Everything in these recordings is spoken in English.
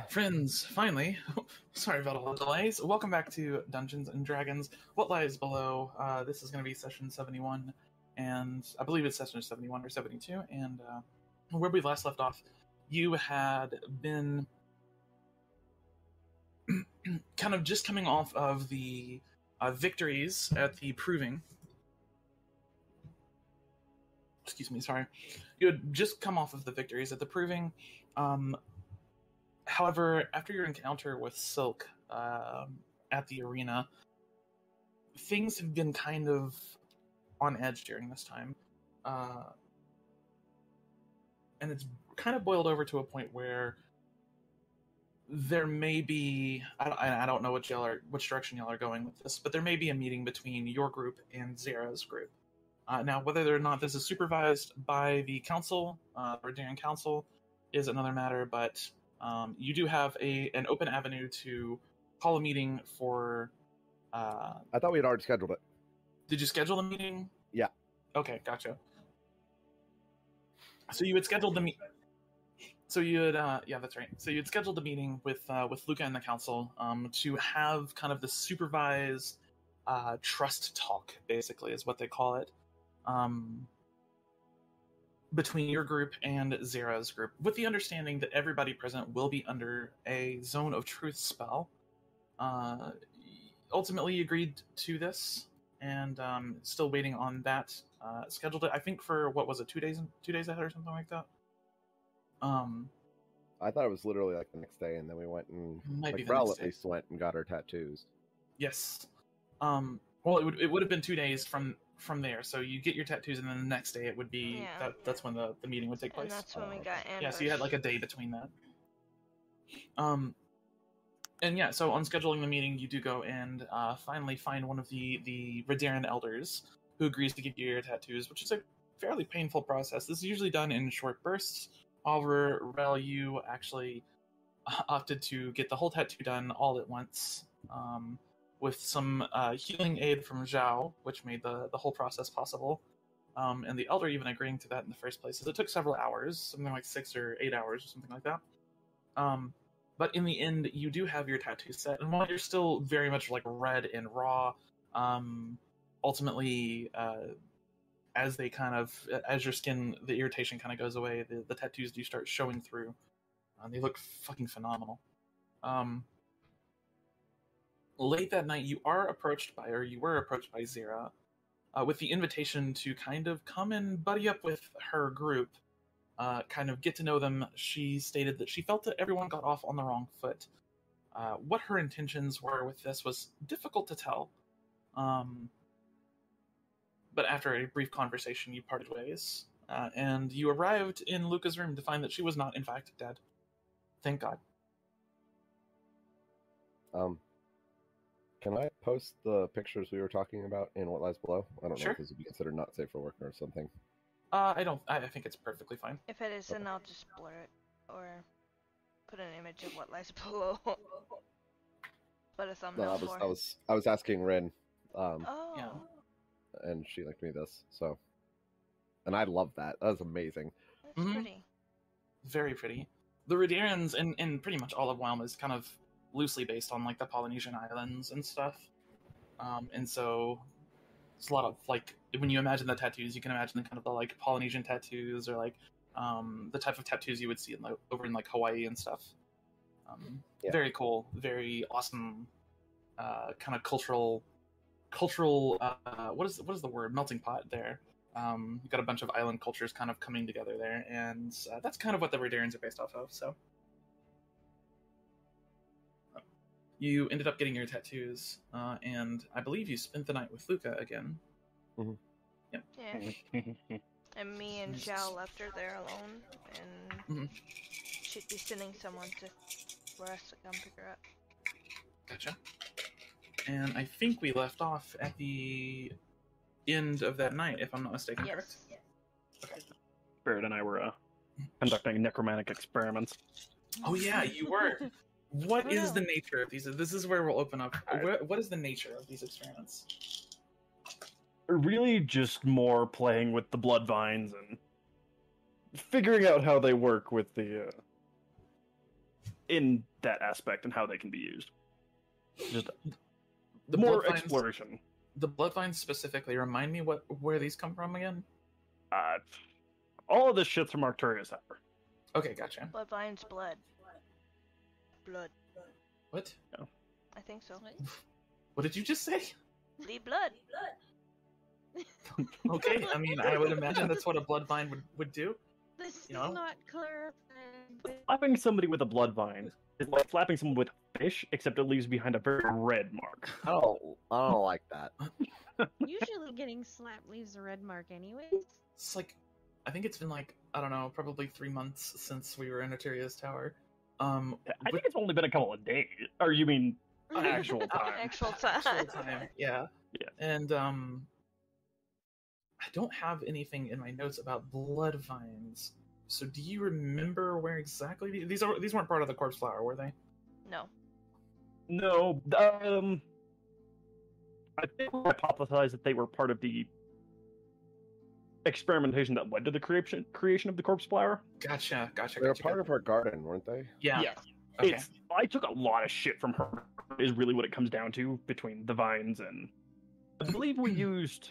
Friends, finally, sorry about all the delays. Welcome back to Dungeons and Dragons. What Lies Below? This is going to be session 71, and I believe it's session 71 or 72. And where we last left off, you had been kind of just coming off of the victories at the Proving. Excuse me, sorry. You had just come off of the victories at the Proving. However, after your encounter with Silk at the arena, things have been kind of on edge during this time. And it's kind of boiled over to a point where there may be... I don't know which direction y'all are going with this, but there may be a meeting between your group and Zara's group. Now, whether or not this is supervised by the council, or during council, is another matter, but... you do have an open avenue to call a meeting for... I thought we had already scheduled it. Did you schedule the meeting? Yeah. Okay, gotcha. So you had scheduled the meeting... So you had... yeah, that's right. So you had scheduled the meeting with Luca and the council to have kind of the supervised trust talk, basically, is what they call it. Between your group and Zara's group, with the understanding that everybody present will be under a Zone of Truth spell. Ultimately agreed to this, and still waiting on that. Scheduled it, I think, for, what was it, 2 days ahead or something like that? I thought it was literally like the next day, and then we went and... Might be like, the Rel next at least went and got her tattoos. Yes. Well, it would have been 2 days from there, so you get your tattoos, and then the next day it would be... Yeah. That's when the meeting would take place. And that's when we got ambushed. Yeah, so you had like a day between that. And yeah, so on scheduling the meeting, you do go and finally find one of the Redaran elders who agrees to give you your tattoos, which is a fairly painful process. This is usually done in short bursts. However, Rel, you actually opted to get the whole tattoo done all at once, with some healing aid from Zhao, which made the whole process possible. And the elder even agreeing to that in the first place. So it took several hours, something like 6 or 8 hours or something like that. But in the end, you do have your tattoo set, and while you're still very much like red and raw, ultimately, as your skin, the irritation kind of goes away, the tattoos do start showing through. They look fucking phenomenal. Late that night, you were approached by Zara, with the invitation to kind of come and buddy up with her group, kind of get to know them. She stated that she felt that everyone got off on the wrong foot. What her intentions were with this was difficult to tell. But after a brief conversation, you parted ways, and you arrived in Luca's room to find that she was not, in fact, dead. Thank God. Can I post the pictures we were talking about in What Lies Below? I don't know Sure. if this would be considered not safe for work or something. I think it's perfectly fine. If it is, then I'll just blur it or put an image of what lies below. But a thumbnail No, for. I was asking Rin, Oh. Yeah. and she linked me this. So, and I love that. That was amazing. That's Mhm. pretty. Very pretty. The Redarans and pretty much all of Wylam is kind of loosely based on like the Polynesian islands and stuff. And so it's a lot of like, when you imagine the tattoos, you can imagine the kind of the like Polynesian tattoos, or like the type of tattoos you would see over in like Hawaii and stuff. Yeah. Very cool, very awesome, kind of cultural. What is the word? Melting pot there. You've got a bunch of island cultures kind of coming together there, and that's kind of what the Redarans are based off of. So you ended up getting your tattoos, and I believe you spent the night with Luca again. Mm-hmm. Yep. Yeah. And me and Zhao left her there alone, and she'd be sending someone for us to come pick her up. Gotcha. And I think we left off at the end of that night, if I'm not mistaken, correct? Yes. Okay. Spirit and I were conducting necromantic experiments. Oh yeah, you were. What is the nature of these? This is where we'll open up. What is the nature of these experiments? Really just more playing with the blood vines and figuring out how they work with the in that aspect and how they can be used. Just The more blood exploration. The blood vines specifically, remind me where these come from again? All of this shit's from Arcturia's Tower. Okay, gotcha. Blood vines, blood. Blood. What? No. I think so. What did you just say? Bleed blood. Okay, I mean, I would imagine that's what a blood vine would do. This is You know? not clarifying. Slapping somebody with a blood vine is like slapping someone with fish, except it leaves behind a very red mark. I don't like that. Usually getting slapped leaves a red mark anyways. It's like, I think it's been like, I don't know, probably 3 months since we were in Arteria's Tower. I think it's only been a couple of days. Or you mean actual time? Actual time. Actual time, yeah. Yeah. And I don't have anything in my notes about blood vines. So do you remember where exactly these weren't part of the corpse flower, were they? No. No. I think we hypothesized that they were part of the experimentation that led to the creation of the corpse flower. Gotcha. They were part of her garden, weren't they? Yeah. Yeah. Okay. I took a lot of shit from her, is really what it comes down to, between the vines and... I believe we used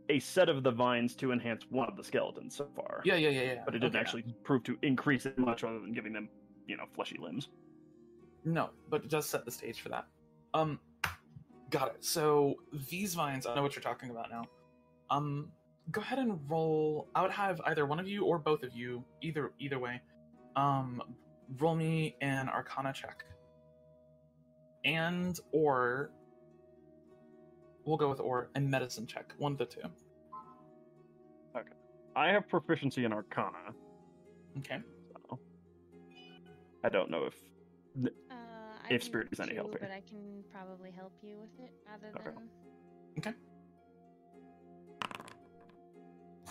a set of the vines to enhance one of the skeletons so far. Yeah. But it didn't Okay. actually prove to increase it much other than giving them, fleshy limbs. No, but it does set the stage for that. Got it. So these vines, I know what you're talking about now. Go ahead and roll. I would have either one of you or both of you, either way. Roll me an Arcana check, or we'll go with a medicine check. One of the two. Okay. I have proficiency in Arcana. Okay. So I don't know if I If Spirit is any help here. but I can probably help you with it rather Okay. than. Okay.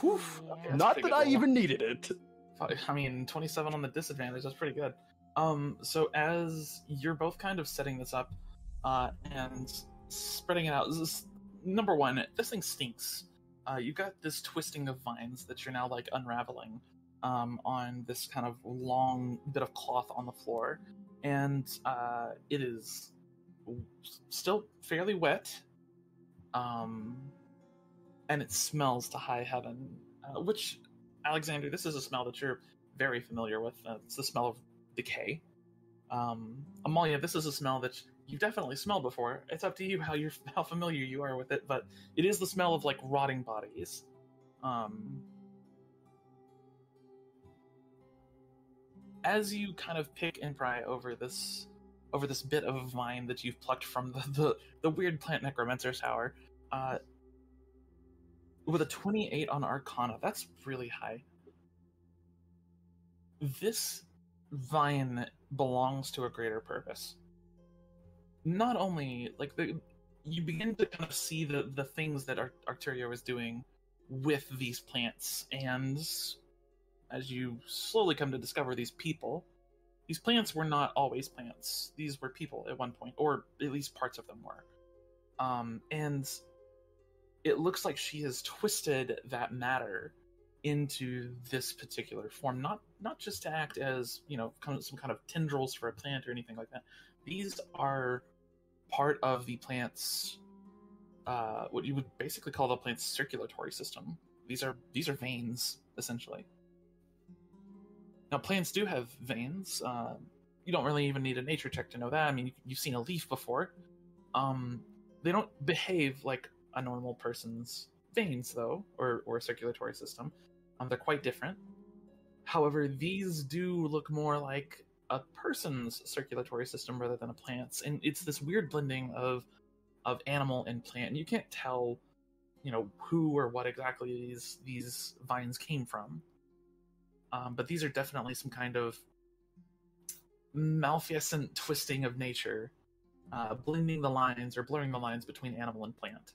Whew. Yeah. Okay, that's Not pretty that I good. even needed it. I mean, 27 on the disadvantage, that's pretty good. So as you're both kind of setting this up, and spreading it out, number one, this thing stinks. You've got this twisting of vines that you're now, like, unraveling, on this kind of long bit of cloth on the floor. And, it is still fairly wet, and it smells to high heaven, which, Alexander, this is a smell that you're very familiar with. It's the smell of decay. Amalia, this is a smell that you've definitely smelled before. It's up to you how familiar you are with it, but it is the smell of, like, rotting bodies. As you kind of pick and pry over this bit of vine that you've plucked from the weird plant necromancer's tower, with a 28 on Arcana, that's really high. This vine belongs to a greater purpose. Not only, like, you begin to kind of see the things that Arcturia was doing with these plants, and as you slowly come to discover these plants were not always plants. These were people at one point, or at least parts of them were. And it looks like she has twisted that matter into this particular form, not just to act as, some kind of tendrils for a plant or anything like that. These are part of the plant's, what you would basically call the plant's circulatory system. These are veins, essentially. Now, plants do have veins. You don't really even need a nature check to know that. I mean, you've seen a leaf before. They don't behave like a normal person's veins, though, or circulatory system. They're quite different. However, these do look more like a person's circulatory system rather than a plant's, and it's this weird blending of animal and plant. And you can't tell, who or what exactly these vines came from. But these are definitely some kind of malfeasant twisting of nature, blending the lines or blurring the lines between animal and plant.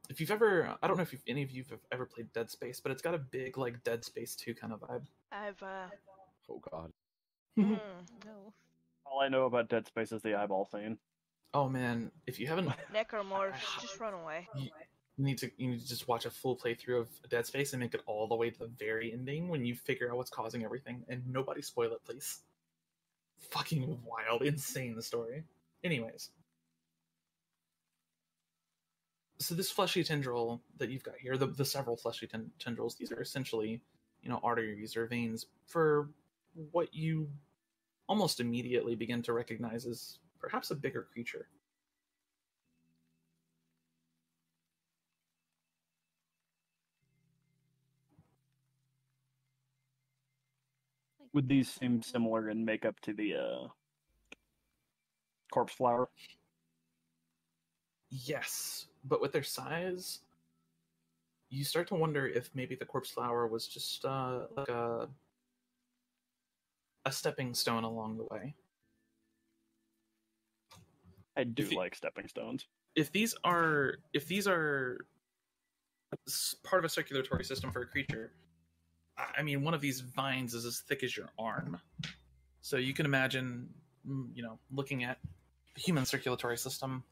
If you've ever, I don't know if any of you have ever played Dead Space, but it's got a big, like, Dead Space 2 kind of vibe. I've Oh god. No. All I know about Dead Space is the eyeball scene. Oh man, if you haven't, necromorphs, just run away. You need to just watch a full playthrough of Dead Space and make it all the way to the very ending when you figure out what's causing everything. And nobody spoil it, please. Fucking wild, insane, the story. Anyways. So this fleshy tendril that you've got here, the several fleshy tendrils, these are essentially, arteries or veins for what you almost immediately begin to recognize as perhaps a bigger creature. Would these seem similar in makeup to the corpse flower? Yes, but with their size, you start to wonder if maybe the corpse flower was just like a stepping stone along the way. I do like stepping stones. If these are part of a circulatory system for a creature, I mean, one of these vines is as thick as your arm. So you can imagine, looking at the human circulatory system,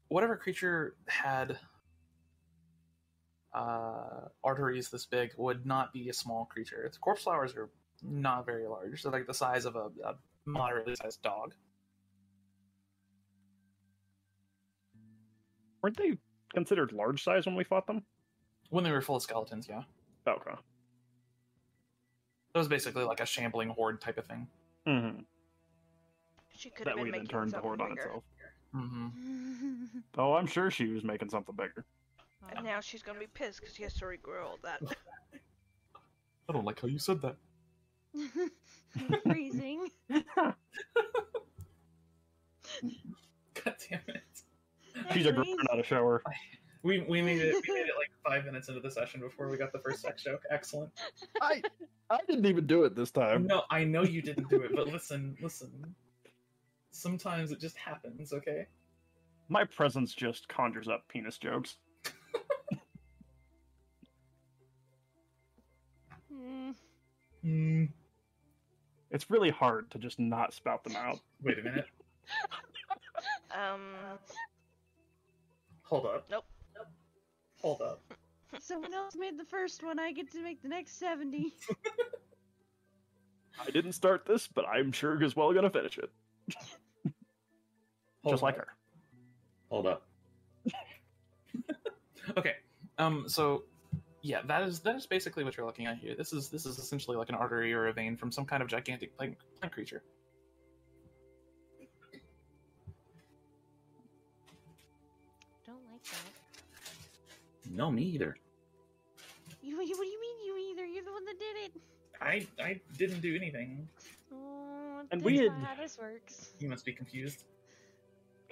whatever creature had arteries this big would not be a small creature. The corpse flowers are not very large. They're like the size of a moderately sized dog. Weren't they considered large size when we fought them? When they were full of skeletons, yeah. Okay. That was basically like a shambling horde type of thing. Mm-hmm. She could That have way been then making turned the horde on bigger. itself. Mm-hmm. Oh, I'm sure she was making something bigger. And now she's gonna be pissed because she has to regrow all that. I don't like how you said that. Freezing. God damn it. She's a girl, not a shower. We made it like 5 minutes into the session before we got the first sex joke. Excellent. I didn't even do it this time. No, I know you didn't do it, but listen. Sometimes it just happens, okay? My presence just conjures up penis jokes. It's really hard to just not spout them out. Wait a minute. Hold up. Nope. Hold up. Someone else made the first one. I get to make the next 70. I didn't start this, but I'm sure as well gonna finish it. Just like her. Hold up. Okay. So yeah, that is basically what you're looking at here. This is essentially like an artery or a vein from some kind of gigantic plant creature. Don't like that. No, me either. What do you mean you either? You're the one that did it. I didn't do anything. Oh, And that's we had- not how this works. You must be confused.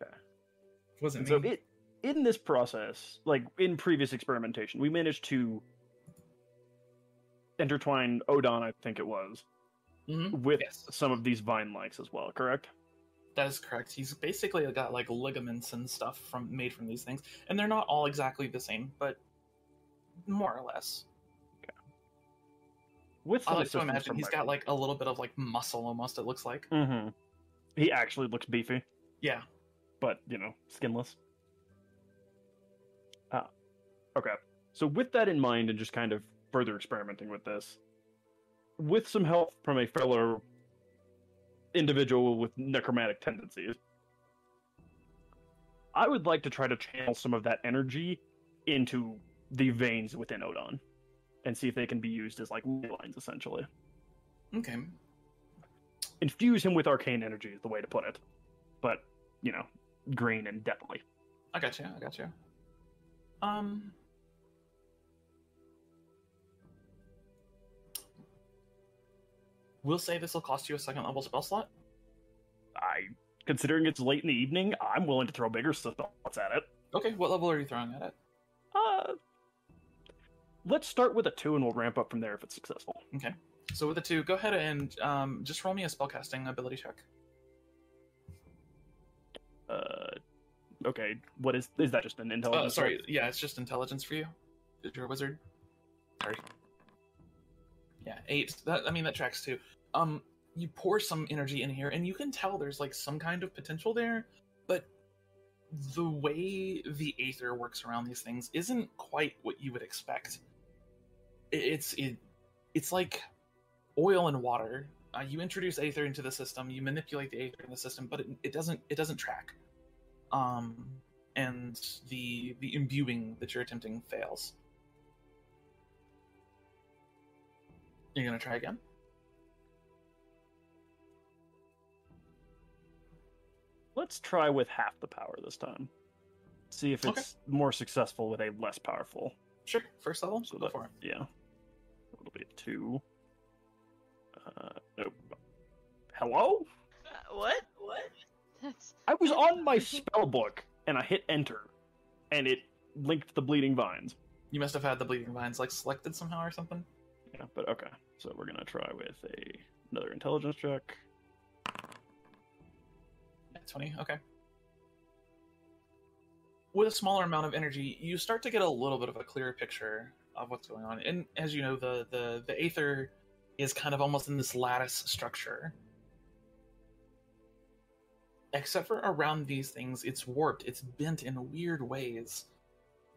Okay. Wasn't So me. in this process, like in previous experimentation, we managed to intertwine Odon, I think it was, with Yes. some of these vine likes as well, correct? That is correct. He's basically got like ligaments and stuff made from these things, and they're not all exactly the same, but more or less. With I some like to assistance imagine from he's got like a little bit of like muscle almost. It looks like. Mm-hmm. He actually looks beefy, Yeah. but skinless. Okay. So with that in mind, and just kind of further experimenting with this, with some help from a fellow individual with necromantic tendencies, I would like to try to channel some of that energy into the veins within Odon, and see if they can be used as like ley lines, essentially. Okay. Infuse him with arcane energy is the way to put it, but green and deadly. I got you. We'll say this will cost you a second level spell slot. Considering it's late in the evening, I'm willing to throw bigger spells at it. Okay, what level are you throwing at it? Let's start with a 2 and we'll ramp up from there if it's successful. Okay. So with a 2, go ahead and just roll me a spellcasting ability check. Okay, what is that just an intelligence? Sorry, yeah, it's just intelligence for you. If you're a wizard. Sorry. Yeah, 8. That tracks too. You pour some energy in here, and you can tell there's like some kind of potential there, but the way the aether works around these things isn't quite what you would expect. It's like oil and water. You introduce aether into the system, you manipulate the aether in the system, but it doesn't track. And the imbuing that you're attempting fails. You're gonna try again? Let's try with half the power this time. See if it's more successful with a less powerful. Sure. First level? So Go for it. Yeah. It'll be a 2. Nope. Hello? What? That's I was on my spell book, and I hit enter, and it linked the bleeding vines. You must have had the bleeding vines like selected somehow or something. Yeah, but okay. So we're gonna try with another intelligence check. Yeah, 20. Okay. With a smaller amount of energy, you start to get a little bit of a clearer picture of what's going on. And as you know, the aether is kind of almost in this lattice structure. Except for around these things, it's warped, it's bent in weird ways.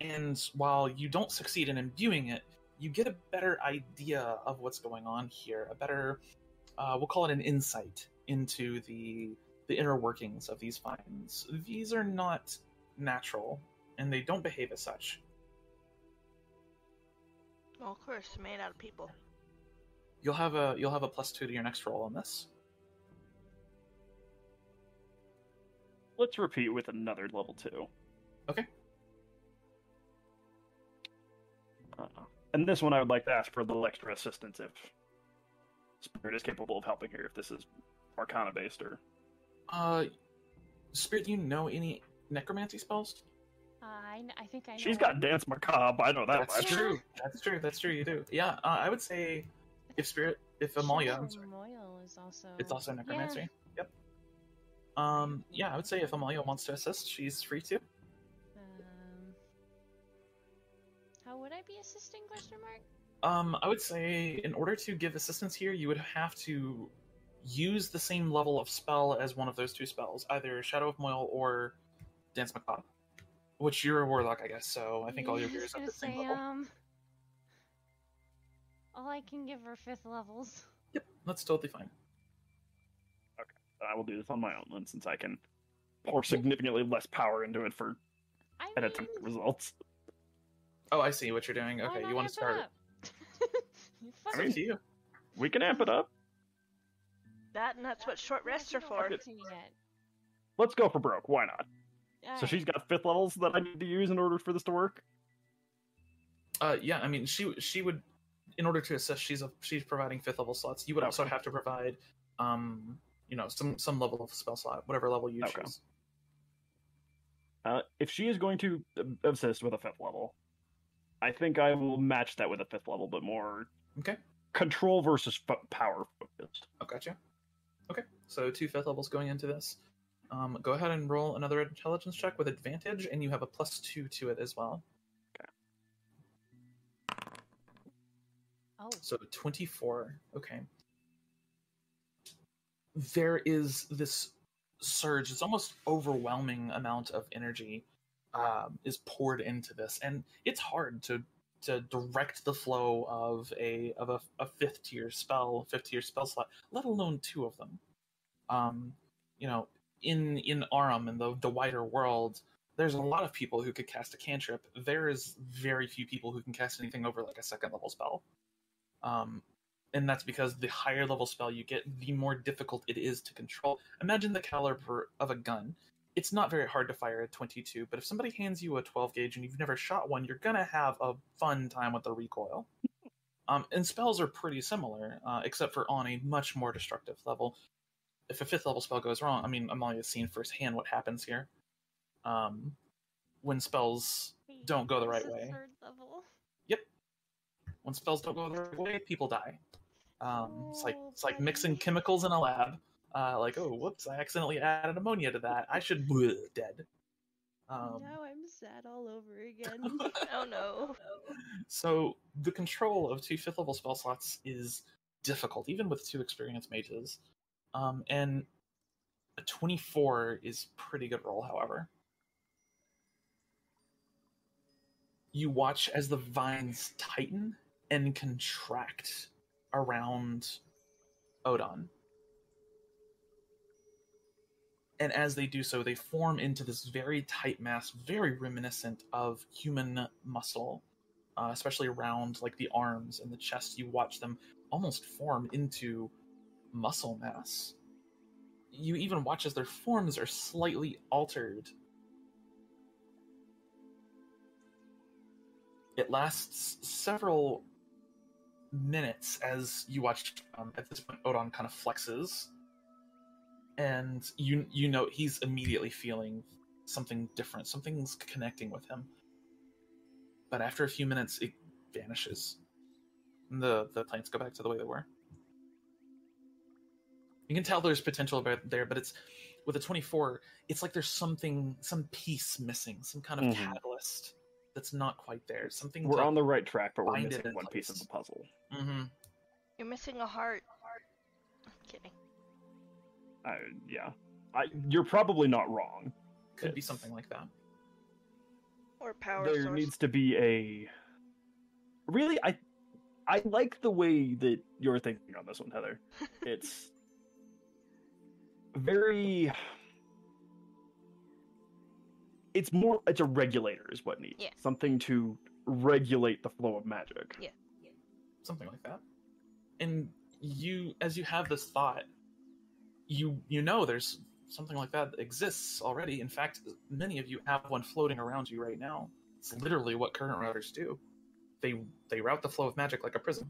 And while you don't succeed in imbuing it, you get a better idea of what's going on here. A better, we'll call it an insight into the inner workings of these vines. These are not natural, and they don't behave as such. Well, of course, made out of people. You'll have a +2 to your next roll on this. Let's repeat with another level 2. Okay. And this one I would like to ask for a little extra assistance if Spirit is capable of helping here, if this is Arcana based or... Spirit, do you know any necromancy spells? I think I know. She's got Dance Macabre, I know that That's much. true. That's true, you do. Yeah, I would say if Amalia, I'm sorry. Moyle is also... It's also necromancy. Yeah. Yep. Yeah, I would say if Amalia wants to assist, she's free to. How would I be assisting? Question mark. I would say in order to give assistance here, you would have to use the same level of spell as one of those two spells, either Shadow of Moyle or Dance Macabre. Which you're a warlock, I guess, so I think all your gears are at the same level. All I can give her 5th levels. Yep, that's totally fine. I will do this on my own then, since I can pour significantly less power into it for attempted results. Oh, I see what you're doing. Okay, you want to start it. I mean, to you. We can amp it up. That's what short rests are for. Let's go for broke. Why not? So she's got 5th levels that I need to use in order for this to work? Yeah, I mean, she would, in order to assist, she's providing 5th level slots. You would also have to provide, some level of spell slot, whatever level you choose. If she is going to assist with a 5th level, I think I will match that with a 5th level, but more control versus power focused. Oh, gotcha. Okay, so 2 5th levels going into this. Go ahead and roll another intelligence check with advantage, and you have a +2 to it as well. Okay. Oh. So 24. Okay. There is this surge. It's almost overwhelming amount of energy is poured into this, and it's hard to direct the flow of a 5th tier spell slot, let alone 2 of them. In Arum, in the wider world, there's a lot of people who could cast a cantrip. There is very few people who can cast anything over like a 2nd level spell. And that's because the higher level spell you get, the more difficult it is to control. Imagine the caliber of a gun. It's not very hard to fire a 22, but if somebody hands you a 12 gauge and you've never shot one, you're gonna have a fun time with the recoil. And spells are pretty similar, except for on a much more destructive level. If a 5th level spell goes wrong, I mean, Amalia's seen firsthand what happens here. When spells don't go the right way. 3rd level. Yep. When spells don't go the right way, people die. It's like mixing chemicals in a lab. Oh, whoops, I accidentally added ammonia to that. I should dead. Now I'm sad all over again. Oh no. So the control of 2 5th level spell slots is difficult, even with 2 experienced mages. And a 24 is pretty good roll, however. you watch as the vines tighten and contract around Odon. And as they do so, they form into this very tight mass, very reminiscent of human muscle, especially around like the arms and the chest. You watch them almost form into muscle mass. You even watch as their forms are slightly altered. It lasts several minutes as you watch, at this point, Odon kind of flexes. And you know he's immediately feeling something different. Something's connecting with him. But after a few minutes, it vanishes. And the plants go back to the way they were. You can tell there's potential there, but it's with a 24, it's like there's some piece missing, some kind of catalyst that's not quite there. Something. We're on the right track, but we're missing one place. piece of the puzzle. Mm-hmm. You're missing a heart. Kidding. Yeah. You're probably not wrong. Could be something like that. Or power there source. Needs to be a... Really, I like the way that you're thinking on this one, Heather. It's very... It's a regulator is what needs. Yeah. Something to regulate the flow of magic. Yeah. Something like that. And as you have this thought, you know there's something like that exists already. In fact, many of you have one floating around you right now. It's literally what current routers do. They route the flow of magic like a prism.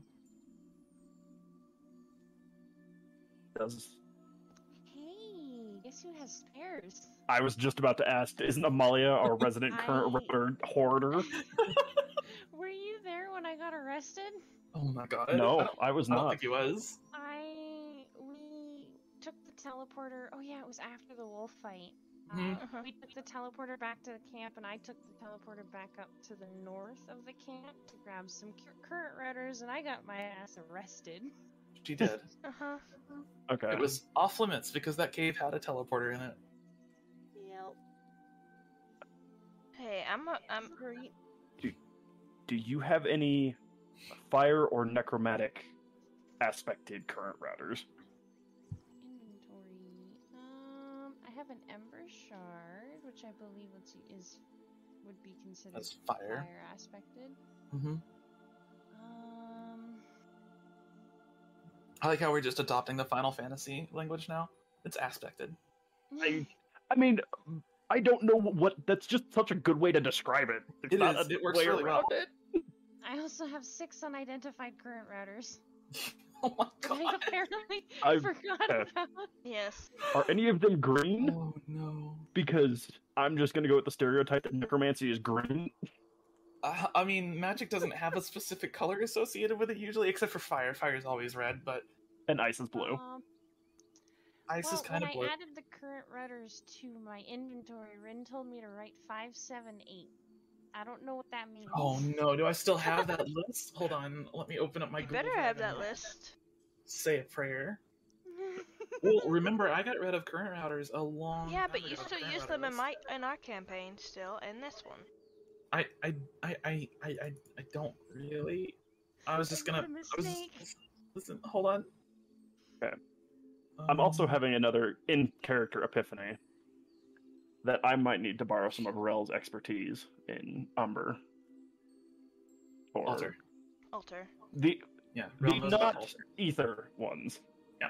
Hey, guess who has spares? I was just about to ask, isn't Amalia our resident current router hoarder? Were you there when I got arrested? Oh my god. No, I was I don't not. think he was. We took the teleporter. Oh yeah, it was after the wolf fight. Mhm. We took the teleporter back to the camp, and I took the teleporter back up to the north of the camp to grab some current routers, and I got my ass arrested. She did. Uh-huh. Okay. It was off limits because that cave had a teleporter in it. Yep. Hey, I'm Great. Do you have any fire or necromantic aspected current routers? Inventory. I have an Ember Shard, which I believe would be considered As fire. aspected. Mm-hmm. Um, I like how we're just adopting the Final Fantasy language now. It's aspected. I mean, I don't know what. That's just such a good way to describe it. It's It not is. a It works way really well. around it. I also have 6 unidentified current routers. Oh my That god. I apparently I've- forgot okay. about. yes. Are any of them green? Oh no. Because I'm just gonna go with the stereotype that necromancy is green. I mean, magic doesn't have a specific color associated with it usually, except for fire. Fire is always red, but And ice is blue. ice is kind when of blue. I added the current routers to my inventory, Rin told me to write 578. I don't know what that means. Oh no, do I still have that list? Hold on, let me open up my You Google better Drive have that and list. Say a prayer. Well, remember, I got rid of current routers a long Yeah, time but you ago. still Current use them routers. in our campaign still, and this one. I don't really. I was just gonna. What a mistake. Listen, hold on. Okay. I'm also Um, having another in-character epiphany that I might need to borrow some of Rel's expertise in Umber. Or Alter. Alter. the Yeah, the Realm knows about not Alter. ether ones. Yeah.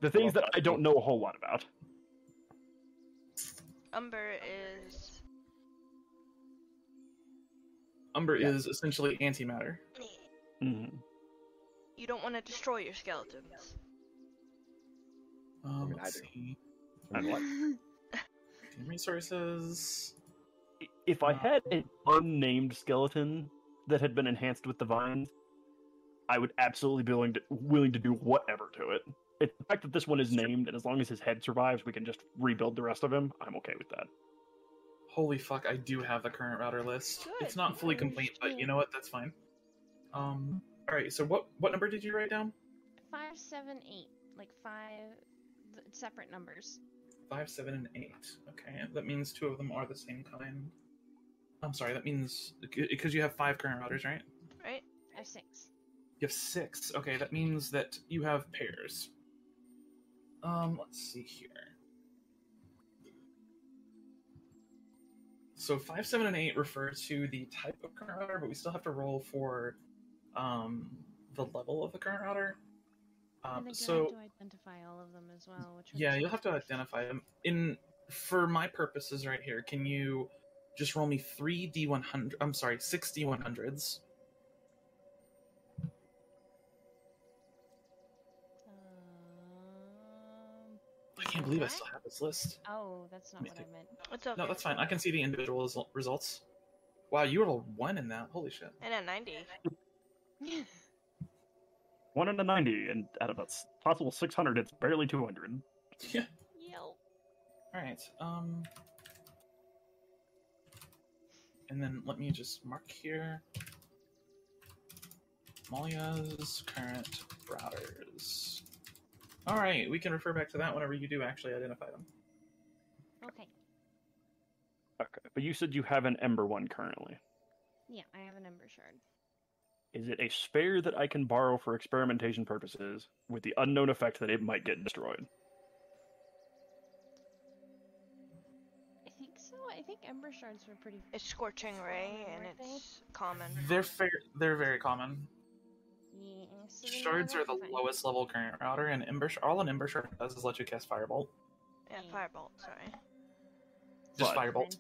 The things that I don't know a whole lot about. Umber is. Umber Yeah. is essentially antimatter. Mhm. You don't want to destroy your skeletons. mean, Let's I do. see. And what? Team resources. If I had an unnamed skeleton that had been enhanced with the vines, I would absolutely be willing to do whatever to it. It's the fact that this one is named, and as long as his head survives, we can just rebuild the rest of him. I'm okay with that. Holy fuck, I do have the current router list. Good. It's not fully complete, but you know what? That's fine. Alright, so what number did you write down? 578, like 5 separate numbers. 5, 7, and 8. Okay, that means 2 of them are the same kind. I'm sorry, that means because you have 5 current routers, right? Right? I have 6. You have 6. Okay, that means that you have pairs. Let's see here. So 5, 7, and 8 refer to the type of current router, but we still have to roll for the level of the current router. I think So I have to identify all of them as well. Which yeah, ones you'll have to identify them. For my purposes right here, can you just roll me 3 D100? I'm sorry, 6 D100s. I can't believe I still have this list. Oh, that's not what I meant. What's up? No, that's fine. I can see the individual results. Wow, you rolled 1 in that. Holy shit. And a 90. 1 in a 90, and out of a possible 600, it's barely 200. Yeah. Yelp. Alright, and then let me just mark here. Amalia's current routers. Alright, we can refer back to that whenever you do actually identify them. Okay. Okay, but you said you have an Ember one currently. Yeah, I have an Ember Shard. Is it a spare that I can borrow for experimentation purposes with the unknown effect that it might get destroyed? I think so. I think Ember Shards were pretty. It's Scorching Ray, Common, and weren't it's common. They're very common. Yeah, so then Shards yeah, are the that's fine. lowest level current router, and all an Ember Shard does is let you cast Firebolt. Yeah, Firebolt, sorry. Just But- Firebolt.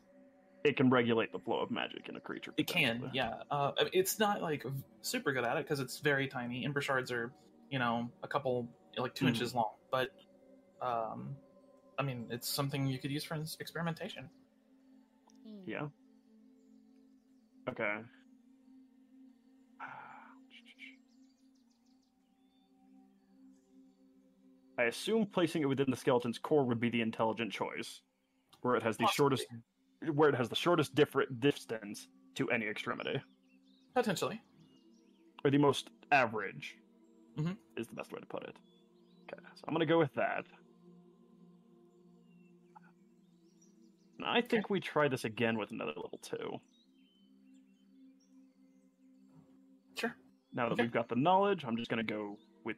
It can regulate the flow of magic in a creature. It can, potentially. yeah. I mean, it's not like super good at it because it's very tiny. Ember Shards are, a couple, like 2 inches long. But, I mean, it's something you could use for experimentation. Yeah. Okay. I assume placing it within the skeleton's core would be the intelligent choice, where it has the Possibly. shortest different distance to any extremity, Potentially. or the most average, Mhm. is the best way to put it. Okay, so I'm gonna go with that. And I think we try this again with another level 2. Sure. Now that Okay. we've got the knowledge, I'm just gonna go with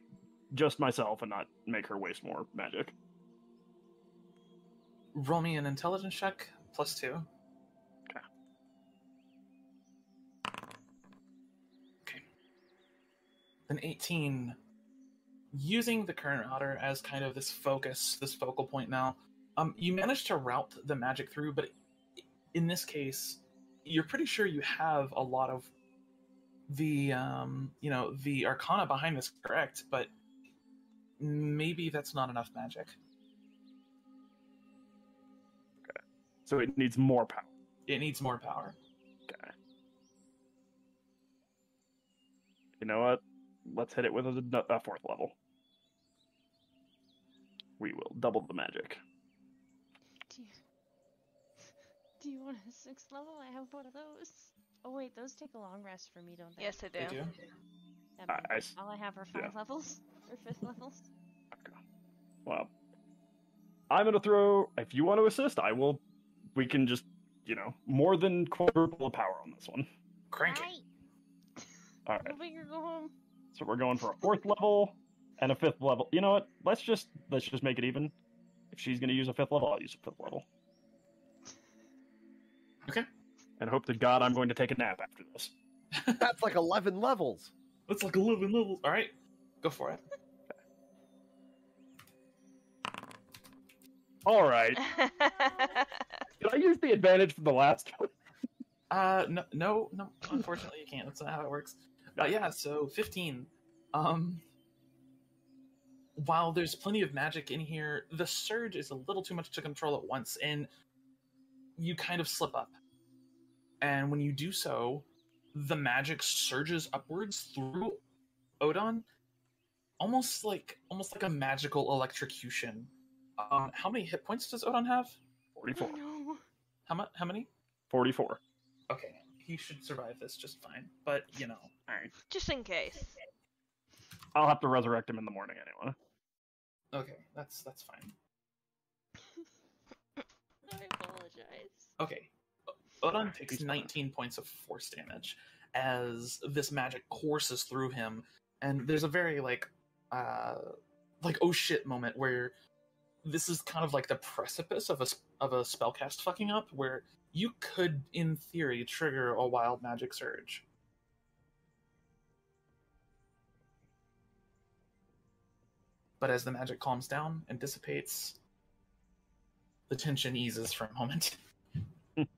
just myself and not make her waste more magic. Roll me an intelligence check, +2. Okay. An 18. Using the current router as kind of this focal point now, you managed to route the magic through, but in this case, you're pretty sure you have a lot of the, the arcana behind this correct, but maybe that's not enough magic. So it needs more power. It needs more power. Okay. You know what? Let's hit it with a 4th level. We will double the magic. Do you want a 6th level? I have one of those. Oh wait, those take a long rest for me, don't they? Yes, I do. They do. That means all I have are 5 levels or 5th levels. Okay. Well, I'm gonna throw. If you want to assist, I will. We can just, more than quadruple the power on this one. Crank it. Right. All right. Go big or go home. So we're going for a 4th level and a 5th level. You know what? Let's just make it even. If she's gonna use a 5th level, I'll use a 5th level. Okay. And hope to God I'm going to take a nap after this. That's like 11 levels. That's like 11 levels. All right, go for it. All right. Did I use the advantage from the last one? No. Unfortunately, you can't. That's not how it works. Yeah. So 15. While there's plenty of magic in here, the surge is a little too much to control at once, and you kind of slip up. And when you do so, the magic surges upwards through Odon, almost like a magical electrocution. How many hit points does Odon have? 44. No. How many? 44. Okay, he should survive this just fine. But All right. Just in case. I'll have to resurrect him in the morning anyway. okay, that's fine. I apologize. Okay, Odon takes 19 points of force damage as this magic courses through him, and there's a very like oh shit moment where this is kind of like the precipice of a spellcast fucking up, where you could, in theory, trigger a wild magic surge. But as the magic calms down and dissipates, the tension eases for a moment. That's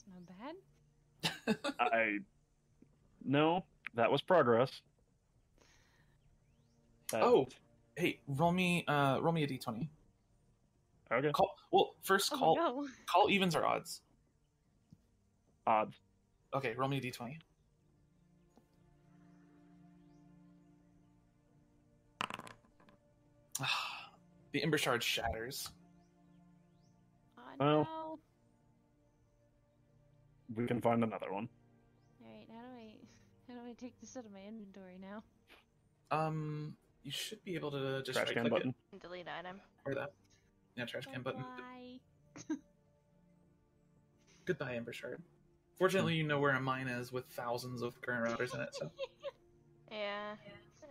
not bad. No, that was progress. Oh, hey, roll me a d20. Okay. Call evens or odds. Odds. Okay, roll me a d20. The Ember Shard shatters. Oh, Well. no. We can find another one. Alright, how do I take this out of my inventory now? You should be able to just Trash can right-click button. Delete item. Or that. Yeah, trash can button. Bye. Goodbye, Ember Shard. Fortunately, you know where a mine is with thousands of current routers in it, so. Yeah,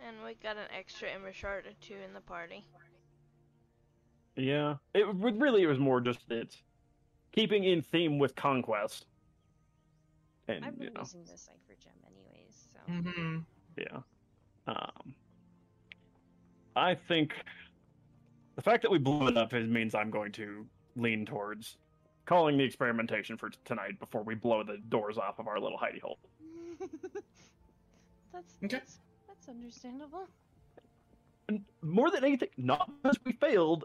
and we got an extra Ember Shard or two in the party. Yeah. It was more just it. Keeping in theme with Conquest. And, I've been using the Cipher Gem anyways, so... Mm-hmm. Yeah. I think the fact that we blew it up means I'm going to lean towards calling the experimentation for tonight before we blow the doors off of our little hidey hole. That's understandable. And more than anything, not because we failed,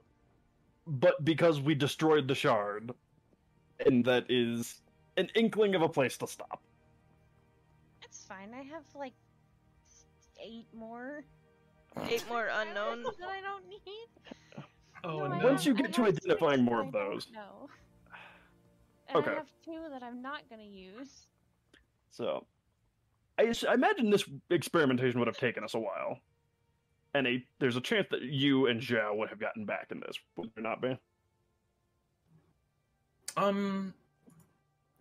but because we destroyed the shard. And that is an inkling of a place to stop. It's fine, I have like 8 more. 8 more unknown. That I don't need. Oh, I no. Once you have- get I to have identifying 6 more that of I don't those. know. And Okay. I have 2 that I'm not gonna use. So, I imagine this experimentation would have taken us a while. And there's a chance that you and Zhao would have gotten back in this, would there not be?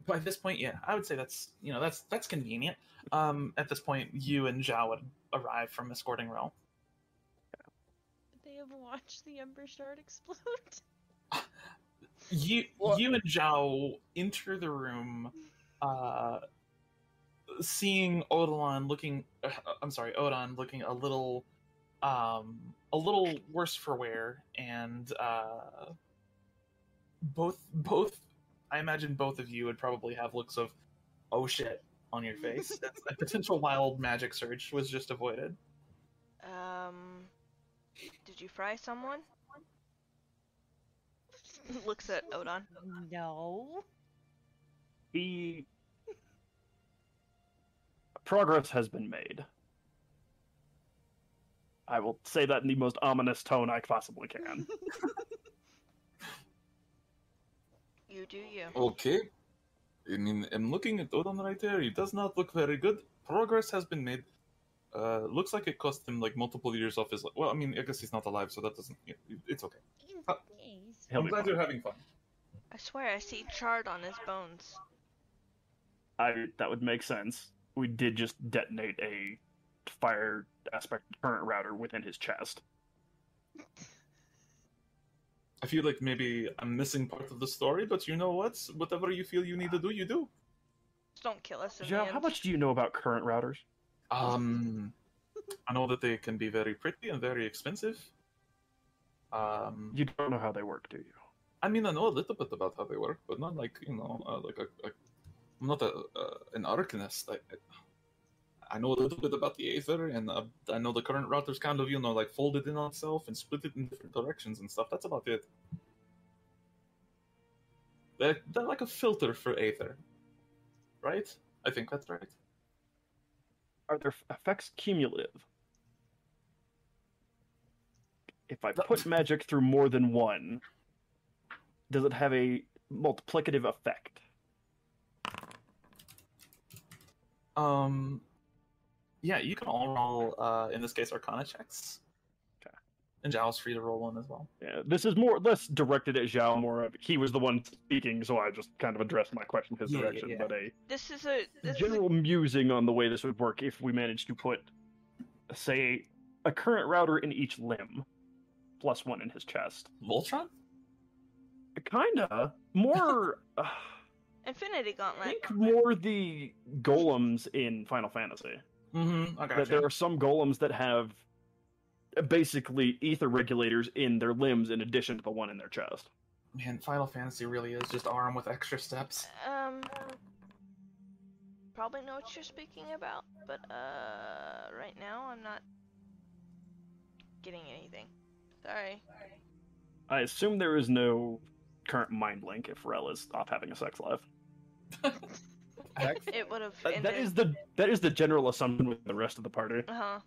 By this point, yeah, I would say that's convenient. At this point, you and Zhao would arrive from escorting Rel. They have watched the Ember Shard explode. You and Zhao enter the room, seeing Odon looking a little worse for wear, and both I imagine both of you would probably have looks of oh shit on your face. A potential wild magic surge was just avoided. Did you fry someone? Looks at Odon. No. Progress has been made. I will say that in the most ominous tone I possibly can. You do you. Okay. I mean, I'm looking at Odon right there. He does not look very good. Progress has been made. Looks like it cost him like multiple years off his life. Well, I mean, I guess he's not alive, so that doesn't. It's okay. I'm glad you're having fun. I swear I see charred on his bones. That would make sense. We did just detonate a fire aspect current router within his chest. I feel like maybe I'm missing part of the story, but you know what? Whatever you feel you need to do, you do. Just don't kill us in the Zhao, end. how much do you know about current routers? I know that they can be very pretty and very expensive. You don't know how they work, do you? I mean, I know a little bit about how they work, but not like, I'm not an arcanist. I know a little bit about the Aether, and I know the current router's kind of, like folded in on itself and split it in different directions and stuff. That's about it. They're like a filter for Aether. Right? I think that's right. Are their effects cumulative? If I put magic through more than one, does it have a multiplicative effect? Yeah, you can all roll, in this case, Arcana checks. Okay. And Zhao's free to roll one as well. Yeah, this is more or less directed at Zhao. He was the one speaking, so I just kind of addressed my question his direction. Yeah. But This is a general musing on the way this would work if we managed to put, say, a current router in each limb, +1 in his chest. Voltron? Kinda. More... Infinity I Gauntlet. think more the golems in Final Fantasy. Mm-hmm. I That gotcha. there are some golems that have basically ether regulators in their limbs in addition to the one in their chest. Man, Final Fantasy really is just ARM with extra steps. Probably know what you're speaking about, but right now I'm not getting anything. Sorry. I assume there is no current mind link if Rel is off having a sex life. It would have That is the general assumption with the rest of the party. Uh-huh.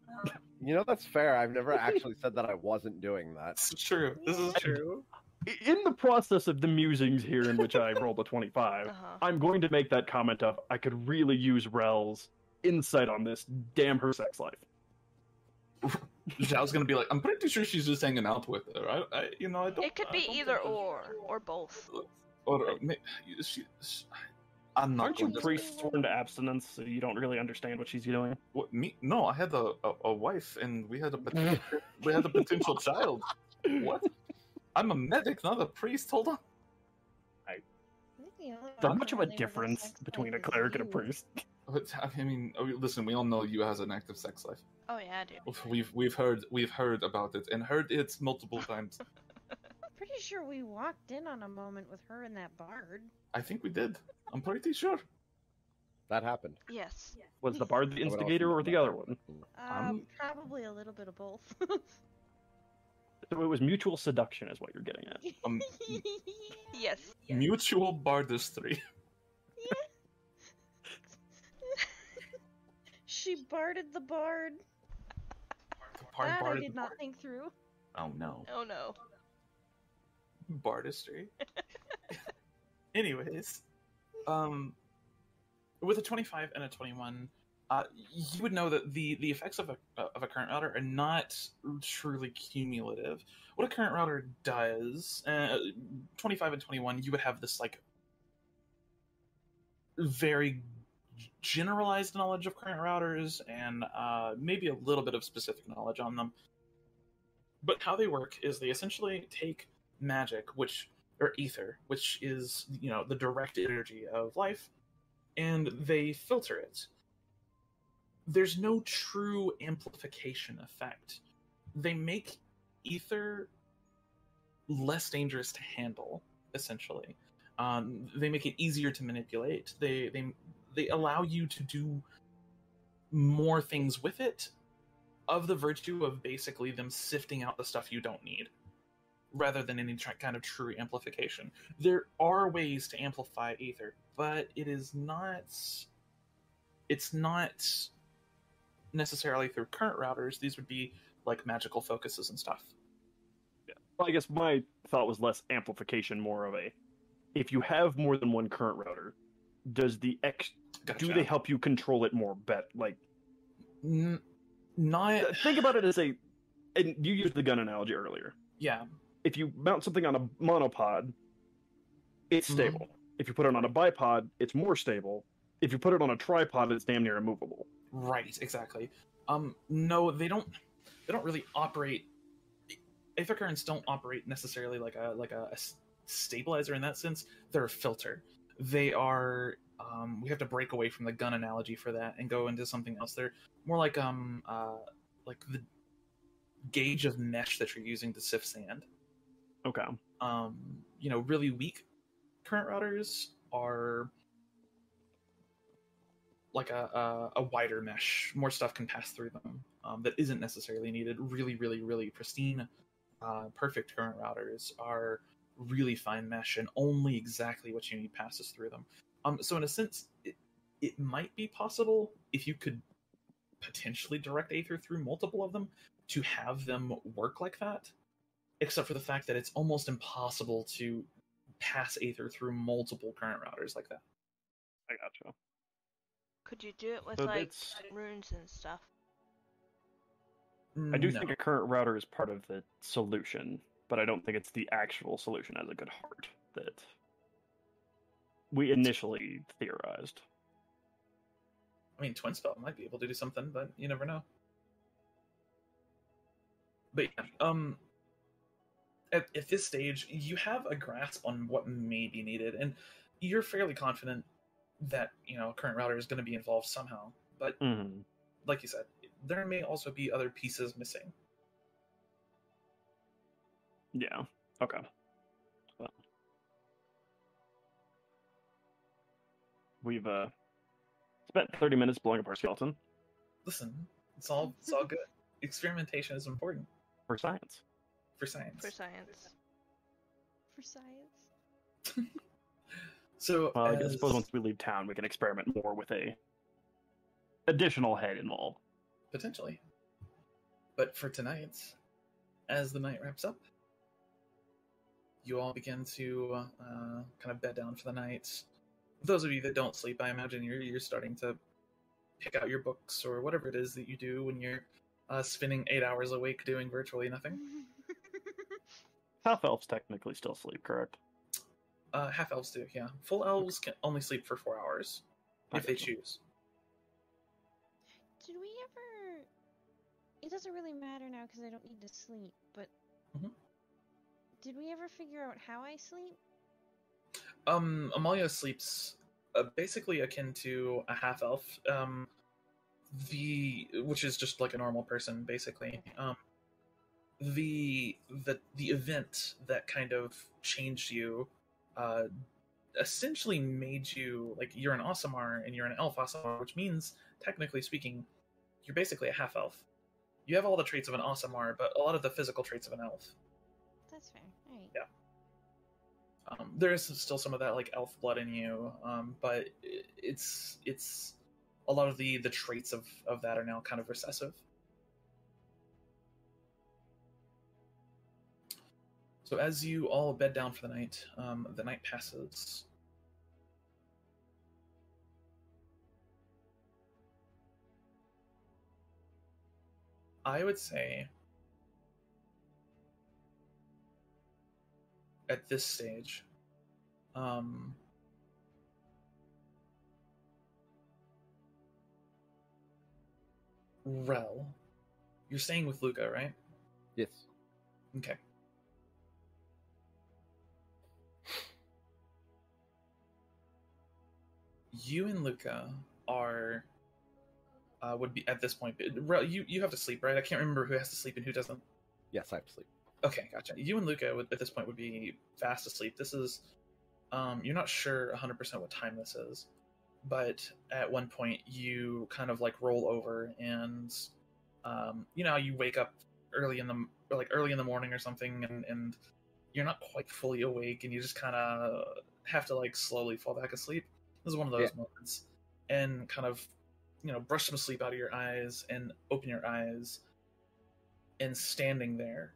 You know, that's fair. I've never actually said that I wasn't doing that. This is true. This is true. In the process of the musings here in which I rolled a 25, I'm going to make that comment of, I could really use Rel's insight on this. Damn her sex life. Zhao's gonna be like, I'm pretty sure she's just hanging out with her. I don't. It could be either or both. I'm not. Aren't you priest sworn to abstinence, so you don't really understand what she's doing? What, me? No, I had a wife, and we had a potential child. What? I'm a medic, not a priest. Hold on. There's much of a difference between a cleric and a priest. I mean, listen. We all know you has an active sex life. Oh yeah, I do. We've heard about it and heard it multiple times. Pretty sure we walked in on a moment with her and that bard. I think we did. I'm pretty sure. That happened. Yes. Was the bard the instigator or the other one? Probably a little bit of both. So it was mutual seduction is what you're getting at. Yes. Mutual bardistry. She barded the bard. That I did not think through. Oh no. Oh no. Bardistry. Anyways, with a 25 and a 21, you would know that the effects of a current router are not truly cumulative. What a current router does, 25 and 21, you would have this like very generalized knowledge of current routers and maybe a little bit of specific knowledge on them. But how they work is they essentially take magic, or ether, which is, the direct energy of life, and they filter it. There's no true amplification effect. They make ether less dangerous to handle, essentially. They make it easier to manipulate. They allow you to do more things with it, of the virtue of basically them sifting out the stuff you don't need, rather than any kind of true amplification. There are ways to amplify ether, but it's not necessarily through current routers. These would be like magical focuses and stuff. Yeah. Well, I guess my thought was less amplification, more of a, if you have more than one current router, does the Gotcha. do they help you control it more? Not. Think about it as and you used the gun analogy earlier. Yeah. If you mount something on a monopod, it's stable. If you put it on a bipod, it's more stable. If you put it on a tripod, it's damn near immovable. Right, exactly. No, they don't really operate. Ether currents don't operate necessarily like a stabilizer in that sense. They're a filter. They are. We have to break away from the gun analogy for that and go into something else. They're more like the gauge of mesh that you're using to sift sand. Okay. Really weak current routers are like a wider mesh. More stuff can pass through them that isn't necessarily needed. Really, really, really pristine, perfect current routers are really fine mesh, and only exactly what you need passes through them. So in a sense, it might be possible, if you could potentially direct Aether through multiple of them, to have them work like that, except for the fact that it's almost impossible to pass Aether through multiple current routers like that. I gotcha. Could you do it with So like it's- runes and stuff? I do No. think a current router is part of the solution, but I don't think it's the actual solution as a good heart that we initially theorized. I mean, Twin Spell might be able to do something, but you never know. But yeah, at this stage, you have a grasp on what may be needed, and you're fairly confident that current router is going to be involved somehow. But Mm-hmm. like you said, there may also be other pieces missing. Yeah. Okay. Well, we've spent 30 minutes blowing up our skeleton Listen, it's all good. Experimentation is important for science. for science. For science. For science. So Well, I suppose once we leave town, we can experiment more with a additional head involved. potentially. But for tonight, as the night wraps up, you all begin to kind of bed down for the night. Those of you that don't sleep, I imagine you're starting to pick out your books or whatever it is that you do when you're spending 8 hours awake doing virtually nothing. Half elves technically still sleep, correct? Half elves do, yeah. Full elves can only sleep for 4 hours if they choose. Did we ever? It doesn't really matter now because I don't need to sleep. But Mhm. did we ever figure out how I sleep? Amalia sleeps basically akin to a half elf, which is just like a normal person, basically. The event that kind of changed you, essentially made you like you're an Aasimar and you're an elf Aasimar, which means technically speaking, you're basically a half elf. You have all the traits of an Aasimar, but a lot of the physical traits of an elf. That's fair. All right. Yeah. There is still some of that like elf blood in you, but it's a lot of the traits of that are now kind of recessive. So as you all bed down for the night passes. I would say at this stage, Rel, you're staying with Luca, right? Yes. Okay. You and Luca are would be at this point. Rel, you have to sleep, right? I can't remember who has to sleep and who doesn't. Yes, I have to sleep. Okay, gotcha. You and Luca at this point would be fast asleep. This is, you're not sure 100% what time this is, but at one point you kind of like roll over and, you wake up early in the morning or something, and you're not quite fully awake, and you just kind of have to like slowly fall back asleep. This is one of those moments, and kind of, brush some sleep out of your eyes and open your eyes, and standing there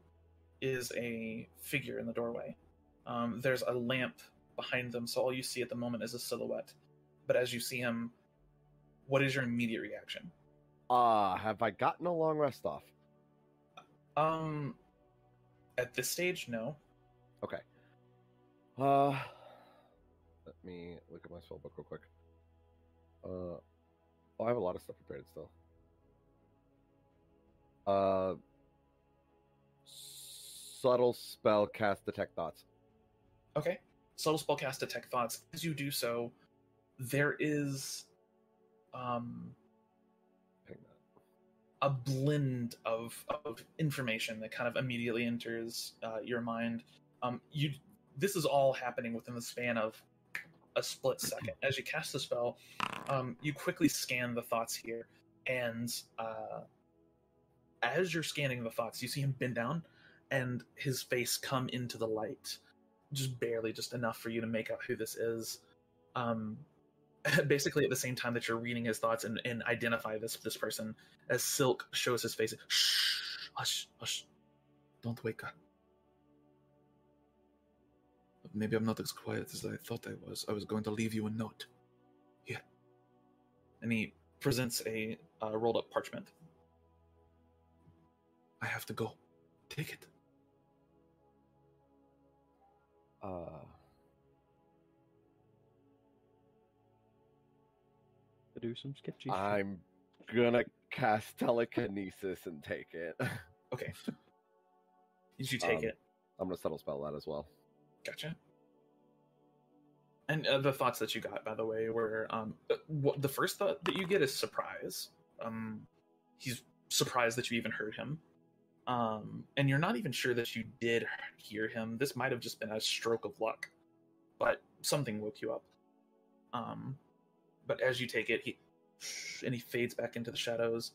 is a figure in the doorway. There's a lamp behind them, so all you see at the moment is a silhouette. But as you see him, what is your immediate reaction? Have I gotten a long rest off? At this stage, no. Okay. Let me look at my spell book real quick. I have a lot of stuff prepared still. Subtle spell cast detect thoughts. Okay. Subtle spellcast detect thoughts. As you do so, there is a blend of information that kind of immediately enters your mind. This is all happening within the span of a split second. As you cast the spell, you quickly scan the thoughts here, and as you're scanning the thoughts, you see him bend down, and his face come into the light, just barely, just enough for you to make out who this is. Basically, at the same time that you're reading his thoughts and identify this person, as Silk shows his face, shh, hush, hush, don't wake up. Maybe I'm not as quiet as I thought I was. I was going to leave you a note. Here. and he presents a rolled up parchment. I have to go. Take it. To do some sketchy shit. I'm gonna cast telekinesis and take it. Okay. Did you take it? I'm gonna subtle spell that as well. Gotcha. And the thoughts that you got, by the way, were the first thought that you get is surprise. He's surprised that you even heard him. And you're not even sure that you did hear him. This might have just been a stroke of luck, but something woke you up. But as you take it, he fades back into the shadows.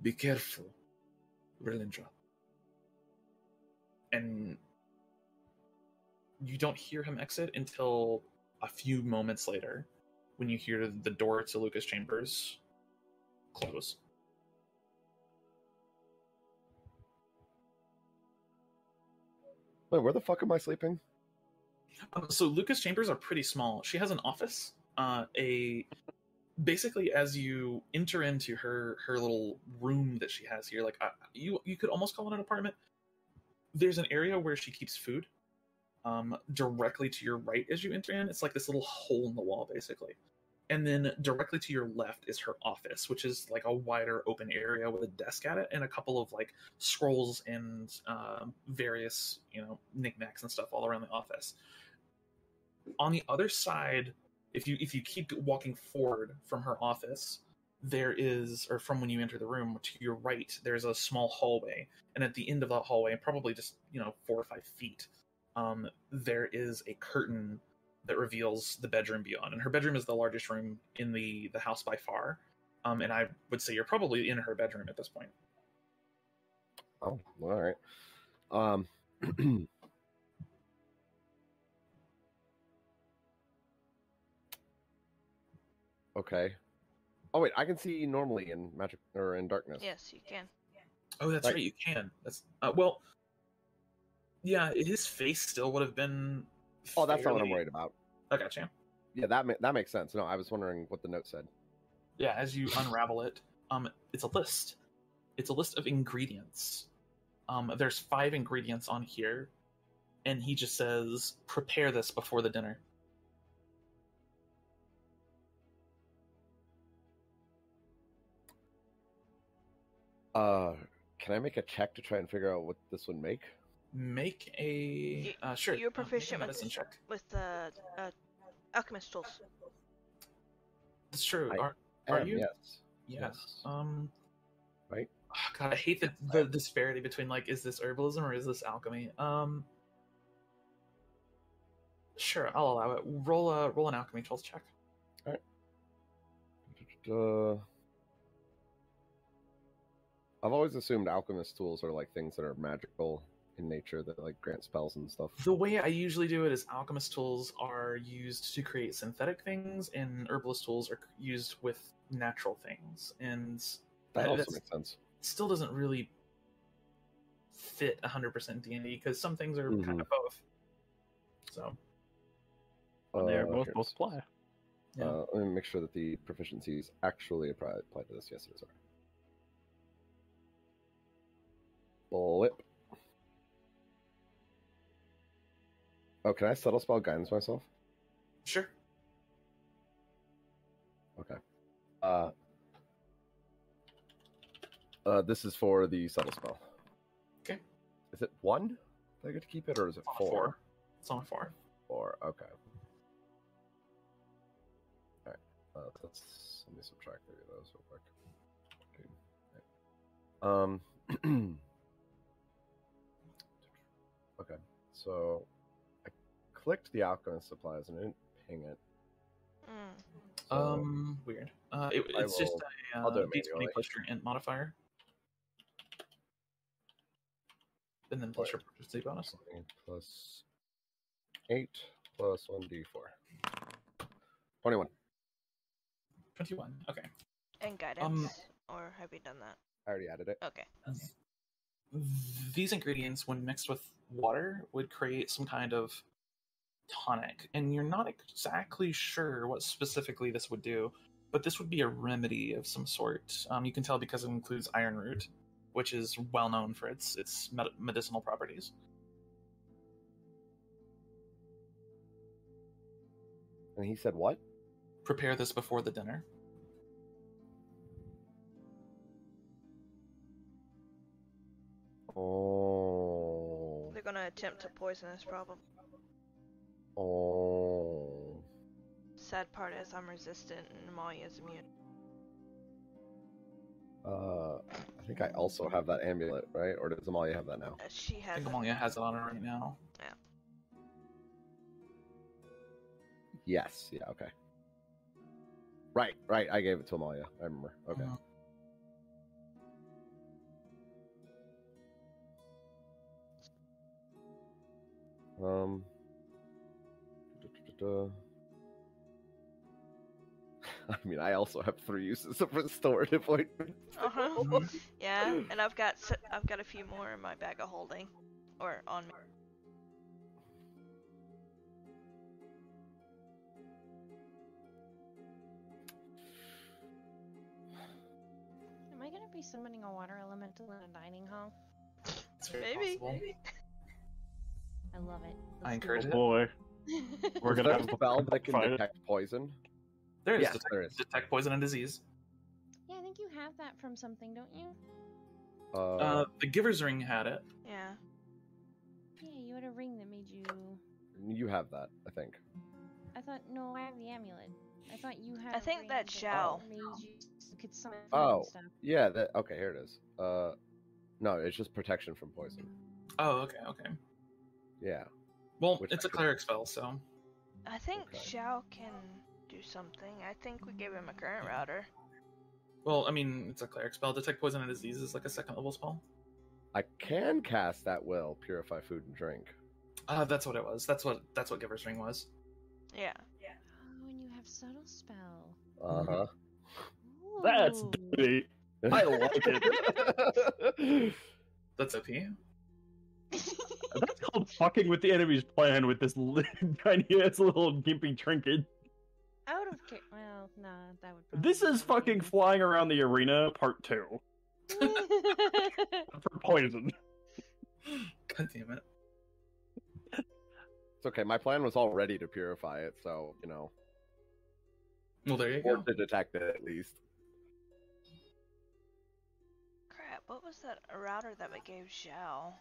Be careful, Relindra. And you don't hear him exit until a few moments later, when you hear the door to Lucas' chambers close. Wait, where the fuck am I sleeping? So Lucas' chambers are pretty small. She has an office. Basically, as you enter into her little room that she has here, like you could almost call it an apartment. There's an area where she keeps food. Directly to your right as you enter in, it's like this little hole in the wall, basically. And then directly to your left is her office, which is like a wider open area with a desk at it and a couple of like scrolls and various, knickknacks and stuff all around the office. On the other side, if you keep walking forward from her office, there is, or from when you enter the room to your right, there's a small hallway, and at the end of that hallway, probably just 4 or 5 feet, there is a curtain that reveals the bedroom beyond, and her bedroom is the largest room in the house by far. And I would say you're probably in her bedroom at this point. Oh, all right. Okay. Oh wait, I can see normally in magic or in darkness. Yes, you can. Oh, that's right, you can. That's well, yeah. His face still would have been. Oh, that's not what I'm worried about. I gotcha. Yeah, that makes sense. No, I was wondering what the note said. Yeah, as you unravel it, it's a list. It's a list of ingredients. There's 5 ingredients on here, and he just says, "Prepare this before the dinner." Can I make a check to try and figure out what this would make? Make a sure. You're proficient medicine check. with the alchemist tools. That's true. I Are am, you? Yes. Yes. Right. Oh, God, I hate the disparity between like, is this herbalism or is this alchemy? Sure, I'll allow it. Roll an alchemy tools check. All right. I've always assumed alchemist tools are like things that are magical in nature that like grant spells and stuff. The way I usually do it is alchemist tools are used to create synthetic things, and herbalist tools are used with natural things, and that also makes sense. Still doesn't really fit 100% D&D because some things are kind of both. So they're both apply. Yeah. Let me make sure that the proficiencies actually apply to this. Yes, it is. Blip. Oh, can I subtle spell guidance myself? Sure. Okay. This is for the subtle spell. Okay. Is it 1? Do I get to keep it, or is it 4? It's on 4. 4. Okay. All right. Let me subtract 3 of those real quick. Okay. Okay, so I clicked the alchemist supplies and I didn't ping it. So weird. It's just a D20 plus your int modifier, and then plus your proficiency bonus. Plus 8 plus 1d4. 21. 21. Okay. And guidance, or have you done that? I already added it. Okay. These ingredients, when mixed with water, would create some kind of tonic, and you're not exactly sure what specifically this would do, but this would be a remedy of some sort. You can tell because it includes iron root, which is well known for its medicinal properties. And he said what? Prepare this before the dinner. Oh. They're gonna attempt to poison us, probably. Oh. Sad part is I'm resistant and Amalia's immune. I think I also have that amulet, right? Or does Amalia have that now? She I has think it. Amalia has it on her right now. Yes. Yeah. Okay. Right. I gave it to Amalia. I remember. Okay. I mean, I also have 3 uses of restorative ointment. Yeah, and I've got a few more in my bag of holding, or on me. Am I gonna be summoning a water elemental in a dining hall? It's very Maybe. possible. I love it. I encourage it. Boy, we're gonna have a a spell that can fight. detect poison. There is, Yes, there is. detect poison and disease. Yeah, I think you have that from something, don't you? The Giver's Ring had it. Yeah. Yeah, you had a ring that made you. You have that, I think. I thought no, I have the amulet. I thought you had. I a think ring that's that Zhao. made you could summon food Oh, and stuff. yeah. That okay. Here it is. No, it's just protection from poison. Oh, okay. Yeah. Well, Which it's a I could- cleric spell, so. I think Okay. Zhao can do something. I think we gave him a current router. Well, I mean, it's a cleric spell. Detect poison and disease is like a second level spell. I can cast that will purify food and drink. That's what it was. That's what Giver's Ring was. Yeah. Oh, and you have subtle spell. Uh That's Ooh. dirty. I like it. That's OP. That's called fucking with the enemy's plan with this tiny ass little gimpy trinket. Out of well, nah, that would. This is fucking flying around the arena part 2 for poison. God damn it. It's okay. My plan was all ready to purify it, so you know, Well, there you or go. to detect it at least. Crap, what was that router that we gave Zhao?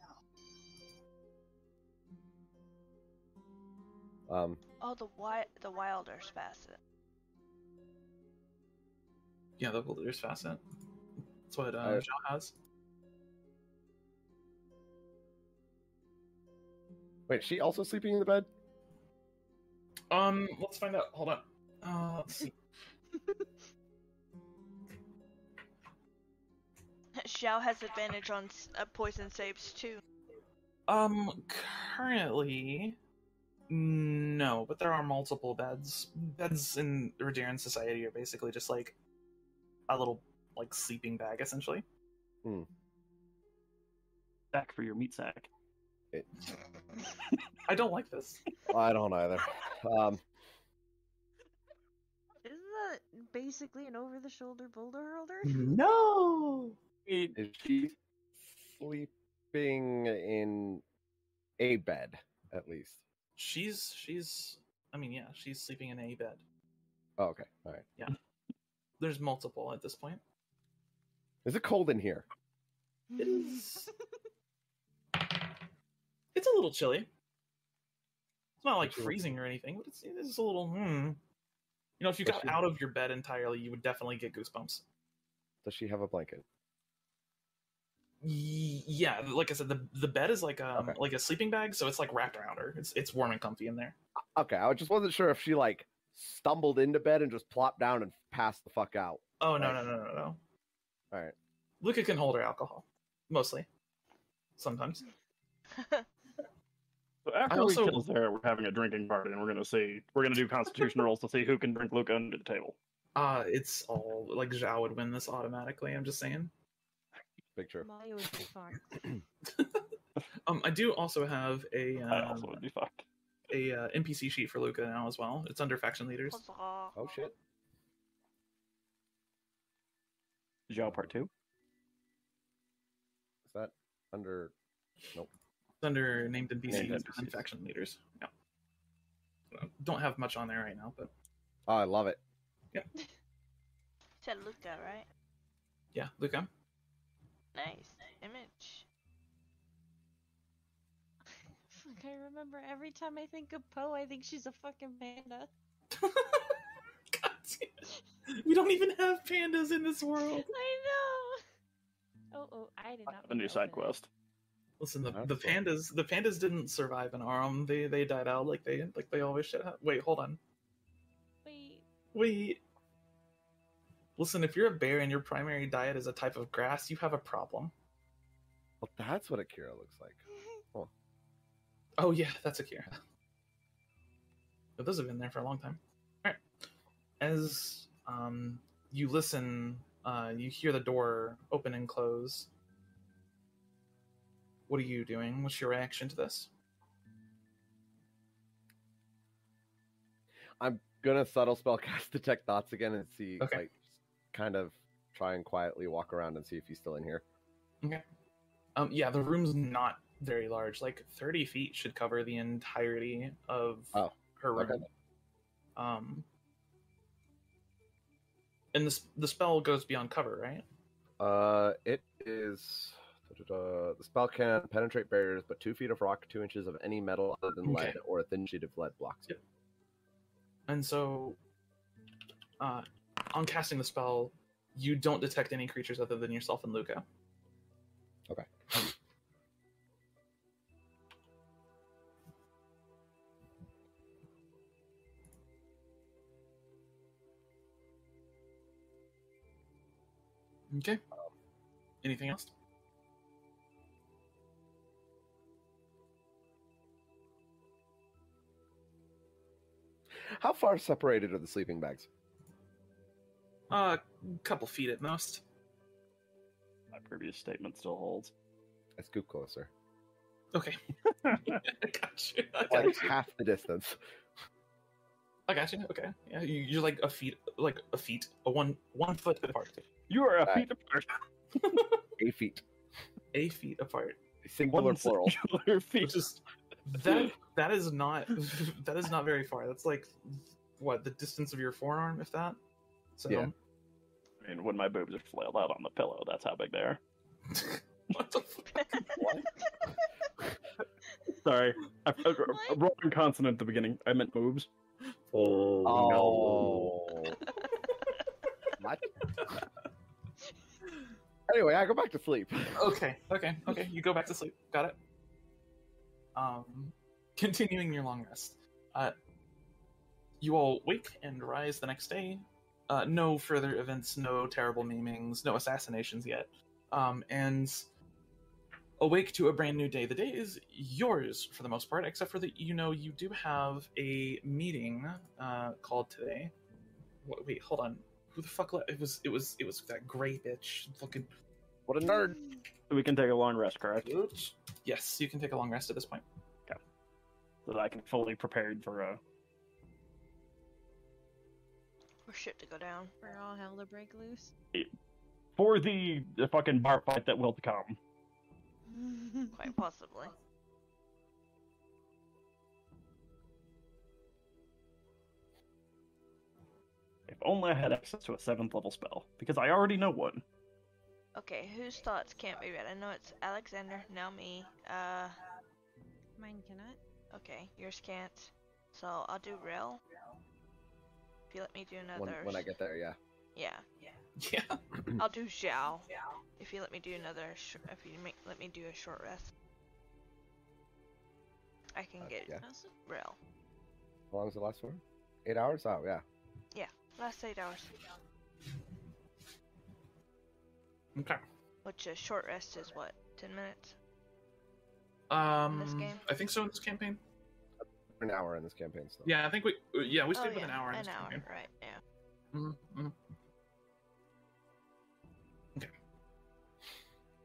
Oh, the Wilder's Facet. Yeah, the Wilder's Facet. That's what I- Zhao has. Wait, she also sleeping in the bed? Let's find out. Hold on. Let's see. Zhao has advantage on poison saves too. Currently, no, but there are multiple beds. Beds in Redaran society are basically just like a little like sleeping bag, essentially. Sack for your meat sack. I don't like this. I don't either. Isn't that basically an over-the-shoulder boulder hurler? No. Is she sleeping in a bed at least? She's. I mean, yeah, she's sleeping in a bed. Oh, okay. All right. There's multiple at this point. Is it cold in here? It is. It's a little chilly. It's not like freezing or anything, but it's a little. You know, if you got out of your bed entirely, you would definitely get goosebumps. Does she have a blanket? Yeah, like I said, the bed is like Okay. like a sleeping bag, so it's like wrapped around her. It's warm and comfy in there. Okay, I just wasn't sure if she like stumbled into bed and just plopped down and passed the fuck out. Oh no. All right. Luca can hold her alcohol, mostly. Sometimes. So after I also- we kill Zara, we're having a drinking party, and we're gonna do Constitution rolls to see who can drink Luca under the table. It's all like Zhao would win this automatically. I'm just saying. Big true. Mario would be fun. I do also have a I also would be fucked. NPC sheet for Luca now as well. It's under faction leaders. Huzzah. Oh shit. Zhao Part 2? Is that under? Nope. It's under named NPCs Named and NPCs. faction leaders. Yeah. Don't have much on there right now, but Oh, I love it. Said Luca, right? yeah, Luca. Nice. Image. Fuck, I remember every time I think of Poe, I think she's a fucking panda. God damn it. We don't even have pandas in this world. I know. Oh, I did not. A new side quest. Listen, That's the cool. pandas didn't survive in Arum. They died out like they always should have. Wait, hold on. Wait. Listen, if you're a bear and your primary diet is a type of grass, you have a problem. Well, that's what Akira looks like. Oh yeah, that's Akira. But those have been there for a long time. All right. As you listen, you hear the door open and close. What are you doing? What's your reaction to this? I'm gonna subtle spell cast detect thoughts again and see, Okay. like, kind of try and quietly walk around and see if he's still in here. Okay. Yeah, the room's not very large. Like 30 feet should cover the entirety of her room. Okay. And the spell goes beyond cover, right? It is. The spell can penetrate barriers, but 2 feet of rock, 2 inches of any metal other than lead, Okay. or a thin sheet of lead blocks it. And so, on casting the spell, you don't detect any creatures other than yourself and Luca. Okay. Okay. Anything else? How far separated are the sleeping bags? A couple feet at most. My previous statement still holds. I scoop closer. Okay. I got you. I got Like you. half the distance. I got you. Okay. Yeah, you're like a one foot apart. You are a Alright. feet apart. 8 feet. 8 feet apart. Singular One plural. singular feet. Which is that is not very far. That's like what, the distance of your forearm, if that. So Yeah. I mean, when my boobs are flailed out on the pillow, that's how big they are. what the fuck? What? Sorry, I a wrong consonant at the beginning. I meant boobs. Oh. What? Anyway, I go back to sleep. Okay. You go back to sleep. Got it. Continuing your long rest. You all wake and rise the next day. No further events, no terrible maimings, no assassinations yet. And awake to a brand new day. The day is yours for the most part, except for that you do have a meeting called today. Wait, hold on. Who the fuck? It was that gray bitch. Fucking. What a nerd. We can take a long rest, correct? Yes, you can take a long rest at this point. So that I can fully prepared for For shit to go down. For all hell to break loose. for the fucking bar fight that will come. Quite possibly. If only I had access to a 7th level spell, because I already know one. Okay, whose thoughts can't be read? I know it's Alexander, now me. Mine cannot. Okay, yours can't. So I'll do Rel. If you let me do another. When I get there, yeah. Yeah. Yeah. I'll do Zhao. If you let me do another. Let me do a short rest. I can get yeah. Rel. How long does it last for? 8 hours? Oh, yeah. Last 8 hours. Okay. Which a short rest is what? 10 minutes? this game? I think so in this campaign. An hour in this campaign still. Yeah, I think we stayed with yeah, an hour in an this hour, campaign. right? Yeah. Mm-hmm. Okay.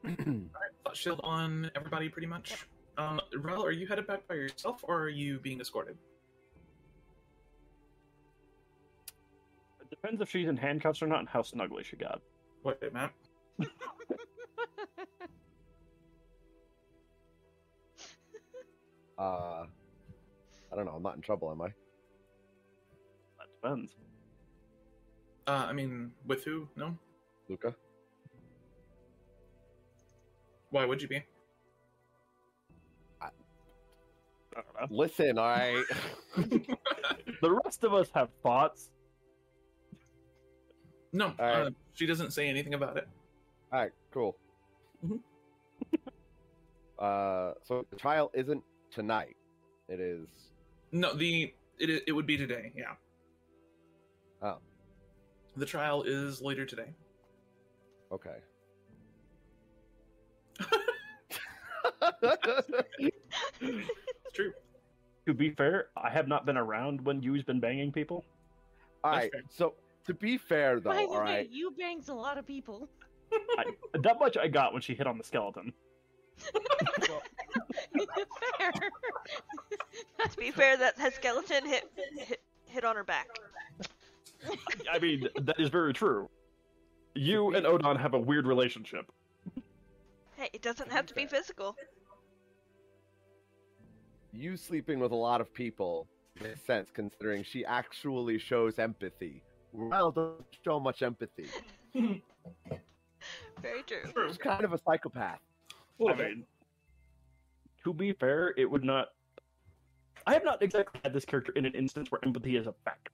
Alright, thought shield on everybody pretty much. Rel, are you headed back by yourself, or are you being escorted? It depends if she's in handcuffs or not and how snuggly she got. Wait, Matt. I don't know. I'm not in trouble, am I? That depends. I mean, with who? No? Luca? Why would you be? I don't know. Listen, alright. The rest of us have thoughts. No, Alright. She doesn't say anything about it. Alright, cool. Mhm. So the trial isn't tonight. It is... No, it would be today, yeah. Oh, The trial is later today. okay. It's true. To be fair, I have not been around when you've been banging people. Alright, fair. so to be fair though, By the way, alright. you bangs a lot of people. That much I got when she hit on the skeleton. Fair. To be fair, that skeleton hit on her back. I mean, that is very true. You and Odon have a weird relationship. Hey, it doesn't have to be physical. You sleeping with a lot of people makes sense considering she actually shows empathy. Rel doesn't show much empathy. Very true. She's kind of a psychopath. I mean, to be fair, it would not... I have not exactly had this character in an instance where empathy is a factor.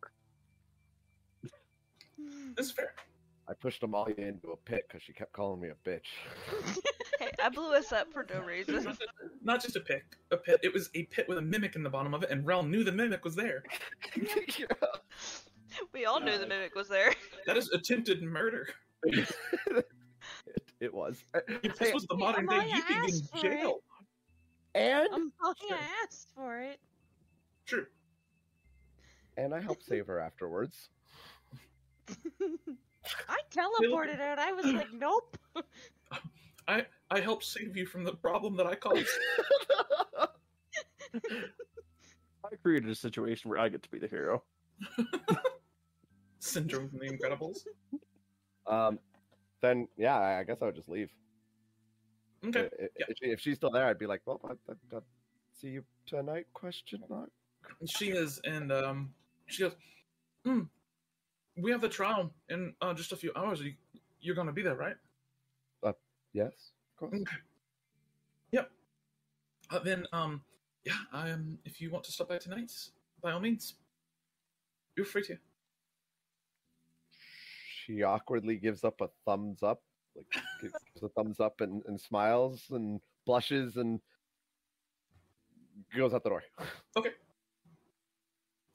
This is fair. I pushed Amalia into a pit because she kept calling me a bitch. Hey, I blew us up for no reason. Not just a pit. It was a pit with a mimic in the bottom of it, and Rel knew the mimic was there. We all knew the mimic was there. That is attempted murder. It was. If this was the modern day, Amalia you'd be in asked for it. jail. And Amalia asked for it. True. I helped save her afterwards. I teleported out. I was like, nope. I helped save you from the problem that I caused. I created a situation where I get to be the hero. Syndrome from The Incredibles. Then yeah, I guess I would just leave. Okay. Yeah. If she's still there, I'd be like, well, I'll see you tonight? Question mark. She is, and she goes, we have the trial in just a few hours. You're going to be there, right? Yes, of course. Okay. Yep. Then, yeah, if you want to stop by tonight, by all means, feel free to. She awkwardly gives up a thumbs up, like gives a thumbs up and smiles and blushes and goes out the door. Okay.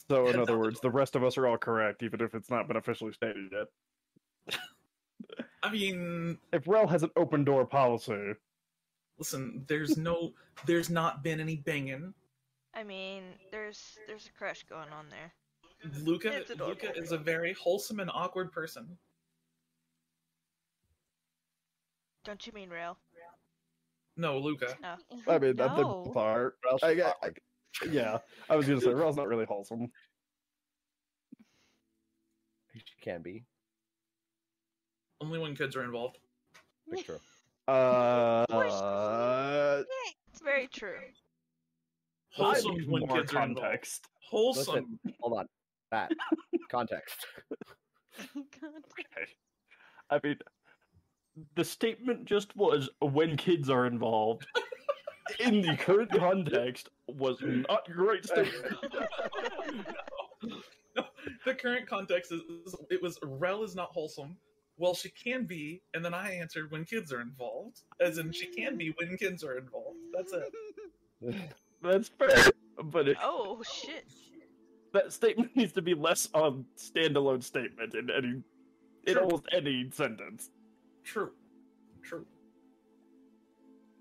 So, in other words, the rest of us are all correct, even if it's not been officially stated yet. I mean, If Rel has an open door policy, listen, there's not been any banging. I mean, there's a crush going on there. Luca It's adorable. is a very wholesome and awkward person. Don't you mean real? No, Luca. No. I mean, that's the No. part. Yeah, I was gonna say Rel's not really wholesome. She can be. Only when kids are involved. Pretty true. It's very true. I Wholesome need when more kids are involved. context. Wholesome. Listen, hold on. That context. Okay. I mean, the statement just was when kids are involved. In the current context, was not a great statement. No, the current context is it was Rel is not wholesome. Well, she can be, and then I answered when kids are involved, as in she can be when kids are involved. That's it. That's fair, but Oh shit. that statement needs to be less a standalone statement in Sure. almost any sentence. True. True.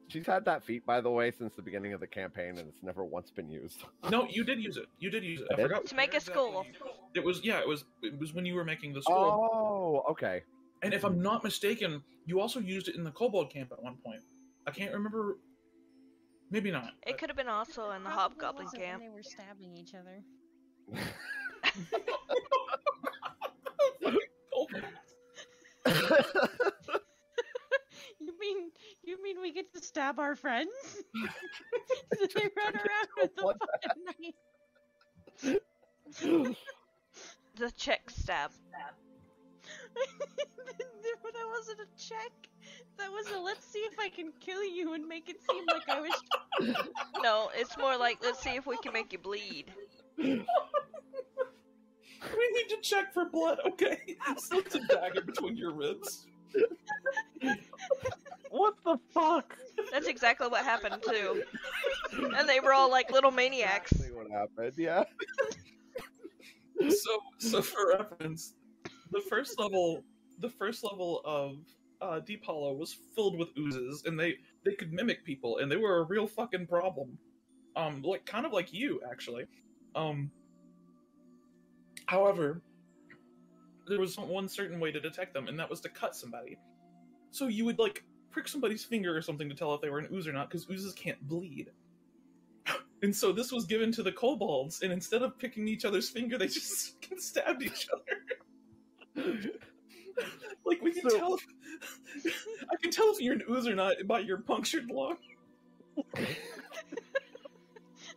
She's had that feat, by the way, since the beginning of the campaign, and it's never once been used. No, you did use it. You did use it. I I did? forgot. To make a skull. It was when you were making the skull. Oh, okay. And if I'm not mistaken, you also used it in the kobold camp at one point. I can't remember. Maybe not. It could have been also in the Probably hobgoblin wasn't when camp. they were stabbing each other. You mean we get to stab our friends? So they run around with the fucking knife. The check stab. That wasn't a check. That was a let's see if I can kill you and make it seem like I was. No, it's more like let's see if we can make you bleed. We need to check for blood, okay? Slips a dagger between your ribs. What the fuck? That's exactly what happened too. And they were all like little maniacs. Exactly what happened, yeah. So for reference, the first level of Deep Hollow was filled with oozes, and they could mimic people, and they were a real fucking problem. Like kind of like you actually. However, there was one certain way to detect them, and that was to cut somebody. So you would like prick somebody's finger or something to tell if they were an ooze or not, because oozes can't bleed. And so this was given to the kobolds, and instead of picking each other's finger, they just stabbed each other. Like we can tell. I can tell if you're an ooze or not by your punctured lung.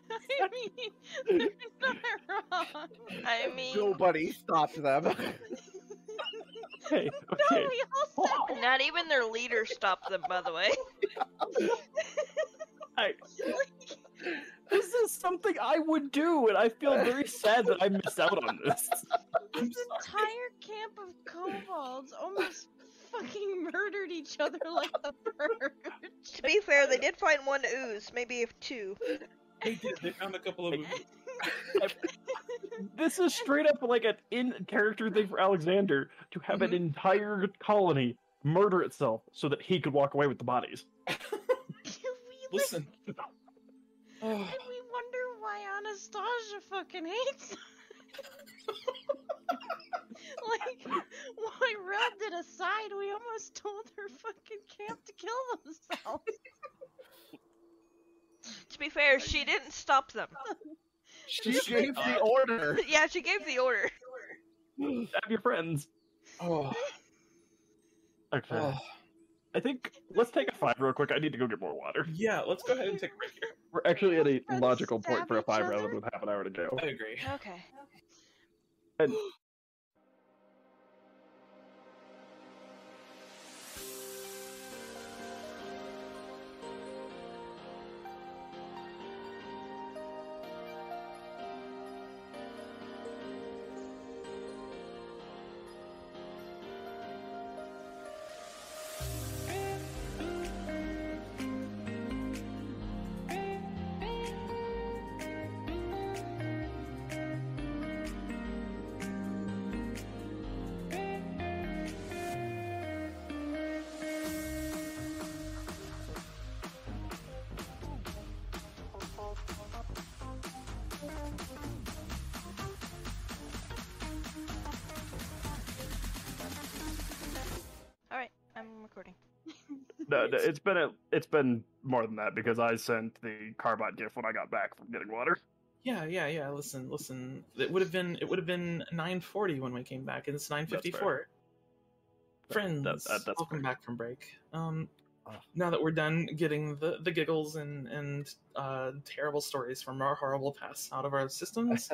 I mean, they're not wrong. I mean, Nobody stopped them. Okay, No, okay. we all said not even their leader stopped them, by the way. This is something I would do, and I feel very sad that I missed out on this. this entire camp of kobolds almost fucking murdered each other like the purge. To be fair, they did find one ooze, maybe two. They did. They found a couple of oozes. This is straight up like an in-character thing for Alexander to have an entire colony murder itself so that he could walk away with the bodies. Listen. And we wonder why Anastasia fucking hates us. Like, why Rel did a side, we almost told her fucking camp to kill themselves. To be fair, she didn't stop them. She gave the order. Yeah, she gave the order. Have your friends. Oh. Okay. Oh. I think let's take a 5 real quick. I need to go get more water. Yeah, let's go ahead and take a break here. We're actually at a Friends logical point stab for a each 5 other? rather than half an hour to go. I agree. Okay. And Alright, I'm recording. no, it's been more than that because I sent the Carbot gift when I got back from getting water. Yeah. Listen. It would have been 9:40 when we came back, and it's 9:54. Friends, that's welcome fair. back from break. Now that we're done getting the giggles and terrible stories from our horrible past out of our systems,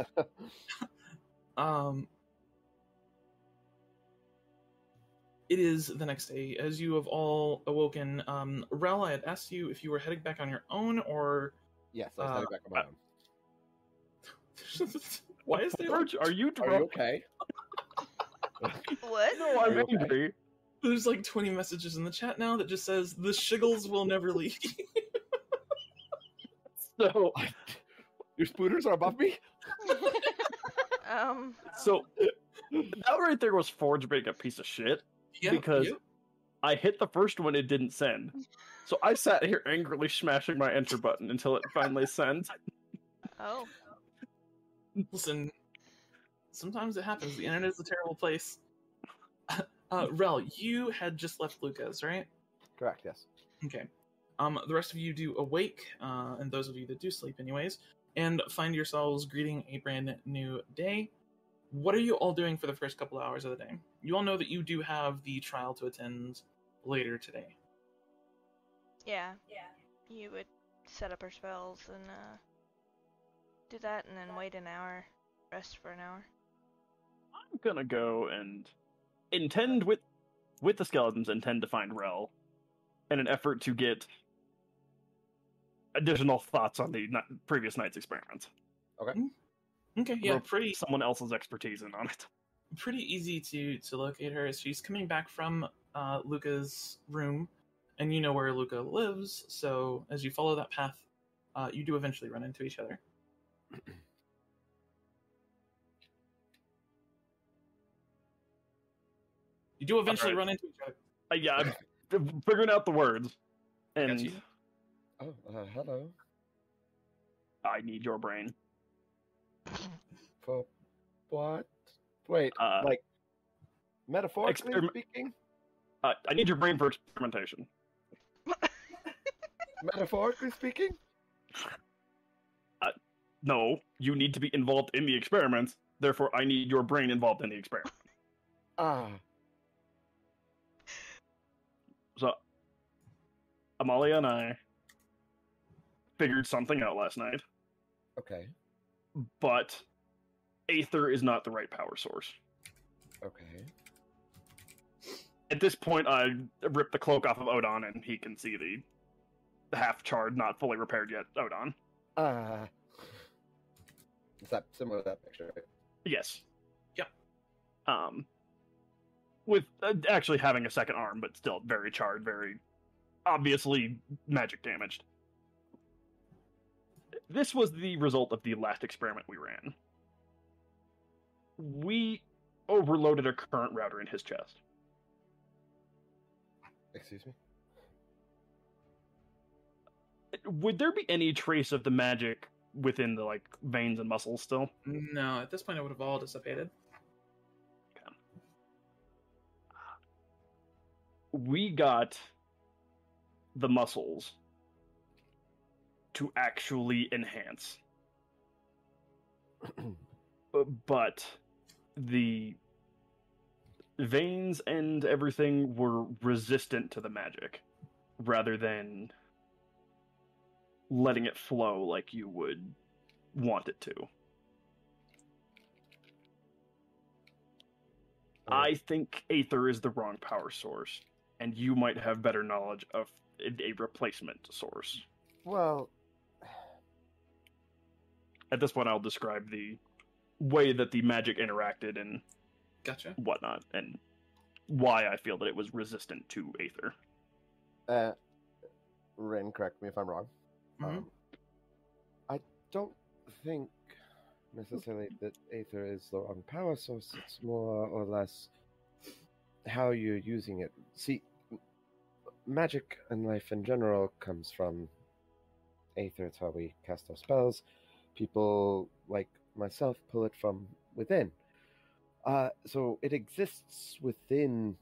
it is the next day. As you have all awoken, Rel, I had asked you if you were heading back on your own or. Yes, I was heading back on my own. Why is there? George, are you drunk? Are you okay? What? No, I'm Are you okay? angry. There's like 20 messages in the chat now that just says the shiggles will never leave. So, Your spooners are above me? so that right there was Forge being a piece of shit. Because I hit the first one, it didn't send. So I sat here angrily smashing my enter button until it finally sent. Oh. Listen, sometimes it happens. The internet is a terrible place. Rel, you had just left Lucas, right? Correct, yes. Okay. The rest of you do awake, and those of you that do sleep anyways, and find yourselves greeting a brand new day. What are you all doing for the first couple hours of the day? You all know that you do have the trial to attend later today. Yeah. You would set up our spells and do that, and then wait an hour, rest for an hour. I'm gonna go and intend with the skeletons, intend to find Rel in an effort to get additional thoughts on the previous night's experiments. Okay. Okay, yeah, someone else's expertise in on it. Pretty easy to locate her. She's coming back from Luca's room, and you know where Luca lives, so as you follow that path, you do eventually run into each other. You do eventually run into each other. Yeah, I'm figuring out the words. And hello. I need your brain. For what? Wait, like metaphorically speaking? I need your brain for experimentation. Metaphorically speaking? No, you need to be involved in the experiments. Therefore, I need your brain involved in the experiment. So, Amalia and I figured something out last night. Okay. But Aether is not the right power source. Okay. At this point, I ripped the cloak off of Odon, and he can see the half-charred, not fully repaired yet Odon. Is that similar to that picture? Right? Yes. Yep. With actually having a second arm, but still very charred, very obviously magic damaged. This was the result of the last experiment we ran. We overloaded a current router in his chest. Excuse me? Would there be any trace of the magic within the veins and muscles still? No, at this point it would have all dissipated. Okay. We got the muscles to actually enhance. But the veins and everything were resistant to the magic, rather than letting it flow like you would want it to. I think Aether is the wrong power source, and you might have better knowledge of a replacement source. Well, at this point, I'll describe the way that the magic interacted and gotcha. Whatnot, and why I feel that it was resistant to Aether. Rin, correct me if I'm wrong. Mm-hmm. I don't think necessarily that Aether is the wrong power source. It's more or less how you're using it. See, magic and life in general comes from Aether. It's how we cast our spells. People like myself pull it from within. So it exists within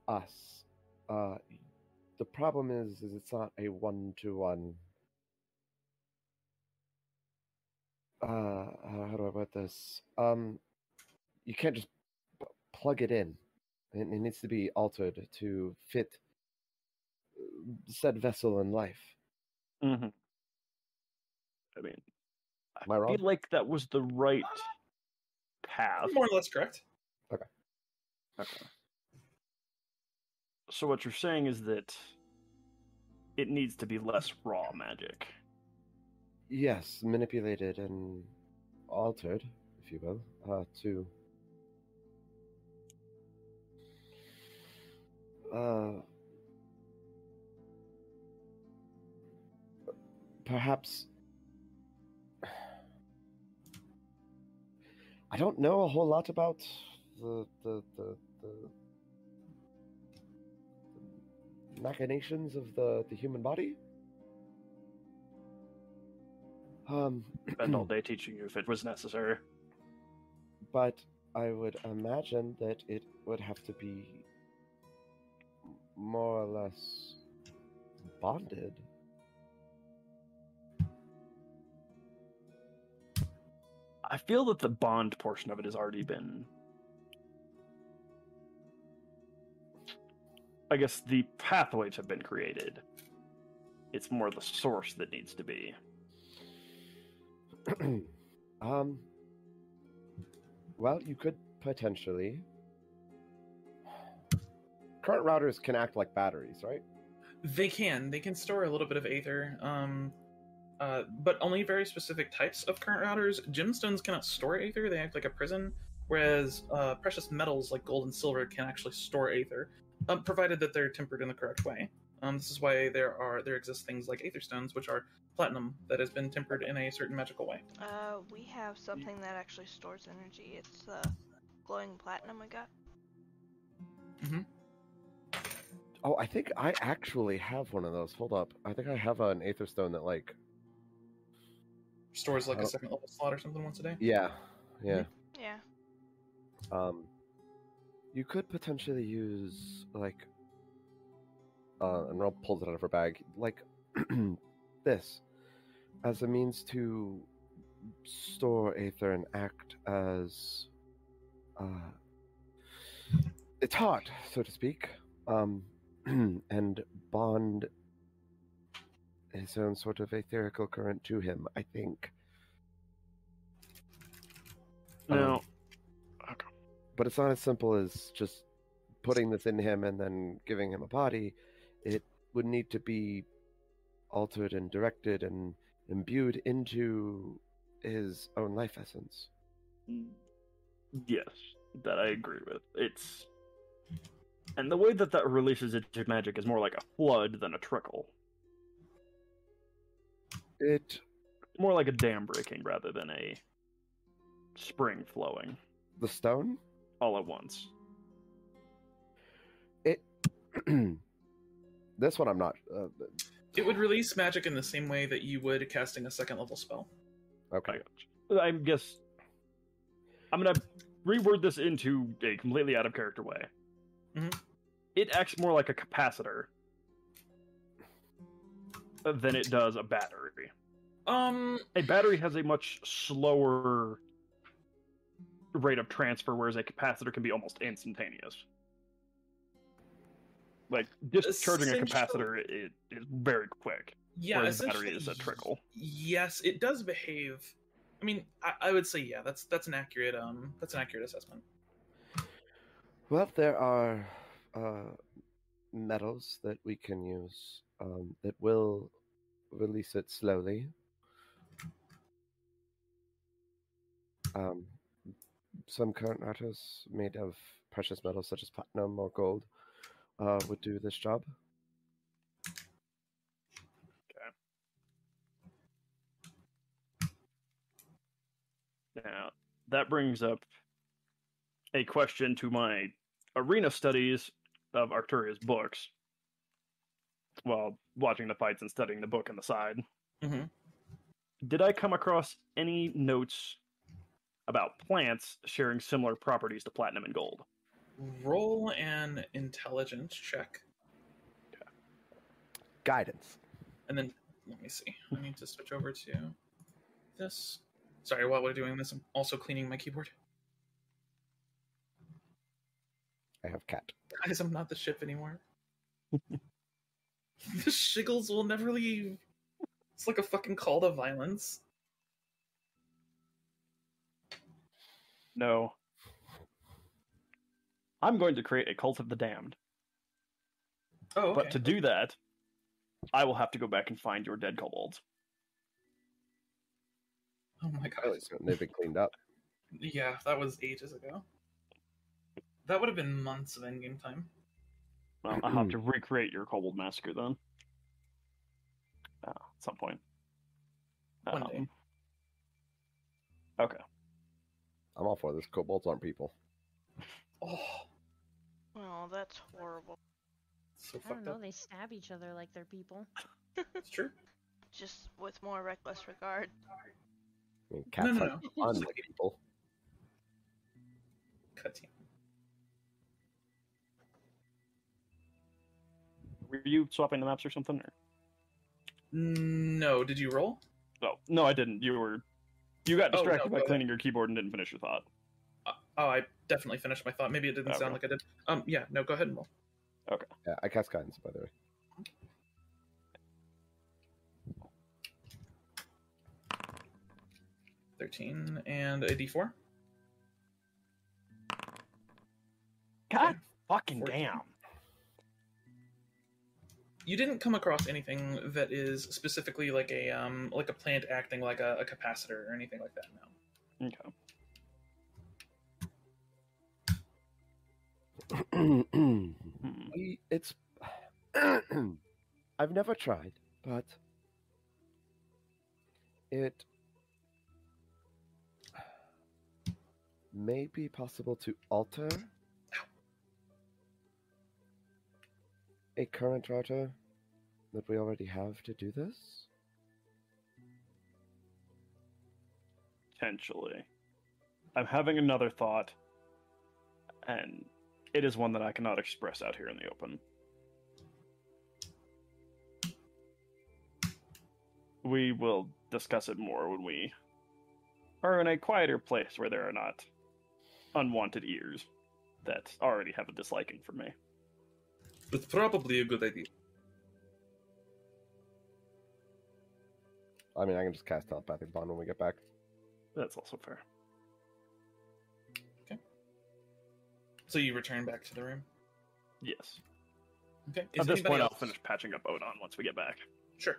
us. The problem is it's not a one-to-one. How do I put this? You can't just plug it in. It needs to be altered to fit said vessel in life. Mm-hmm. I mean, am I wrong? I feel like that was the right path. More or less correct. Okay. So what you're saying is that it needs to be less raw magic. Yes, manipulated and altered, if you will, to perhaps. I don't know a whole lot about the machinations of the human body. Spend all day teaching you if it was necessary. But I would imagine that it would have to be more or less bonded. I feel that the bond portion of it has already been... I guess the pathways have been created. It's more the source that needs to be. Well, you could potentially... Current routers can act like batteries, right? They can store a little bit of aether, but only very specific types of current routers. Gemstones cannot store aether; they act like a prison. Whereas precious metals like gold and silver can actually store aether, provided that they're tempered in the correct way. This is why there exist things like aether stones, which are platinum that has been tempered in a certain magical way. We have something that actually stores energy. It's glowing platinum we got. Mm-hmm. Oh, I think I actually have one of those. Hold up. I think I have an aether stone that, like... Stores like a second level slot or something once a day? Yeah. Yeah. Yeah. You could potentially use, like... and Ro pulls it out of her bag. Like, this. As a means to store aether and act as... it's hard, so to speak. And bond his own sort of etherical current to him, I think. No. But it's not as simple as just putting this in him and then giving him a body. It would need to be altered and directed and imbued into his own life essence. Yes, that I agree with. It's... And the way that that releases into magic is more like a flood than a trickle. It... More like a dam breaking rather than a spring flowing. The stone? All at once. It... This one I'm not... It would release magic in the same way that you would casting a second level spell. Okay. I guess... I'm going to reword this into a completely out of character way. Mm-hmm. It acts more like a capacitor than it does a battery. A battery has a much slower rate of transfer, whereas a capacitor can be almost instantaneous. Like, discharging a capacitor is very quick. Yeah, whereas a battery is a trickle. Yes, it does behave. I mean, I would say yeah, that's an accurate assessment. Well, there are metals that we can use that will release it slowly. Some current routers made of precious metals such as platinum or gold would do this job. Okay. Now, that brings up a question to my arena studies of Arcturia's books while watching the fights and studying the book on the side. Mm-hmm. Did I come across any notes about plants sharing similar properties to platinum and gold? Roll an intelligence check. Okay. Guidance. And then, let me see. I need to switch over to this. Sorry, while we're doing this, I'm also cleaning my keyboard. I have cat. Guys, I'm not the ship anymore. The shiggles will never leave. It's like a fucking call to violence. No. I'm going to create a cult of the damned. Oh, okay. But to do that, I will have to go back and find your dead kobolds. Oh my god. They've been cleaned up. Yeah, that was ages ago. That would have been months of endgame time. Well, I'll have to recreate your kobold massacre then. At some point. One day. Okay. I'm all for this. Kobolds aren't people. Oh, that's horrible. so I don't fucked know, up. they stab each other like they're people. It's true. Just with more reckless regard. I mean, cats No. aren't fun like people. Cut you. Were you swapping the maps or something? Or? No, did you roll? Oh, no, I didn't. You got Oh, no, distracted by go cleaning your keyboard and didn't finish your thought. I definitely finished my thought. Maybe it didn't sound like I did. Yeah, no, go ahead and roll. Okay. Yeah, I cast guidance, by the way. 13 and a d4. God fucking 14. damn. You didn't come across anything that is specifically like a plant acting like a capacitor or anything like that. No. Okay. It's. I've never tried, but it may be possible to alter a current router that we already have to do this. Potentially. I'm having another thought, and it is one that I cannot express out here in the open. We will discuss it more when we are in a quieter place where there are not unwanted ears that already have a disliking for me. It's probably a good idea. I mean, I can just cast telepathic bond when we get back. That's also fair. Okay. So you return back to the room? Yes. Okay. At this point, I'll finish patching up Odon once we get back. Sure.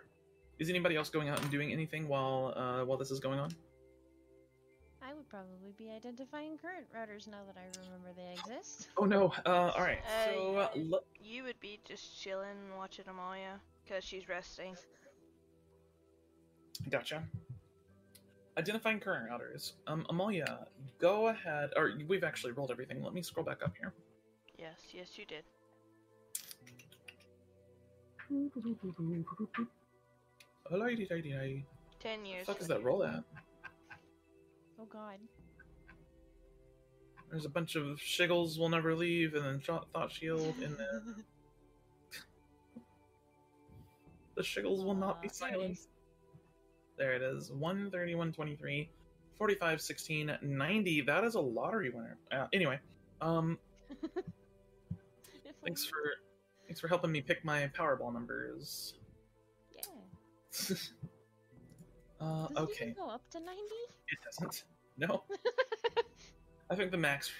Is anybody else going out and doing anything while this is going on? I would probably be identifying current routers now that I remember they exist. Oh no. All right. So you would be just chilling, watching Amalia, because she's resting. Gotcha. Identifying current routers. Amalia, go ahead. Or we've actually rolled everything. Let me scroll back up here. Yes, you did. Alrighty. 10 years. What the fuck is that roll at? Oh god. There's a bunch of shiggles will never leave, and then thought shield, and then the shiggles will not be silenced. There it is. 131, 23, 45, 16, 90. That is a lottery winner. Anyway, thanks for helping me pick my Powerball numbers. Yeah. Does it Okay. even go up to 90? It doesn't. No. I think the max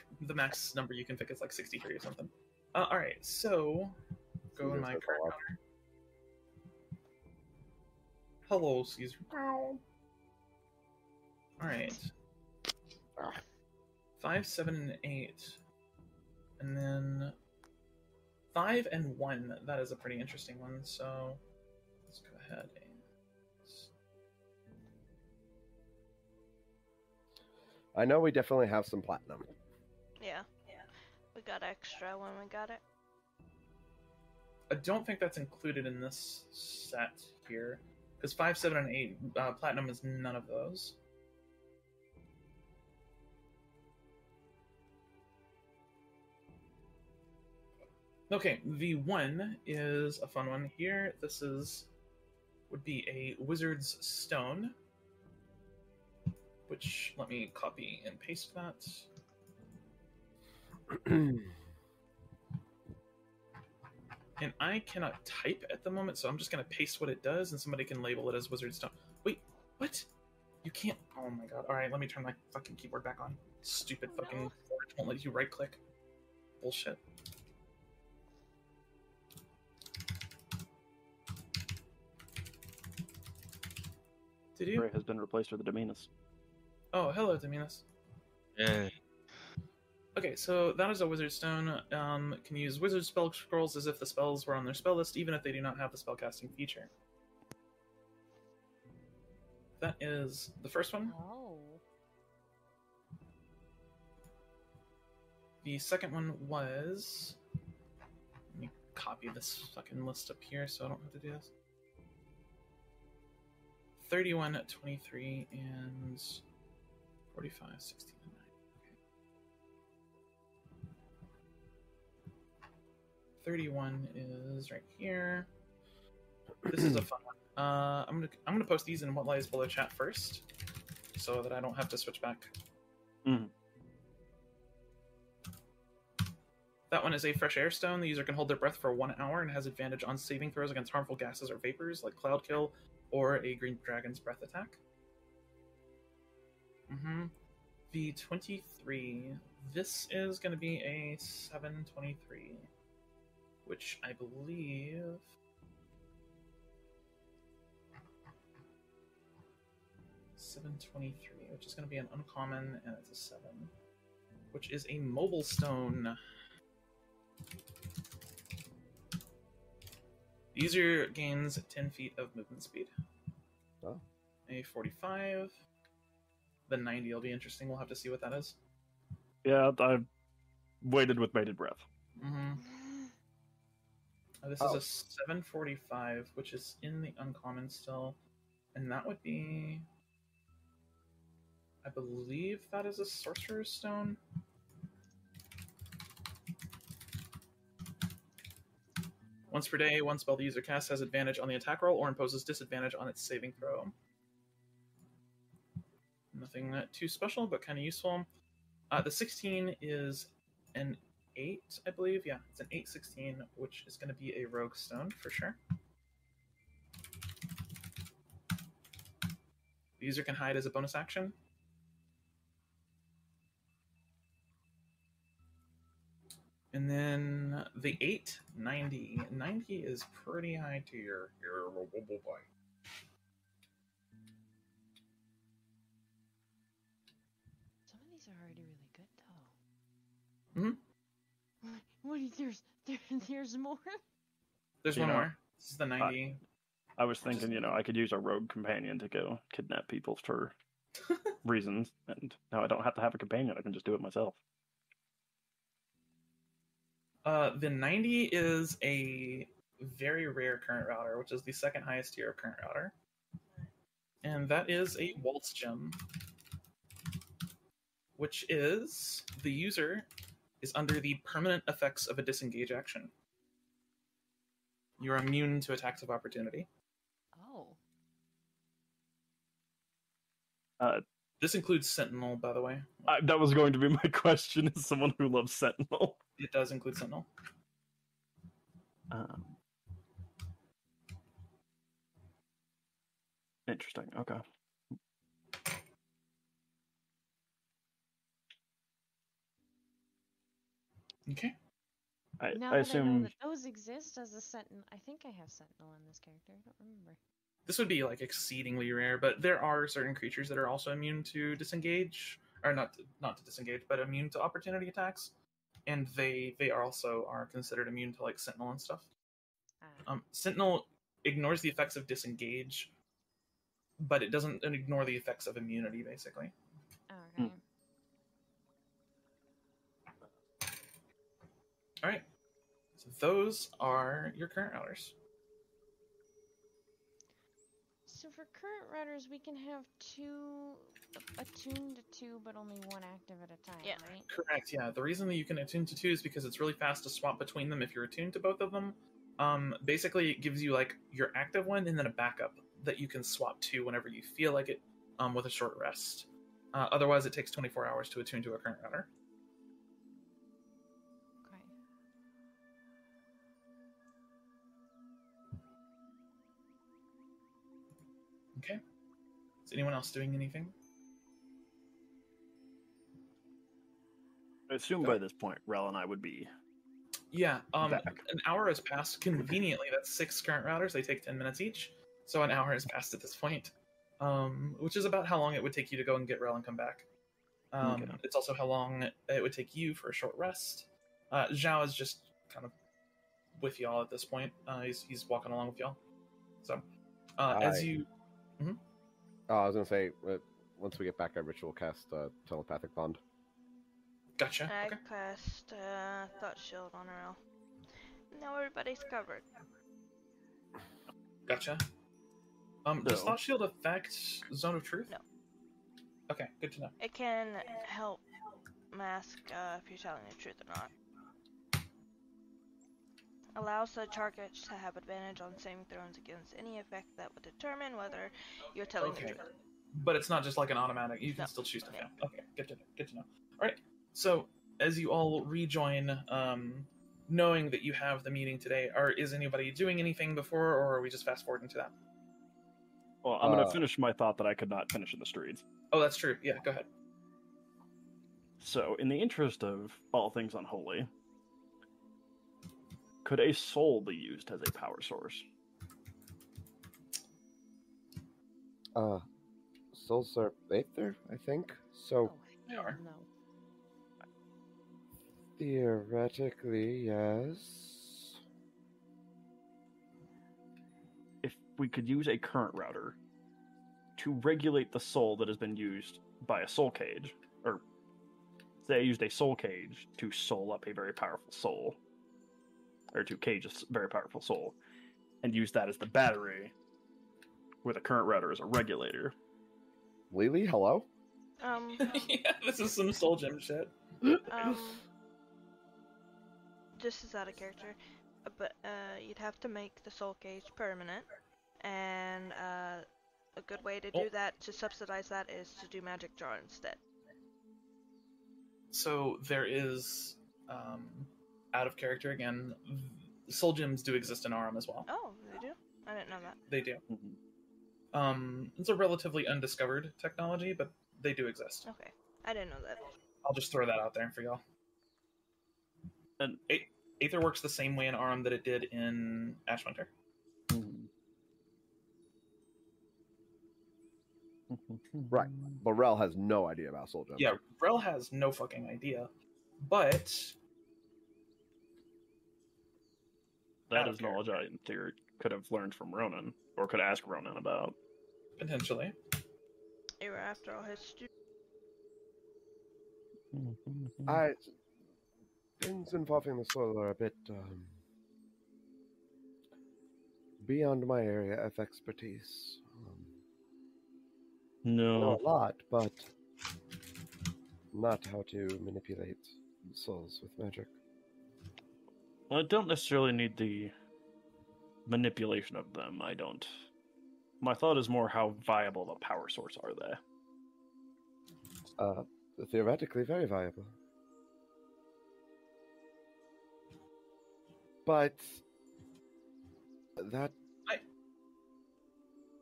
number you can pick is like 63 or something. All right. So go in my card counter. Hello, Caesar. All right. 5, 7, and 8, and then 5 and 1. That is a pretty interesting one. So let's go ahead and. I know we definitely have some platinum. Yeah. We got extra when we got it. I don't think that's included in this set here. Because 5, 7, and 8, platinum is none of those. Okay, the 1 is a fun one here. This would be a wizard's stone. Which, let me copy and paste that. And I cannot type at the moment, so I'm just going to paste what it does, and somebody can label it as wizard stone. Wait, what? You can't... Oh my god. Alright, let me turn my fucking keyboard back on. Stupid fucking Forge won't let you right-click. Bullshit. Did you? Has been replaced with a Dominus. Oh, hello, Dominus. Yeah. Okay, so that is a wizard stone. Can use wizard spell scrolls as if the spells were on their spell list, even if they do not have the spellcasting feature. That is the first one. Oh. The second one was... Let me copy this fucking list up here so I don't have to do this. 31, 23, and 45, 16, and 9. 31 is right here. This is a fun I'm gonna post these in what lies below chat first, so that I don't have to switch back. Mm. That one is a fresh air stone. The user can hold their breath for 1 hour and has advantage on saving throws against harmful gases or vapors like Cloud Kill or a Green Dragon's Breath attack. The 23. This is going to be a 723, which I believe... $723, which is going to be an uncommon, and it's a 7, which is a mobile stone. The user gains 10 feet of movement speed. Oh. A 45. The 90 will be interesting. We'll have to see what that is. Yeah, I've waited with bated breath. This is a 745, which is in the uncommon still. And that would be... I believe that is a sorcerer's stone. Once per day, one spell the user casts has advantage on the attack roll or imposes disadvantage on its saving throw. Nothing too special, but kind of useful. The 16 is an 8, I believe. Yeah, it's an 8/16, which is going to be a rogue stone for sure. The user can hide as a bonus action. And then the 890. 90 is pretty high tier. Boy. Some of these are already really good, though. There's more? There's one more. This is the 90. I was thinking, I could use a rogue companion to go kidnap people for reasons, and now I don't have to have a companion. I can just do it myself. The 90 is a very rare current router, which is the second highest tier of current router. And that is a Waltz Gem, which is the user is under the permanent effects of a disengage action. You're immune to attacks of opportunity. Oh. This includes Sentinel, by the way. That was going to be my question, as someone who loves Sentinel. It does include Sentinel. Interesting, okay. Okay. Now I that assume... I know that those exist as a Sentinel, I think I have Sentinel in this character. I don't remember. This would be like exceedingly rare, but there are certain creatures that are also immune to disengage, or not to disengage, but immune to opportunity attacks, and they also are considered immune to like Sentinel and stuff. Sentinel ignores the effects of disengage, but it doesn't ignore the effects of immunity, basically. Okay. All right. So those are your current routers. So for current routers, we can have two attuned to 2, but only one active at a time, right? Correct, yeah. The reason that you can attune to 2 is because it's really fast to swap between them if you're attuned to both of them. Basically, it gives you like your active one and then a backup that you can swap to whenever you feel like it, with a short rest. Otherwise, it takes 24 hours to attune to a current router. Okay. Is anyone else doing anything? I assume by this point, Rel and I would be... Yeah, back. An hour has passed. Conveniently, that's 6 current routers. They take 10 minutes each. So an hour has passed at this point. Which is about how long it would take you to go and get Rel and come back. Okay. It's also how long it would take you for a short rest. Zhao is just kind of with y'all at this point. He's walking along with y'all. So, as you... Mm-hmm. Oh, I was going to say, once we get back, I ritual cast telepathic bond. Gotcha. I Okay. cast Thought Shield on Rel. Now everybody's covered. Gotcha. Does Thought Shield affect Zone of Truth? No. Okay, good to know. It can help mask if you're telling the truth or not. Allows the target to have advantage on saving throws against any effect that would determine whether you're telling the Okay. truth. But it's not just like an automatic. You can No. still choose to Yeah. fail. Okay, good to know. Good to know. All right. So as you all rejoin, knowing that you have the meeting today, is anybody doing anything before, or are we just fast forwarding to that? Well, I'm going to finish my thought that I could not finish in the streets. Oh, that's true. Yeah, go ahead. So, in the interest of all things unholy, could a soul be used as a power source? Souls are Aether, I think. So They are. No. theoretically, yes. If we could use a current router to regulate the soul that has been used by a soul cage, or say I used a soul cage to soul up a very powerful soul, or to cage a very powerful soul, and use that as the battery, with a current router as a regulator. Lily, hello? Yeah, this is some Soul Gem shit. This is out of character, but you'd have to make the soul cage permanent, and a good way to do that, to subsidize that, is to do magic jar instead. So there is, out of character again, Soul Gems do exist in Aram as well. Oh, they do? I didn't know that. They do. Mm-hmm. It's a relatively undiscovered technology, but they do exist. Okay, I didn't know that. I'll just throw that out there for y'all. And Aether works the same way in Aram that it did in Ashwinter. Right. But Rel has no idea about Soul Gem. Yeah, Rel has no fucking idea, but that is knowledge I, in theory, could have learned from Ronan, or could ask Ronan about. potentially. You were after all his Things involving the soil are a bit beyond my area of expertise. I know a lot, but not how to manipulate souls with magic. Well, I don't necessarily need the manipulation of them. I don't. My thought is more how viable a power source are they? Theoretically, very viable. But that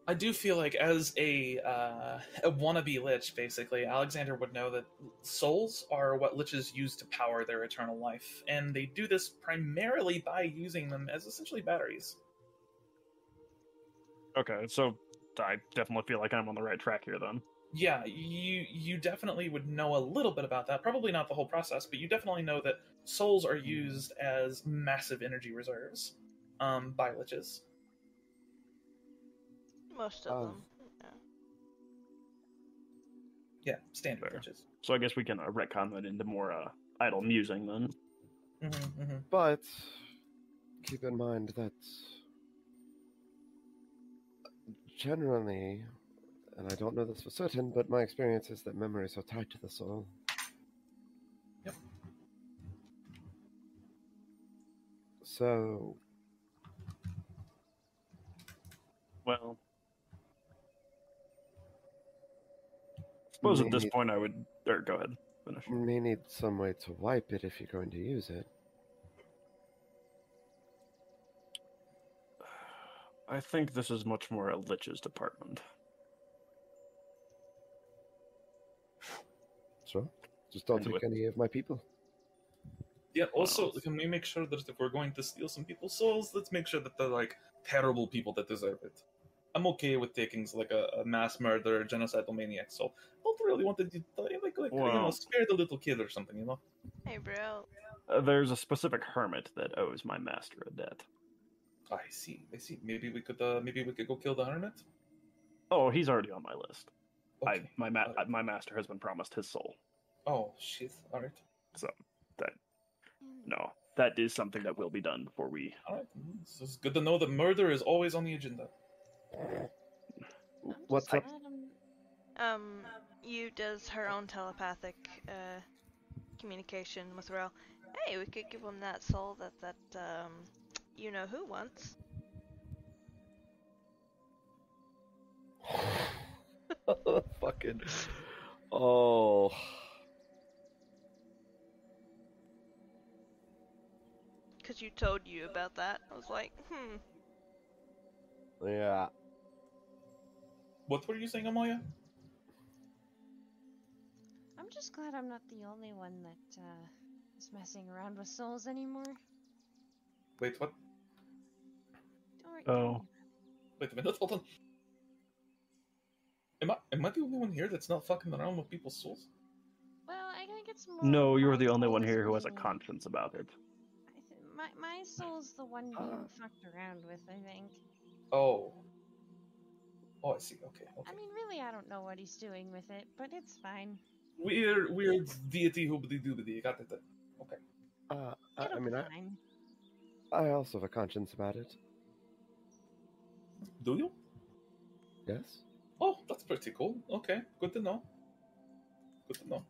I do feel like as a wannabe lich, basically, Alexander would know that souls are what liches use to power their eternal life, and they do this primarily by using them as essentially batteries. Okay, so I definitely feel like I'm on the right track here then. Yeah, you definitely would know a little bit about that. Probably not the whole process, but you definitely know that souls are used as massive energy reserves by liches. Most of them. Yeah, standard Fair. liches. So I guess we can retcon that into more idle musing then. But keep in mind that generally, and I don't know this for certain, but my experience is that memories are tied to the soul. Yep. So, Well, I suppose at this point I would... Or go ahead, finish. you may need some way to wipe it if you're going to use it. I think this is much more a lich's department. So, just don't And take with- any of my people. Yeah, also, Well, can we make sure that if we're going to steal some people's souls, let's make sure that they're, like, terrible people that deserve it. I'm okay with taking, like, a mass murderer, genocidal maniac soul. Don't really want to, Well- spare the little kid or something, you know? Hey, bro. There's a specific hermit that owes my master a debt. I see. Maybe we could go kill the hermit? Oh, he's already on my list. Okay. My master has been promised his soul. Oh, shit. Alright. So, that is something that will be done before we... Alright. It's good to know that murder is always on the agenda. What's up? You does her own telepathic communication with Rel. Hey, we could give him that soul that you know who once. Fucking. Oh. Because you told you about that. I was like, Yeah. What were you saying, Amalia? I'm just glad I'm not the only one that is messing around with souls anymore. Wait, what? Don't worry. Oh. Wait a minute, hold on. Am I the only one here that's not fucking around with people's souls? Well, I think it's more. No, you're my the only soul one is here who has a being- conscience about it. My soul's the one being fucked around with, I think. Oh. Oh, I see. Okay. I mean, really, I don't know what he's doing with it, but it's fine. Weird deity hoobity doobity. Got it. Okay. It'll be fine. I also have a conscience about it. Do you? Yes. Oh, that's pretty cool. Okay, good to know. Good to know.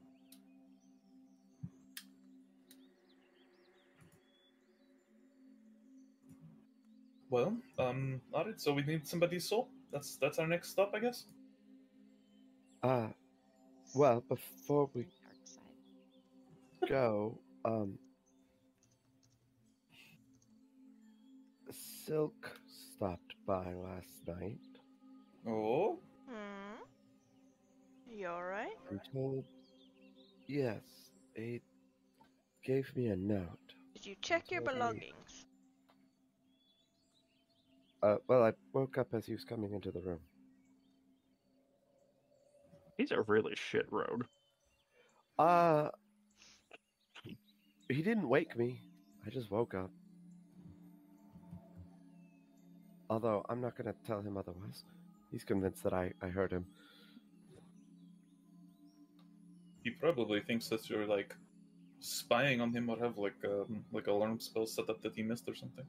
Well, alright, so we need somebody's soul. That's our next stop, I guess. Well, before we Dark side. go, Silk stopped by last night Oh, You alright? and told, yes, he gave me a note. Did you check your Told me- belongings? Well, I woke up as he was coming into the room. He's a really shit rogue. He didn't wake me. I just woke up. Although, I'm not gonna tell him otherwise. He's convinced that I heard him. he probably thinks that you're like spying on him or have like alarm spell set up that he missed or something.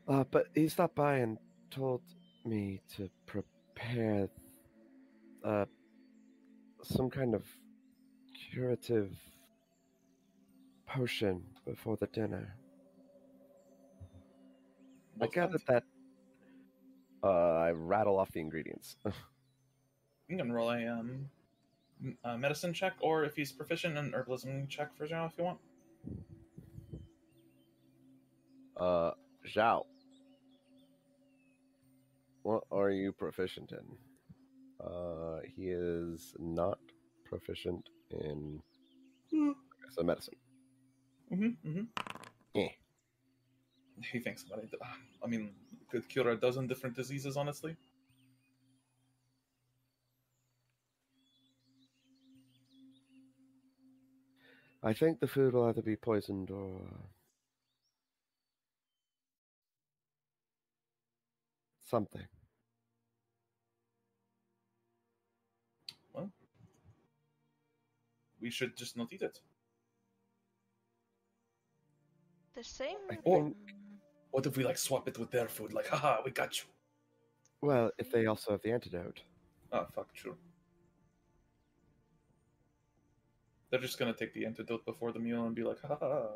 But he stopped by and told me to prepare, some kind of curative potion before the dinner. What's I gathered that. I rattle off the ingredients. You can roll a medicine check, or if he's proficient in herbalism, check for Zhao if you want. Zhao. What are you proficient in? He is not proficient in medicine. Yeah. He thinks about it. I mean, could cure a dozen different diseases, honestly. I think the food will either be poisoned or something. Well, we should just not eat it. The same. I think. What if we like swap it with their food? Like, haha, we got you. Well, if they also have the antidote. Ah, fuck, true. They're just gonna take the antidote before the meal and be like, haha.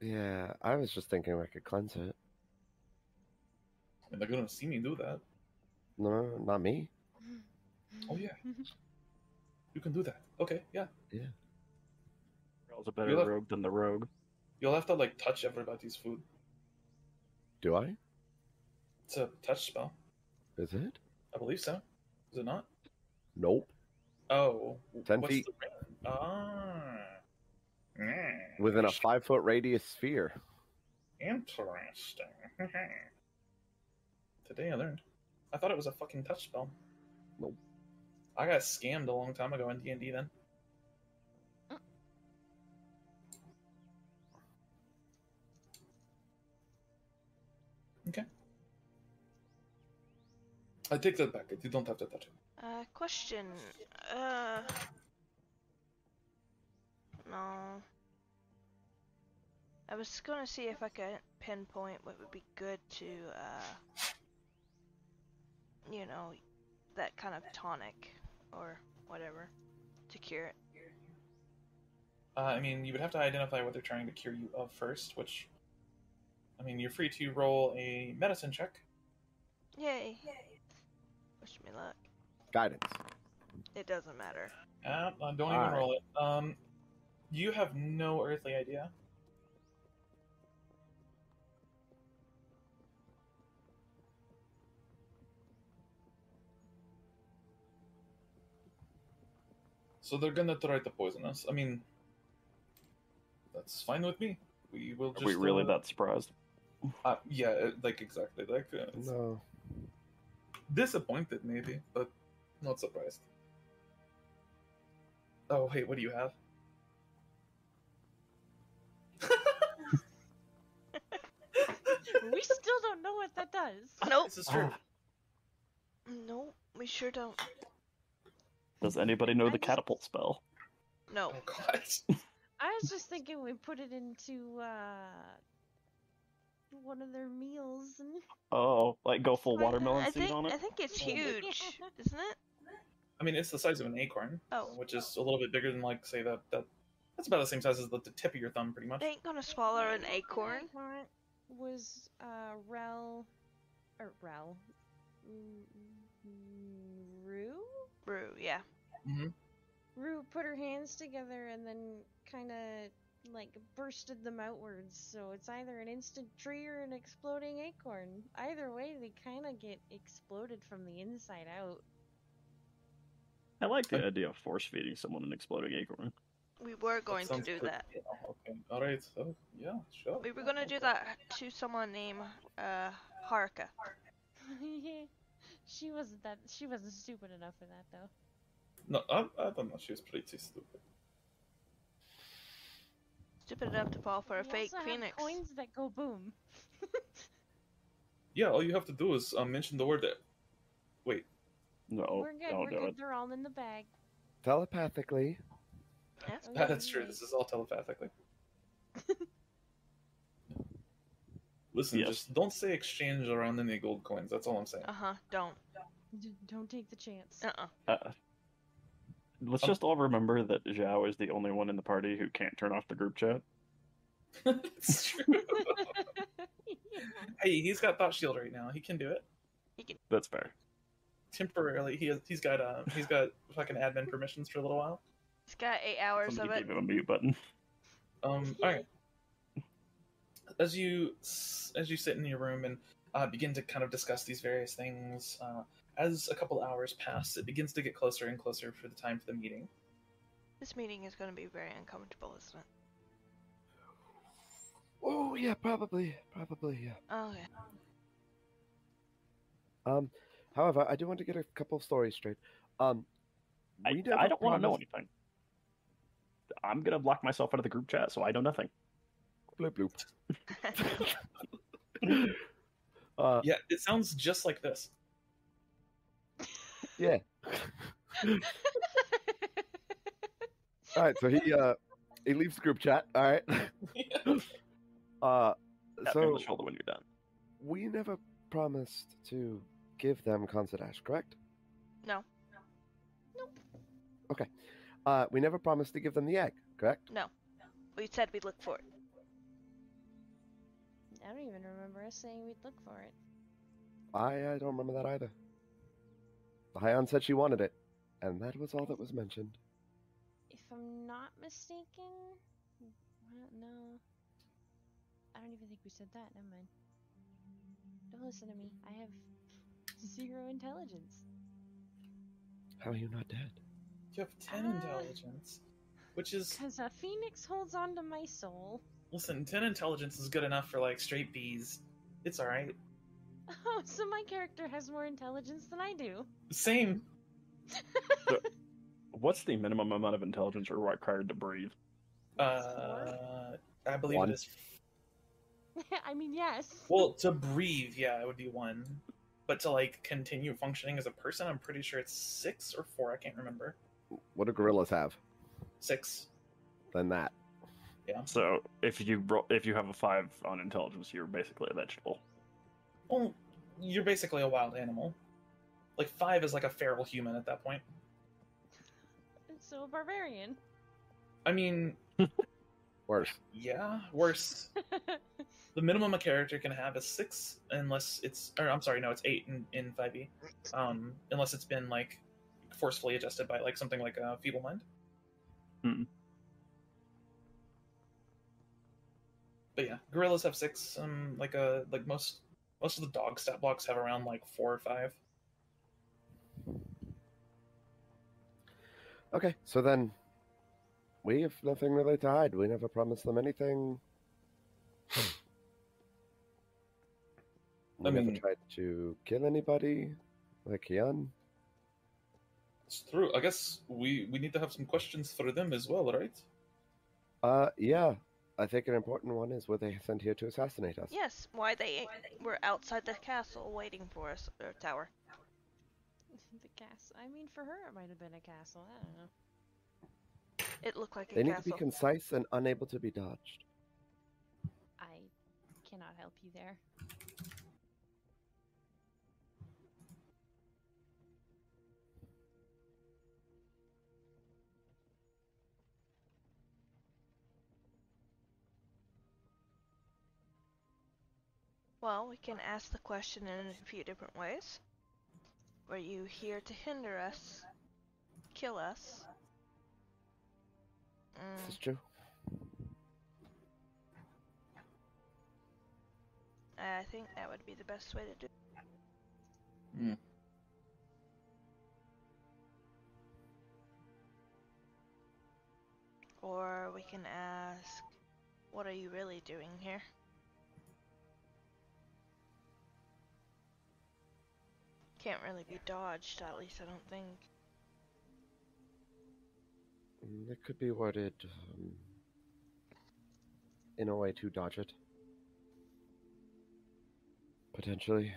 Yeah, I was just thinking I could cleanse it. And they're gonna see me do that. No, not me. Oh yeah, you can do that. Okay, yeah. Yeah. Girl's a better You'll have- rogue than the rogue. You'll have to like touch everybody's food. Do I? It's a touch spell. Is it? I believe so. Is it not? Nope. Oh, 10 what's feet. the range? Ah. Within a 5-foot radius sphere. Interesting. Today I learned. I thought it was a fucking touch spell. Nope. I got scammed a long time ago in D&D then. Okay. I take that back. You don't have to touch it. Question. No. I was gonna see if I could pinpoint what would be good to, you know, that kind of tonic or whatever to cure it. I mean, you would have to identify what they're trying to cure you of first, which I mean, you're free to roll a medicine check. Yay. Wish me luck. Guidance. It doesn't matter. Don't even Alright. roll it. You have no earthly idea. So they're gonna try to poison us. I mean, that's fine with me. We will just. Are we really that surprised? Yeah, like exactly. Like it's No. disappointed maybe, but not surprised. Oh, hey, what do you have? We still don't know what that does. Nope. This is true. Nope, we sure don't. Does anybody know the catapult spell? No. Oh god. I was just thinking we put it into one of their meals and Oh, like go full watermelon I seed think on it? I think it's huge, isn't it? I mean, it's the size of an acorn. Oh. Which is a little bit bigger than, like, say that's about the same size as the tip of your thumb, pretty much. They ain't gonna swallow an acorn. Was Rue? Brew, yeah. Mm-hmm. Rue put her hands together and then kind of like bursted them outwards. So it's either an instant tree or an exploding acorn. Either way, they kind of get exploded from the inside out. I like the idea of force feeding someone an exploding acorn. We were going to sounds do pretty- that. Yeah, okay. Alright, so, yeah, sure. We were gonna do that to someone named Haruka. She wasn't stupid enough for that though. No, I don't know, she was pretty stupid. Stupid enough to fall for a We fake also have phoenix. coins that go boom. Yeah, all you have to do is mention the word that. Wait. No, We're good. don't We're do good. it. They're all in the bag. Telepathically. Yeah. Yeah, that's true. This is all telepathically. Listen, Yes. just don't say exchange around any gold coins. That's all I'm saying. Don't. Don't take the chance. Let's just all remember that Zhao is the only one in the party who can't turn off the group chat. It's true. Hey, he's got Thought Shield right now. He can do it That's fair. temporarily. He's got fucking admin permissions for a little while. He's got 8 hours Somebody of it. gave him a mute button. All right. As you sit in your room and begin to kind of discuss these various things, as a couple hours pass, it begins to get closer and closer for the time for the meeting. This meeting is gonna be very uncomfortable, isn't it? Oh yeah, probably, yeah. Okay. However, I do want to get a couple of stories straight. I never don't want to know promised- anything. I'm gonna block myself out of the group chat, so I know nothing. Bloop bloop. Yeah, it sounds just like this. Yeah. All right, so he leaves the group chat. All right. Tap me on So the shoulder when you're done. we never promised to give them Considash, correct? No. Okay. We never promised to give them the egg, correct? No. We said we'd look for it. I don't even remember us saying we'd look for it. I don't remember that either. Hyan said she wanted it, and that was all that was mentioned. If I'm not mistaken, well, no. I don't even think we said that. Never mind. Don't listen to me. I have 0 intelligence. How are you not dead? You have 10 intelligence, which is Because a phoenix holds on to my soul. listen. 10 intelligence is good enough for like straight B's. It's all right. Oh, so my character has more intelligence than I do. Same. What's the minimum amount of intelligence required to breathe? I believe One. it is. I mean, yes. Well, to breathe, yeah, it would be 1. But to like continue functioning as a person, I'm pretty sure it's 6 or 4. I can't remember. What do gorillas have? 6. Then that. Yeah. So if you have a 5 on intelligence, you're basically a vegetable. Well, you're basically a wild animal. Like 5 is like a feral human at that point. So a barbarian. I mean, Worse. Yeah, worse. The minimum a character can have is 6, unless it's, or I'm sorry, no, it's 8 in 5e, unless it's been like forcefully adjusted by like something like a feeble mind. Hmm. But yeah, gorillas have 6. Like most of the dog stat blocks have around like 4 or 5. Okay, so then we have nothing really to hide. We never promised them anything. We never tried to kill anybody, like Hyun. It's true. I guess we need to have some questions for them as well, right? Yeah. I think an important one is were they sent here to assassinate us? Yes, why they were outside the castle waiting for us, or tower. The castle. I mean, for her, it might have been a castle. I don't know. It looked like a They castle. need to be concise and unable to be dodged. I cannot help you there. Well, we can ask the question in a few different ways. Were you here to hinder us? Kill us? This is true. I think that would be the best way to do it. Hmm. Or we can ask, what are you really doing here? Can't really be dodged, at least I don't think. It could be worded in a way to dodge it. Potentially.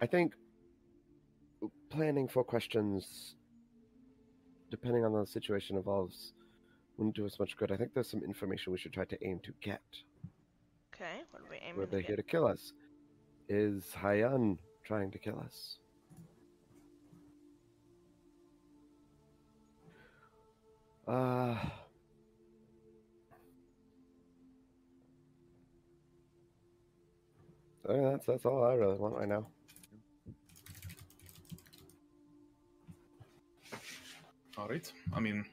I think planning for questions, depending on the situation involves, wouldn't do us much good. I think there's some information we should try to aim to get. Okay, what are we aiming Were to they get? here to kill us? Is Hyun trying to kill us? That's all I really want right now. Alright. I mean,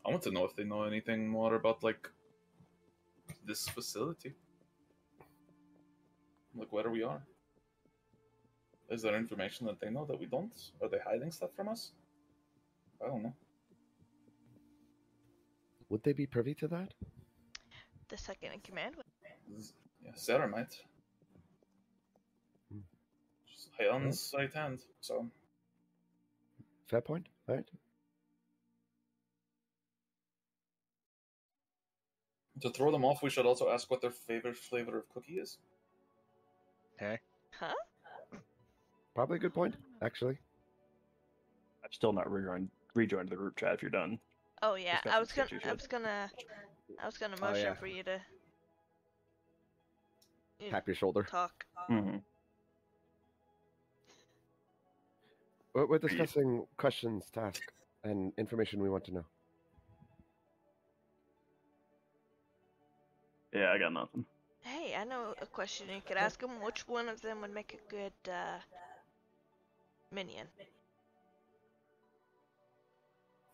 I want to know if they know anything more about, like, this facility. Like, where we are. Is there information that they know that we don't? Are they hiding stuff from us? I don't know. Would they be privy to that? The second in command? Yeah, Sarah might. She's Hyun's right hand, so... Fair point. All right. To throw them off, we should also ask what their favorite flavor of cookie is. Okay. Huh? Probably a good point, actually. I've still not rejoined the group chat if you're done. Oh yeah, Discussing I was sketches. gonna Oh, motion yeah. for you to Tap your shoulder. talk. Mm-hmm. We're discussing questions to ask and information we want to know. Yeah, I got nothing. Hey, I know a question you could ask them. Which one of them would make a good minion? I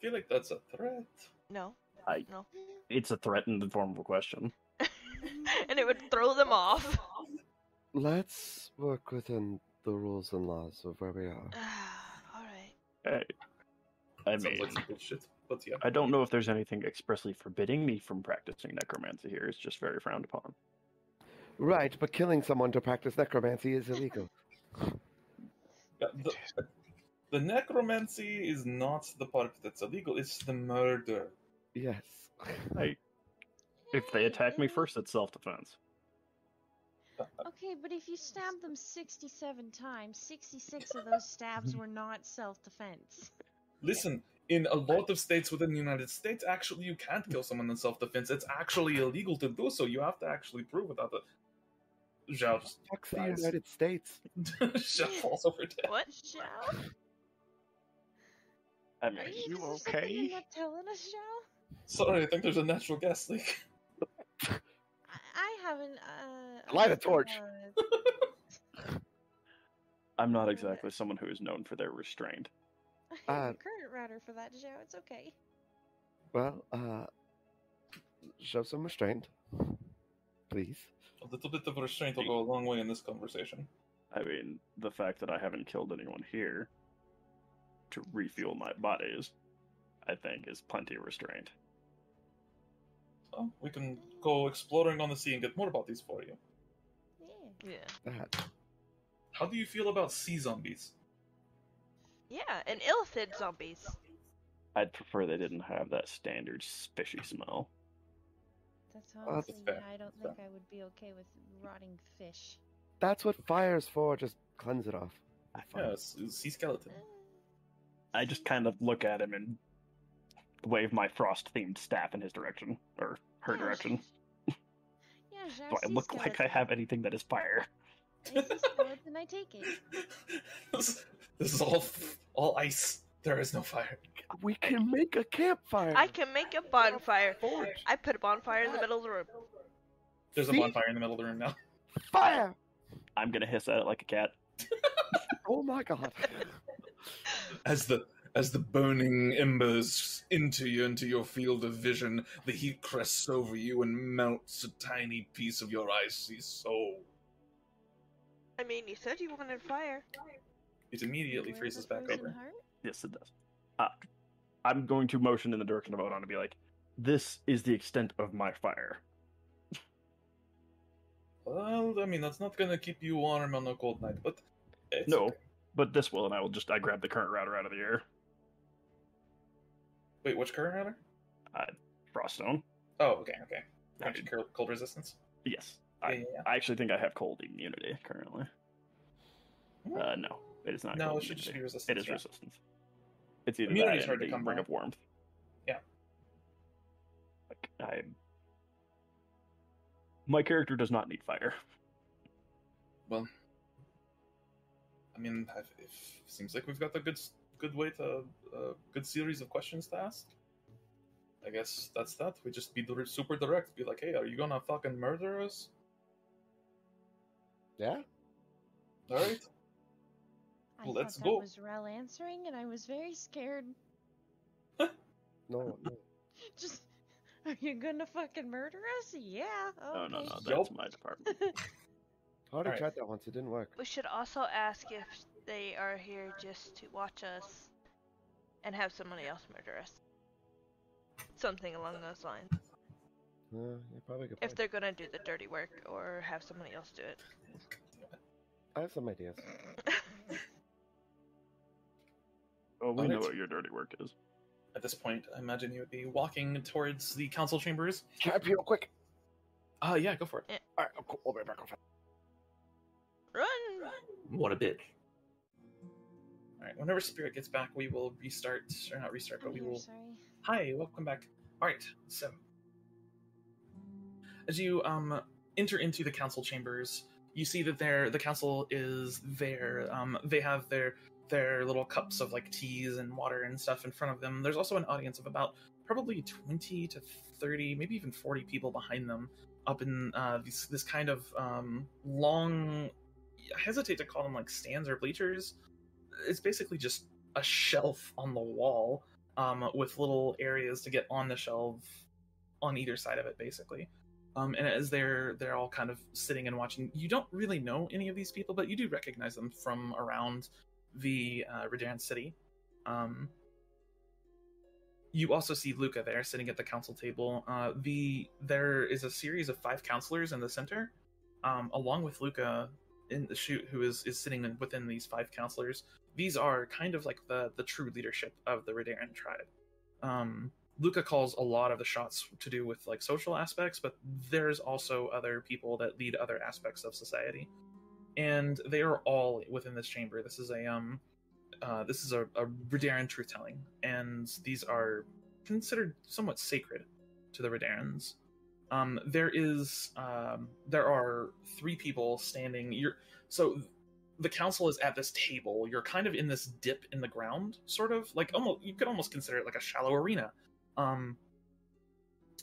feel like that's a threat. No. No. It's a threat in the form of a question. And it would throw them off. Let's work within the rules and laws of where we are. Alright. Hey, I Sounds mean, like some bullshit, but yeah. I don't know if there's anything expressly forbidding me from practicing necromancy here. It's just very frowned upon. Right, but killing someone to practice necromancy is illegal. Yeah, the necromancy is not the part that's illegal, it's the murder. Yes. If they attack me first, it's self-defense. Okay, but if you stab them 67 times, 66 of those stabs were not self-defense. Listen, in a lot of states within the United States, actually you can't kill someone in self-defense. It's actually illegal to do so. You have to actually prove without the... Zhao just Fuck the dies. United States. Zhao falls over dead. What? Shall? I mean, Are you you something okay? you're not telling us, Joe? Sorry, I think there's a natural gas leak. I haven't. Light a torch. I'm not exactly someone who is known for their restraint. I have a current router for that, Joe. It's okay. Well, show some restraint, please. A little bit of restraint will go a long way in this conversation. I mean, the fact that I haven't killed anyone here to refuel my bodies, I think, is plenty of restraint. So we can go exploring on the sea and get more bodies for you. Yeah. Yeah. That. How do you feel about sea zombies? Yeah, and illithid zombies. I'd prefer they didn't have that standard fishy smell. That's that's honestly, fair. I don't think I would be okay with rotting fish. That's what fire's for. Just cleanse it off. Yeah, it's sea skeleton. I just kind of look at him and wave my frost-themed staff in his direction, or her direction. Yeah, Do I look like I have anything that is fire? It's a skeleton, I take it. This is all ice. There is no fire. We can make a campfire. I can make a bonfire. I put a bonfire in the middle of the room. There's a See? bonfire in the middle of the room now. Fire! I'm gonna hiss at it like a cat. Oh my god. As the burning embers into your field of vision, the heat crests over you and melts a tiny piece of your icy soul. I mean, you said you wanted fire. It immediately Where's freezes the back frozen over. heart? Yes, it does. I'm going to motion in the direction of Odon to be like, this is the extent of my fire. Well, I mean, that's not gonna keep you warm on a cold night, but it's No, okay. but this will, and I grab the current router out of the air. Wait, which current router? Froststone. Oh, okay. Actually, cold resistance. Yes. Yeah. I actually think I have cold immunity currently. No, it is not. No, cold it should just immunity. be resistance. It is yeah. resistance. It's either Immunity's that hard and to the come ring by. of warmth. Yeah. Like my character does not need fire. Well, I mean, it seems like we've got a good way to good series of questions to ask. I guess that's that. We just be super direct. Be like, hey, are you gonna fucking murder us? Yeah? All right. I Let's thought go. that was Rel answering, and I was very scared. No. Just, are you gonna fucking murder us? Yeah. No, Okay. that's my department. I already Alright. tried that once. It didn't work. We should also ask if they are here just to watch us and have somebody else murder us. Something along those lines. You're probably good. If they're gonna do the dirty work or have somebody else do it. I have some ideas. Oh, we Alright. know what your dirty work is. At this point, I imagine you would be walking towards the council chambers. Can I pee real quick? Yeah, go for it. Alright, cool. I'll be right back. Run! What a bitch. Alright, whenever Spirit gets back, we will restart. Or not restart, but I'm we here, will. sorry. Hi, welcome back. Alright, so. As you enter into the council chambers, you see that the council is there. They have their little cups of like teas and water and stuff in front of them. There's also an audience of about probably 20 to 30, maybe even 40 people behind them, up in this kind of long. I hesitate to call them like stands or bleachers. It's basically just a shelf on the wall with little areas to get on the shelf on either side of it, basically. And as they're all kind of sitting and watching, you don't really know any of these people, but you do recognize them from around the Redaran city. You also see Luca there sitting at the council table. There is a series of 5 counselors in the center, along with Luca in the chute, who is sitting within these 5 counselors. These are kind of like the true leadership of the Redaran tribe. Luca calls a lot of the shots to do with like social aspects, but there's also other people that lead other aspects of society, and they are all within this chamber. This is a Redaran truth telling, and these are considered somewhat sacred to the Redarans. There are 3 people standing. So the council is at this table. You're kind of in this dip in the ground, sort of like almost you could almost consider it like a shallow arena,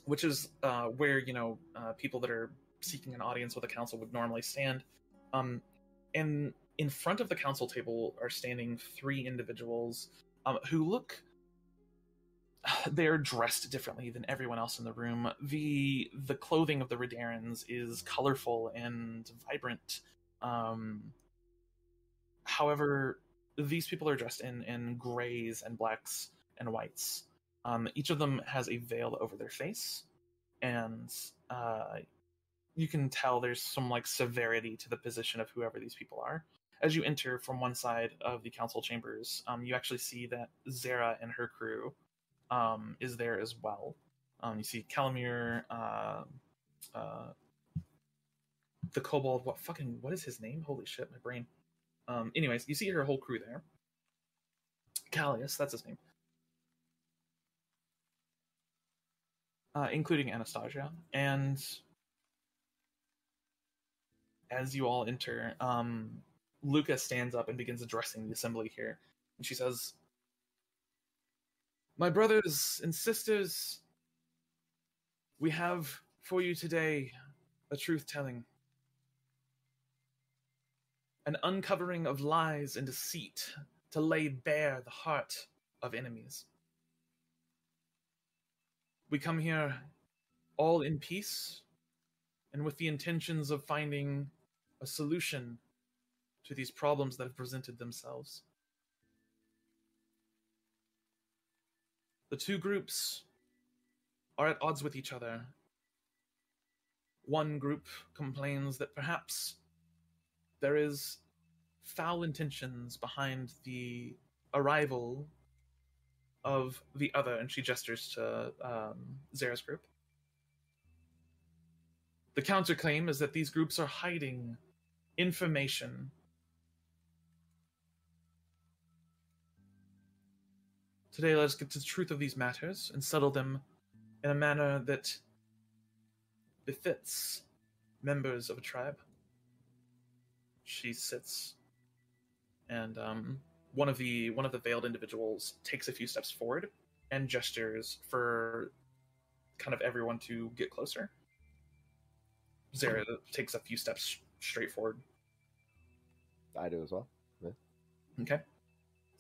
which is where people that are seeking an audience with the council would normally stand. And in front of the council table are standing 3 individuals who look. They're dressed differently than everyone else in the room. The clothing of the Redarans is colorful and vibrant. However, these people are dressed in grays and blacks and whites. Each of them has a veil over their face, and you can tell there's some like severity to the position of whoever these people are. As you enter from one side of the council chambers, you actually see that Zara and her crew is there as well. You see Calamir, the kobold. What is his name? Holy shit, my brain. Anyways, you see her whole crew there. Callius, that's his name. Including Anastasia. And as you all enter, Luca stands up and begins addressing the assembly here. And she says, "My brothers and sisters, we have for you today a truth-telling. An uncovering of lies and deceit to lay bare the heart of enemies. We come here all in peace and with the intentions of finding a solution to these problems that have presented themselves. The 2 groups are at odds with each other. One group complains that perhaps there is foul intentions behind the arrival of the other," and she gestures to Zara's group. "The counterclaim is that these groups are hiding information. Today, let's get to the truth of these matters and settle them in a manner that befits members of a tribe." She sits, and one of the veiled individuals takes a few steps forward and gestures for kind of everyone to get closer. Zara takes a few steps straight forward. I do as well. Yeah. Okay.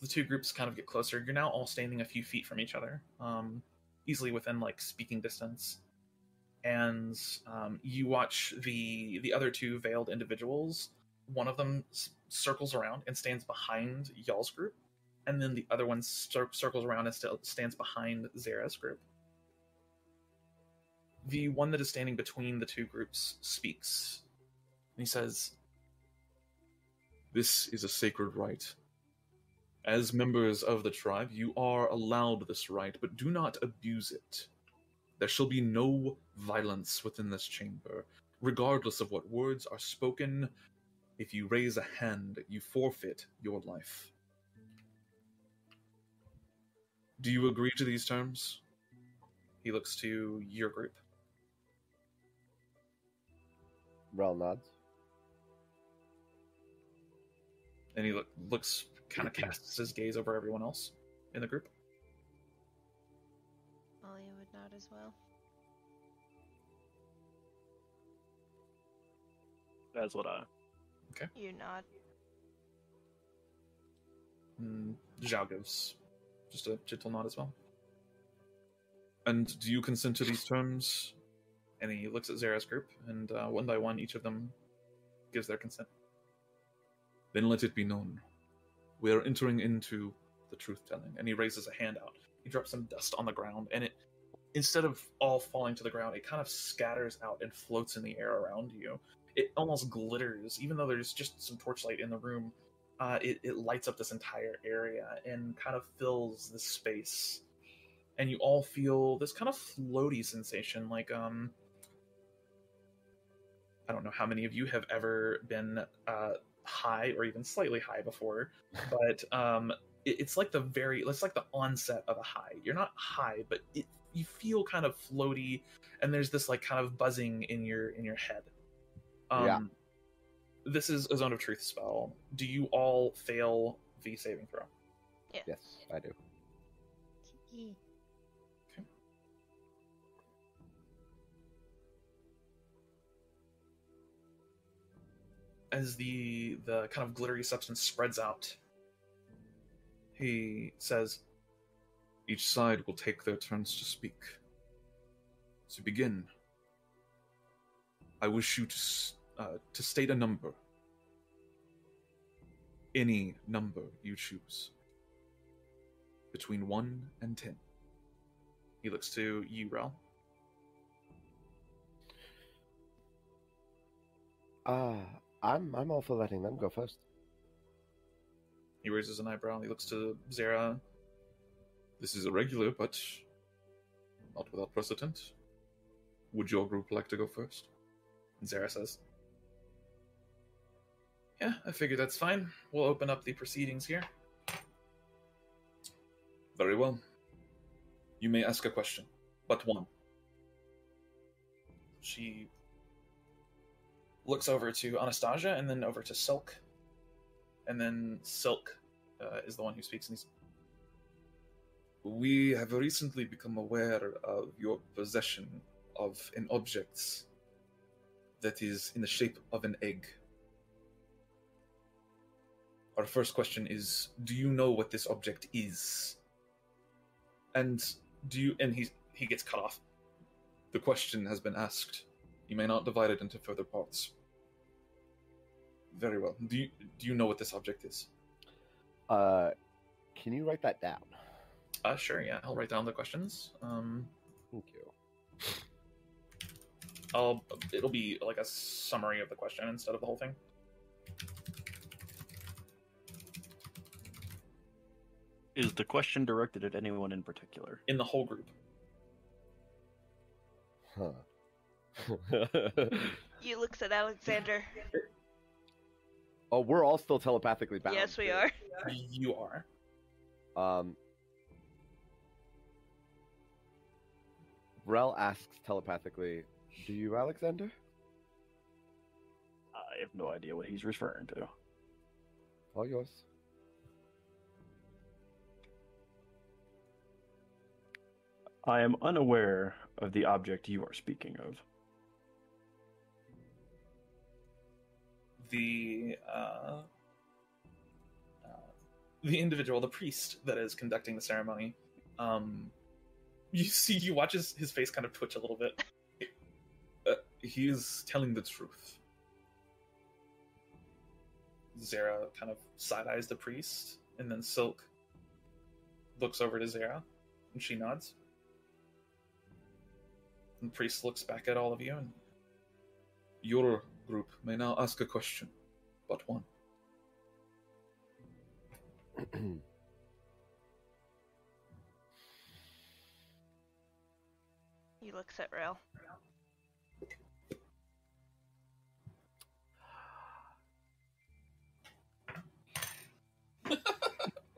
The 2 groups kind of get closer. You're now all standing a few feet from each other, easily within like speaking distance. And you watch the other 2 veiled individuals. One of them circles around and stands behind y'all's group, and then the other one circles around and stands behind Zara's group. The one that is standing between the 2 groups speaks, and he says, "This is a sacred right. As members of the tribe, you are allowed this right, but do not abuse it. There shall be no violence within this chamber, regardless of what words are spoken. If you raise a hand, you forfeit your life. Do you agree to these terms?" He looks to your group. Rel nods. And he looks, kind of casts his gaze over everyone else in the group. Amalia would nod as well. That's what I... Okay. You nod. Zhao gives just a gentle nod as well. "And do you consent to these terms?" And he looks at Zara's group, and one by one, each of them gives their consent. "Then let it be known. We are entering into the truth-telling." And he raises a hand out. He drops some dust on the ground, and it, instead of all falling to the ground, it kind of scatters out and floats in the air around you. It almost glitters, even though there's just some torchlight in the room. It lights up this entire area and kind of fills the space. And you all feel this kind of floaty sensation, like, I don't know how many of you have ever been high or even slightly high before, but it's like it's like the onset of a high. You're not high, but you feel kind of floaty, and there's this like kind of buzzing in your head. Yeah. This is a Zone of Truth spell. Do you all fail the saving throw? Yeah. Yes, I do. Yeah. As the kind of glittery substance spreads out, he says, "Each side will take their turns to speak. To begin, I wish you to state a number. Any number you choose. Between 1 and 10. He looks to you, Rel. I'm all for letting them go first. He raises an eyebrow. He looks to Zera. This is irregular, but not without precedent. Would your group like to go first? And Zera says, "Yeah, I figure that's fine. We'll open up the proceedings here." Very well. You may ask a question, but one. She looks over to Anastasia and then over to Silk. And then Silk is the one who speaks. And he's, "We have recently become aware of your possession of an object that is in the shape of an egg. Our first question is, do you know what this object is? And he gets cut off. The question has been asked. You may not divide it into further parts. Very well. Do you know what this object is?" Can you write that down? Sure, yeah. I'll write down the questions. Thank you. It'll be like a summary of the question instead of the whole thing. Is the question directed at anyone in particular? In the whole group. Huh. You looks at Alexander. Oh, we're all still telepathically bound. Yes, we are. You are. Rel asks telepathically, "Do you, Alexander?" I have no idea what he's referring to. All yours. I am unaware of the object you are speaking of. The individual, the priest that is conducting the ceremony, you watch his face kind of twitch a little bit. He is telling the truth. Zera kind of side-eyes the priest, and then Silk looks over to Zera, and she nods. And the priest looks back at all of you, and your group may now ask a question, but one. He looks at Rail.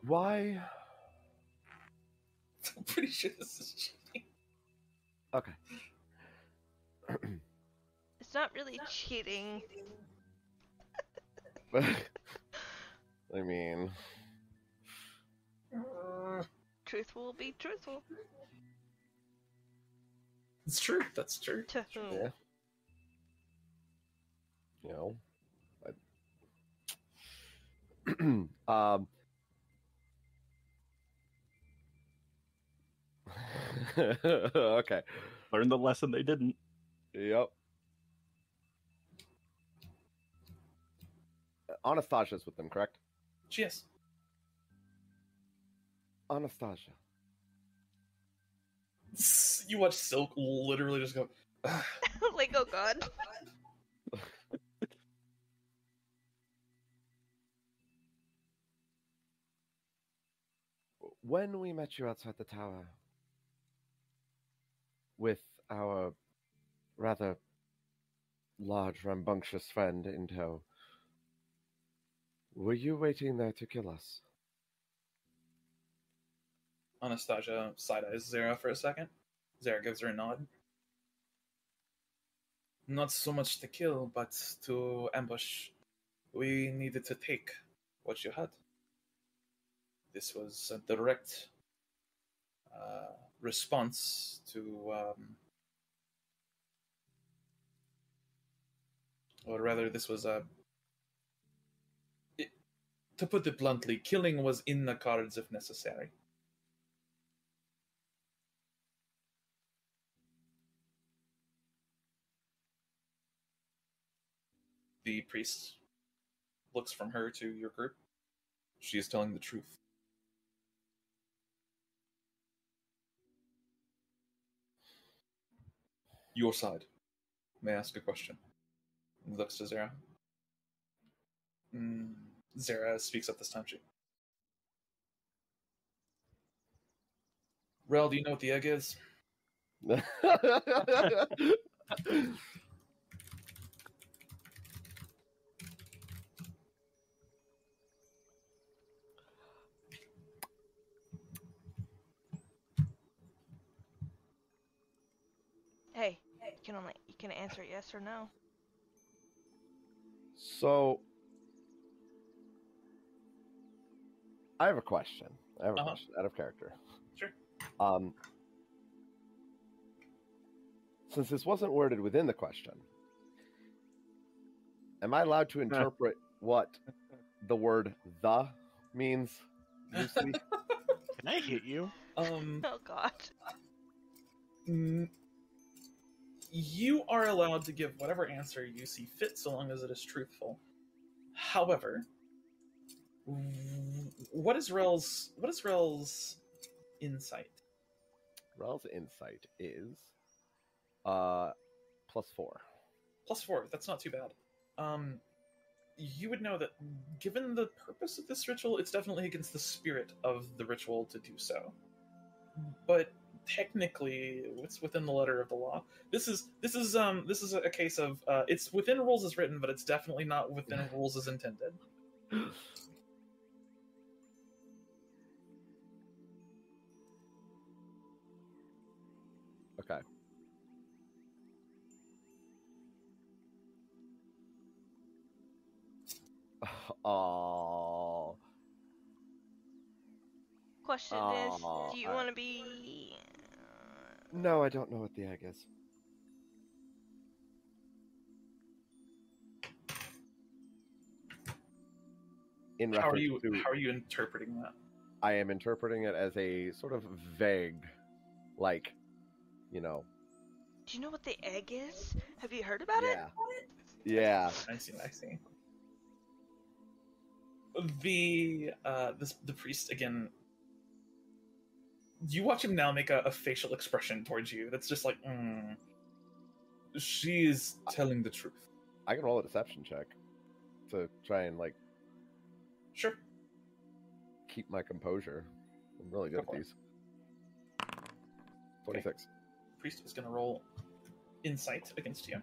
Why? I'm pretty sure this is cheating. Okay. It's not really cheating. I mean... Truth will be truthful. It's true. That's true. To whom? Yeah. You know, okay. Learn the lesson they didn't. Yep. Anastasia's with them, correct? Yes. Anastasia. You watch Silk literally just go. Like, oh god. When we met you outside the tower with our rather large, rambunctious friend in tow, were you waiting there to kill us? Anastasia side-eyes Zera for a second. Zera gives her a nod. Not so much to kill, but to ambush. We needed to take what you had. This was a direct response to, or rather, this was to put it bluntly, killing was in the cards if necessary. The priest looks from her to your group. She is telling the truth. Your side. May I ask a question? He looks to Zara. Zara speaks up this time. Rel, do you know what the egg is? Hey, you can answer yes or no. So, I have a question. Question out of character. Sure. Since this wasn't worded within the question, am I allowed to interpret what the word "the" means loosely? Can I hit you? Oh God. You are allowed to give whatever answer you see fit, so long as it is truthful. However, what is Rel's insight? Rel's insight is +4. +4. That's not too bad. You would know that, given the purpose of this ritual, it's definitely against the spirit of the ritual to do so. But technically, it's within the letter of the law. This is a case of it's within rules as written, but it's definitely not within rules as intended. Okay. Oh. Question is, do you want to be? No, I don't know what the egg is. In How are reference to, you interpreting that? I am interpreting it as a sort of vague, like, you know. Do you know what the egg is? Have you heard about it? Yeah. I see. The priest again. You watch him now make a facial expression towards you that's just like, she is telling the truth. I can roll a deception check to try and, like, Sure. keep my composure. I'm really good at these. 26. Okay. The priest is going to roll insight against you.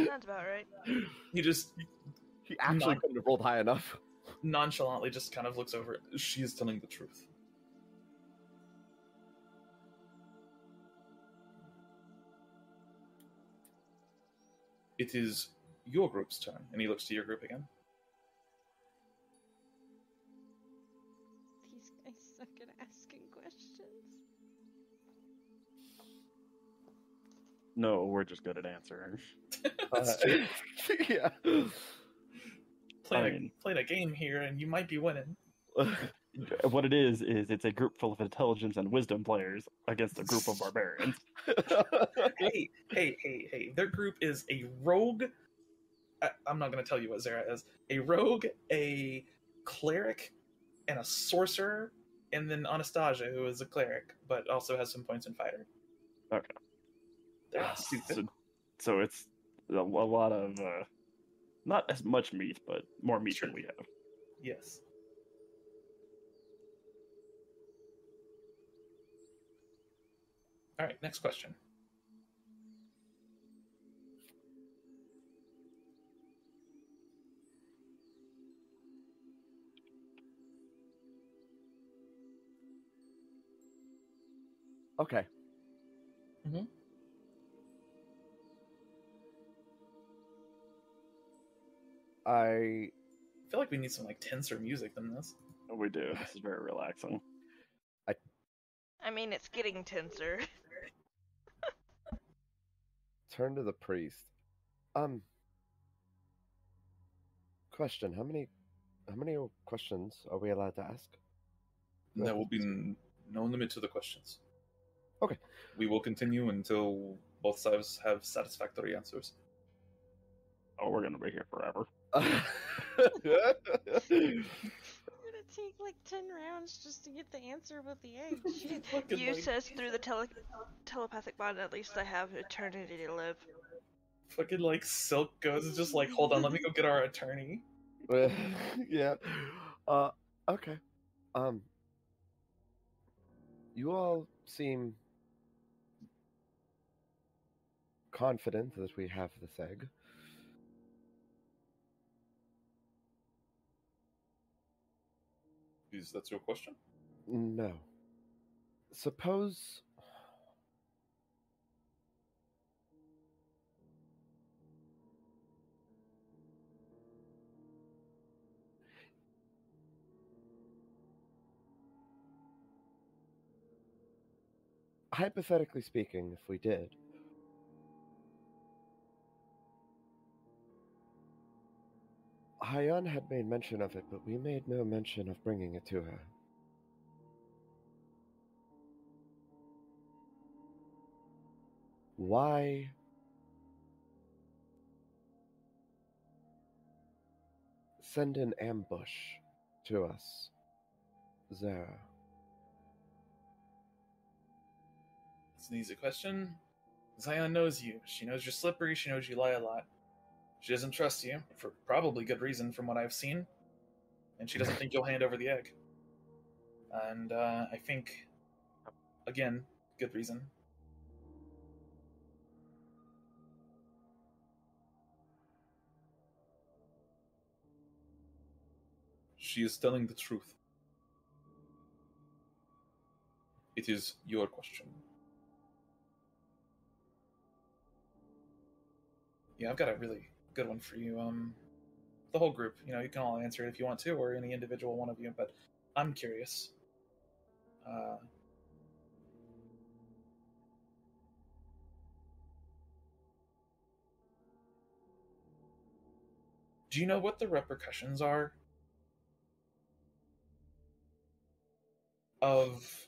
That's about right. He actually couldn't have rolled high enough. Nonchalantly just kind of looks over. She is telling the truth. It is your group's turn. And he looks to your group again. These guys suck at asking questions. No, we're just good at answering. That's true. Yeah. Playing a game here, and you might be winning. What it is it's a group full of intelligence and wisdom players against a group of barbarians. Hey. Their group is a rogue. I'm not going to tell you what Zara is. A rogue, a cleric, and a sorcerer, and then Anastasia, who is a cleric, but also has some points in fighter. Okay. They're not stupid. So it's a lot of, not as much meat, but more meat than we have. Yes. All right, next question. Okay. Mm-hmm. I feel like we need some like tenser music than this. We do. This is very relaxing. I mean, it's getting tenser. turn to the priest. Question: How many questions are we allowed to ask? There will be no limit to the questions. Okay. We will continue until both sides have satisfactory answers. Oh, we're gonna be here forever. We're gonna take like 10 rounds just to get the answer about the egg. Shit. You says through the telepathic bond, at least I have eternity to live. Fucking like Silk goes just like, hold on, let me go get our attorney. Yeah. Okay. You all seem confident that we have this egg. Is that your question? No. Suppose hypothetically speaking, if we did, Hyan had made mention of it, but we made no mention of bringing it to her. Why send an ambush to us, Zara? It's an easy question. Zion knows you. She knows you're slippery. She knows you lie a lot. She doesn't trust you, for probably good reason from what I've seen. And she doesn't think you'll hand over the egg. And I think, again, good reason. She is telling the truth. It is your question. Yeah, I've got a really good one for you. The whole group, you can all answer it if you want to, or any individual one of you, but I'm curious. Do you know what the repercussions are of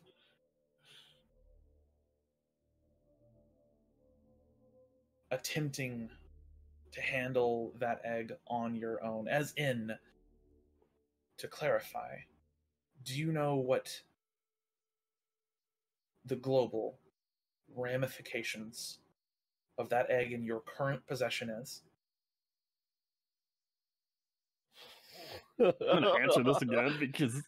attempting to handle that egg on your own? As in, to clarify, do you know what the global ramifications of that egg in your current possession is? I'm gonna answer this again because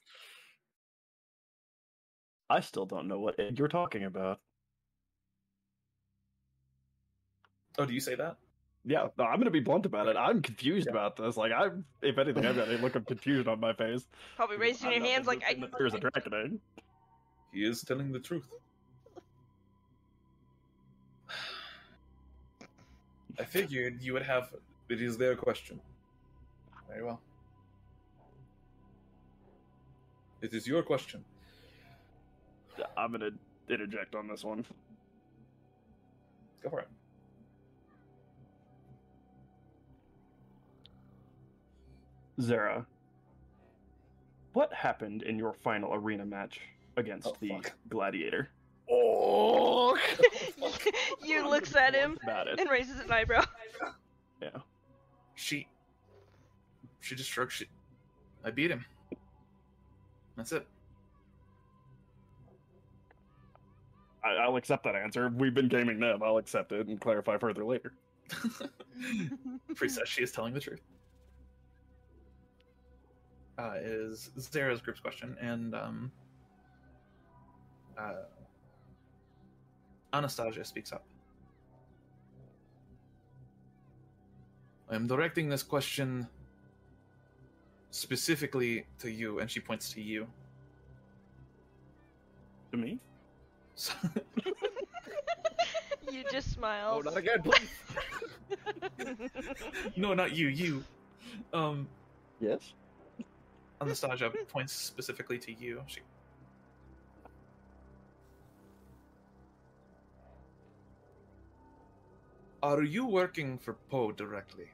I still don't know what egg you're talking about. Oh, do you say that? Yeah, no, I'm gonna be blunt about it. I'm confused about this. Like, if anything, I've got a look of confusion on my face. Probably raising your hands like, There's a dragon egg. He is telling the truth. I figured you would have. It is their question. Very well. It is your question. I'm gonna interject on this one. Go for it. Zara, what happened in your final arena match against the gladiator? Oh! You looks at him and raises an eyebrow. Yeah. She just strokes. I beat him. That's it. I'll accept that answer. We've been gaming them. I'll accept it and clarify further later. Priest says she is telling the truth. Is Zara's group's question, and Anastasia speaks up. I am directing this question specifically to you, and she points to you. To me? You just smile. Oh, not again, please. No, not you. You. Yes. Anastasia points specifically to you. She... Are you working for Poe directly?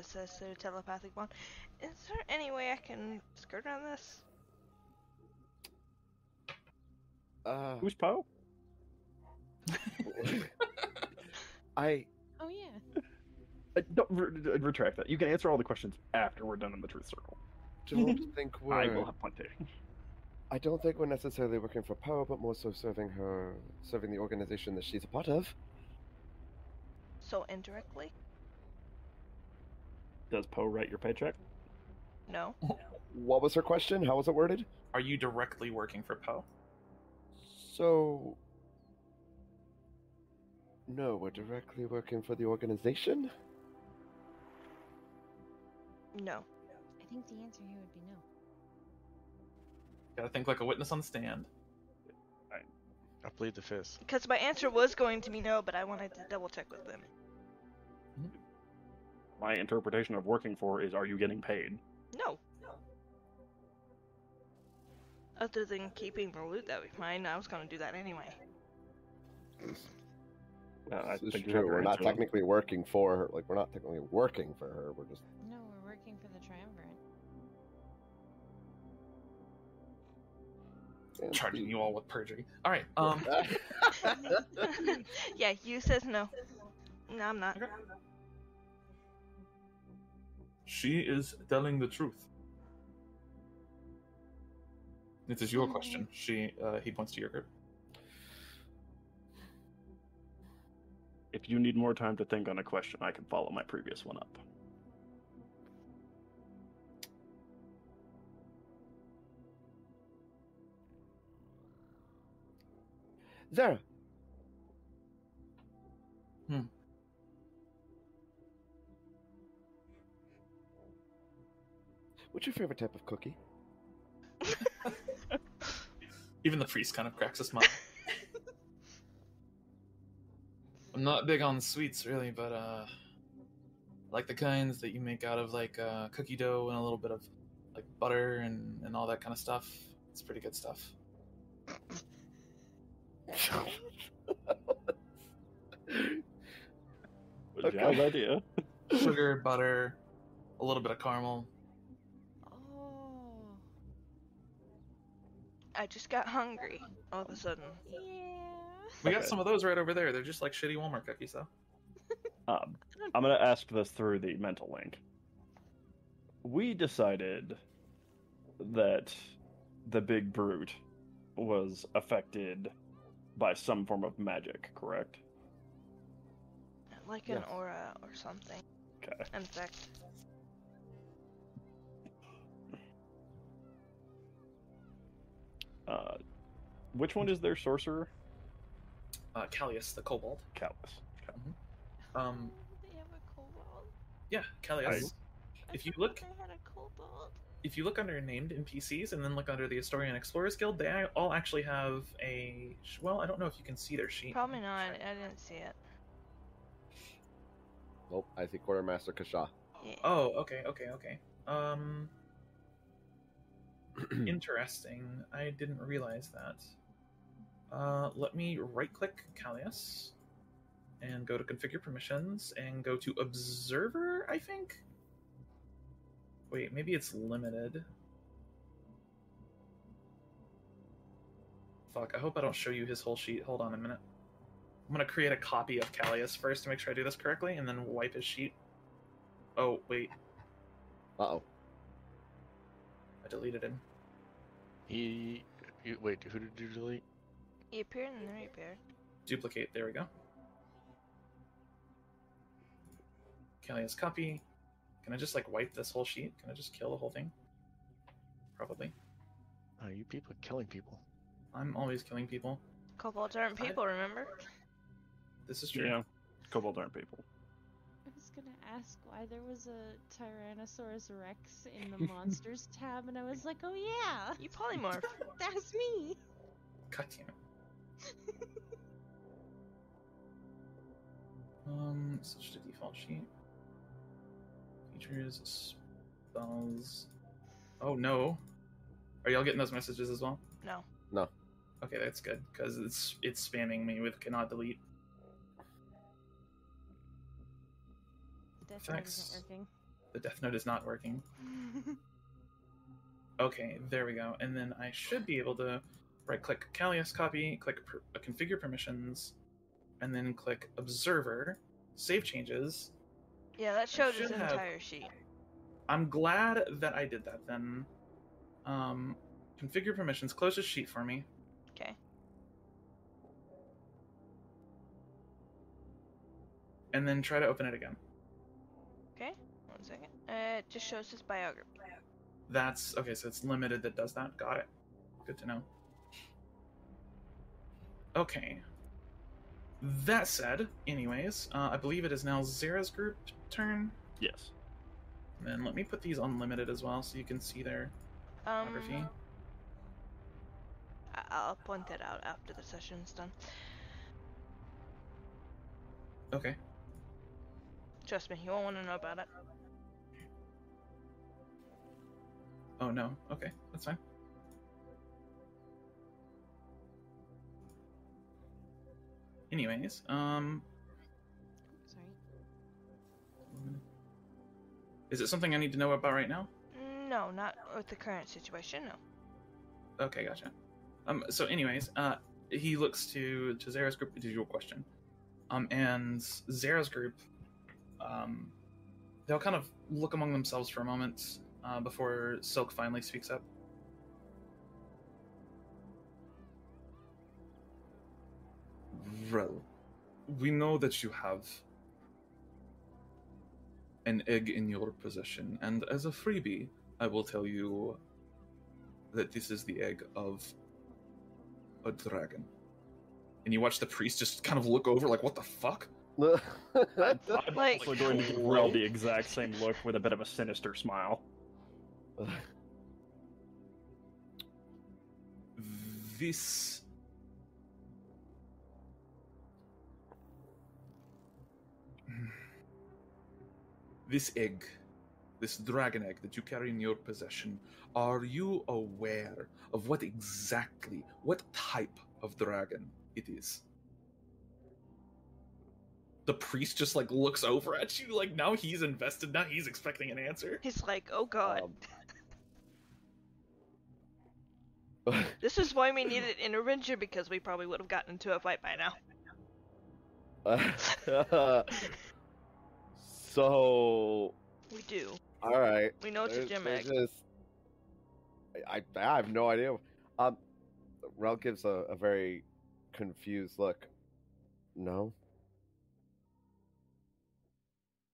Says the telepathic one. Is there any way I can skirt around this? Who's Poe? I Oh yeah. Don't retract that. You can answer all the questions after we're done in the truth circle. don't think I we're. will have plenty. I don't think we're necessarily working for Poe, but more so serving the organization that she's a part of. So indirectly? Does Poe write your paycheck? No. What was her question? How was it worded? Are you directly working for Poe? So, no, we're directly working for the organization. No. I think the answer here would be no. Gotta think like a witness on the stand. I plead the fifth. Because my answer was going to be no, but I wanted to double check with them. My interpretation of working for is, are you getting paid? No. Other than keeping the loot that we find, I was going to do that anyway. I This is think you have true. your We're not answer. technically working for her. Like, we're not technically working for her. We're just. No, we're working for the triumvirate. Charging you all with perjury. All right. Yeah, you says no. No, I'm not. Okay. She is telling the truth. This is your question. He points to your group. If you need more time to think on a question, I can follow my previous one up. Zara. What's your favorite type of cookie? Even the priest kind of cracks a smile. I'm not big on sweets, really, but I like the kinds that you make out of like cookie dough and a little bit of like butter and all that kind of stuff. It's pretty good stuff. Good job, idea. Sugar, butter, a little bit of caramel. Oh. I just got hungry all of a sudden. Yeah. We got Okay. some of those right over there. They're just like shitty Walmart cookies, though. I'm going to ask this through the mental link. We decided that the big brute was affected by some form of magic, correct? Like an Yes. aura or something. Okay. Infect. Which one is their sorcerer? Callius, the kobold. Callus. Oh, they have a kobold. Yeah, Callius. If you look, They had a kobold. if you look under named NPCs and then look under the Historian Explorers Guild, they all actually have a. Well, I don't know if you can see their sheet. Probably not. I didn't see it. Nope, I see Quartermaster Kasha. Yeah. Oh, okay. Interesting. I didn't realize that. Let me right-click Callius and go to Configure Permissions and go to Observer, I think? Wait, maybe it's limited. Fuck, I hope I don't show you his whole sheet. Hold on a minute. I'm gonna create a copy of Callius first to make sure I do this correctly, and then wipe his sheet. Oh, wait. Uh-oh. I deleted him. Wait, who did you delete? He appeared and then reappeared. Duplicate, there we go. Callius copy. Can I just like wipe this whole sheet? Can I just kill the whole thing? Probably. Oh, you people are killing people. I'm always killing people. Kobolds aren't people, remember? This is true. Yeah. Kobolds aren't people. I was gonna ask why there was a Tyrannosaurus Rex in the monsters tab, and I was like, oh yeah, You polymorph. that's me. God damn it. Switch to default sheet. Features, spells. Oh no. Are y'all getting those messages as well? No. No. Okay, that's good, because it's spamming me with cannot delete. Death Note Thanks. isn't working. The death note is not working. Okay, there we go. And then I should be able to right-click Callias copy, click configure permissions, and then click observer, save changes. Yeah, that showed his should have- entire sheet. I'm glad that I did that then. Configure permissions, close this sheet for me. Okay. And then try to open it again. Okay. 1 second. It just shows his biography. That's okay, so it's limited that does that. Got it. Good to know. Okay. That said, anyways, I believe it is now Zara's group turn. Yes. And then let me put these unlimited as well so you can see their biography. I'll point that out after the session's done. Okay. Trust me, you won't want to know about it. Oh no. Okay, that's fine. Anyways, Sorry. is it something I need to know about right now? No, not with the current situation, no. Okay, gotcha. So anyways, he looks to Zara's group to do your question. And Zara's group, they'll kind of look among themselves for a moment, before Silk finally speaks up. Well, we know that you have an egg in your possession, and as a freebie, I will tell you that this is the egg of a dragon. And you watch the priest just kind of look over like, what the fuck? I'm Like- also going to give Rel the exact same look with a bit of a sinister smile. This... This egg, this dragon egg that you carry in your possession, are you aware of what type of dragon it is? The priest just like looks over at you, like now he's invested, now he's expecting an answer. He's like, oh god. Um, This is why we needed intervention, because we probably would have gotten into a fight by now. So, We do. all right. We know it's a gem egg. I have no idea. Rel gives a very confused look. No.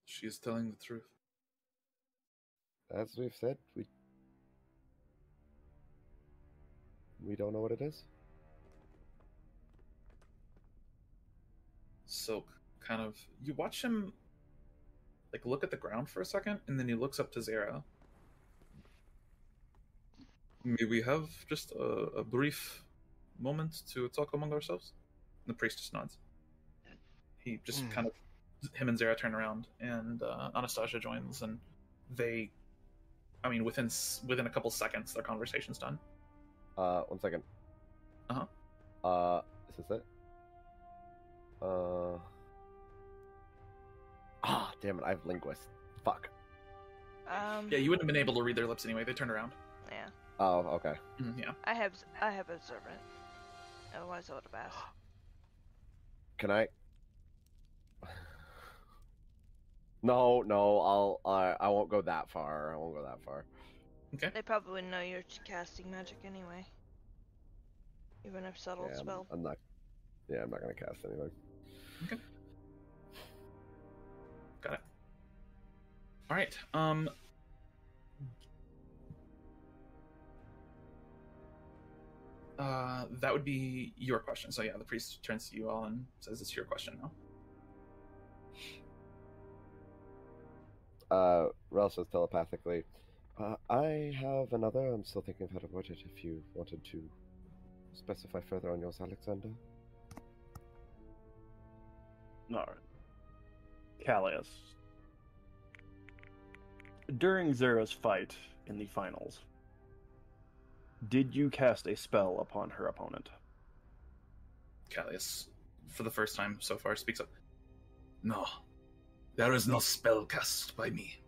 She is telling the truth. As we've said, we don't know what it is. Silk kind of, you watch him like look at the ground for a second, and then he looks up to Zara. May we have just a brief moment to talk among ourselves? And the priest just nods. He just kind of, him and Zara turn around, and Anastasia joins, and they, I mean, within a couple seconds, their conversation's done. 1 second. Is this it? Damn it, I have linguist. Fuck. Yeah, you wouldn't have been able to read their lips anyway. They turned around. Yeah. Oh, okay. Yeah. I have observant. Otherwise I would have asked. Can I? No, I won't go that far. Okay. They probably wouldn't know you're casting magic anyway. Even if subtle Yeah, spell. I'm not gonna cast anything. Okay. Got it. All right. That would be your question. So yeah, the priest turns to you all and says, "It's your question now." Rel says telepathically, I have another. I'm still thinking of how to word it if you wanted to specify further on yours, Alexander. Alright. Callius. During Zera's fight in the finals, did you cast a spell upon her opponent? Callius, for the first time so far, speaks up. No, there is no spell cast by me.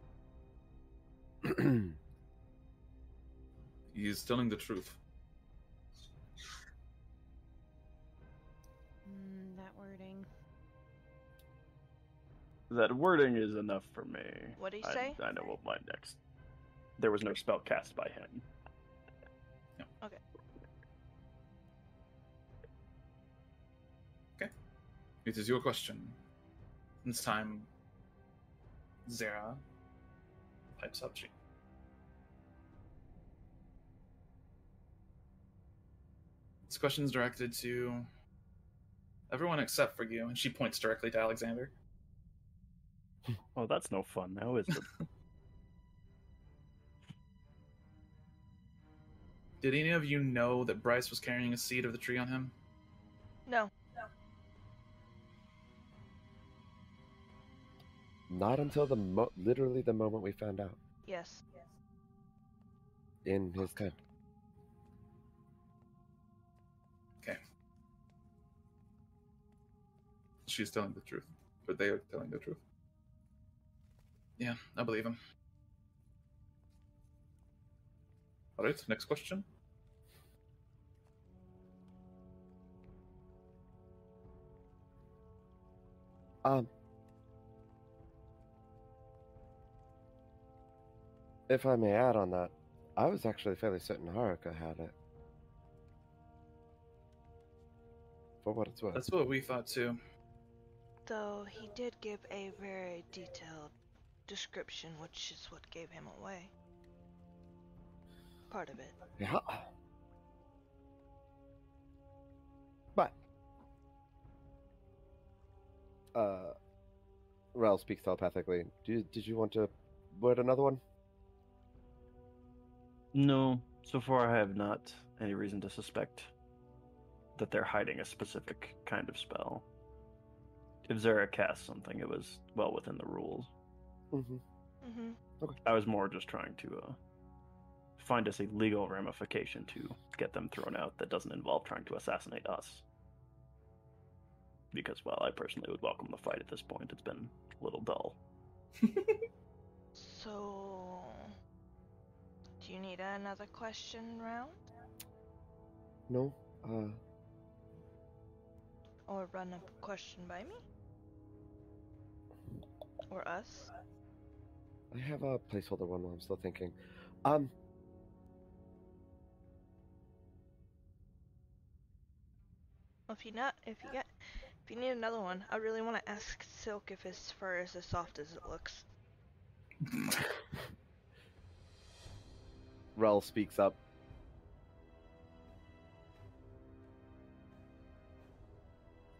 He is telling the truth. That wording. That wording is enough for me. What did he say? I know what my next. There was no spell cast by him. No. Okay. Okay. It is your question. This time, Zera pipes up. This question is directed to everyone except for you, and she points directly to Alexander. Oh, that's no fun now, is it? Did any of you know that Bryce was carrying a seed of the tree on him? No. Not until literally the moment we found out Yes. in his tent. Okay. She's telling the truth. But they are telling the truth. Yeah, I believe him. Alright, next question. If I may add on that, I was actually fairly certain Haruka had it. For what it's worth. That's what we thought too. Though he did give a very detailed description, which is what gave him away. Part of it. Yeah. But Rel speaks telepathically. Did you want to word another one? No, so far I have not any reason to suspect that they're hiding a specific kind of spell. If Zera cast something, it was well within the rules. Mm-hmm. Mm-hmm. Okay. I was more just trying to find us a legal ramification to get them thrown out that doesn't involve trying to assassinate us. Because, well, I personally would welcome the fight at this point. It's been a little dull. So, do you need another question round? No. Or run a question by me? Or us? I have a placeholder one while I'm still thinking. If you need another one, I really want to ask Silk if his fur is as soft as it looks. Rel speaks up.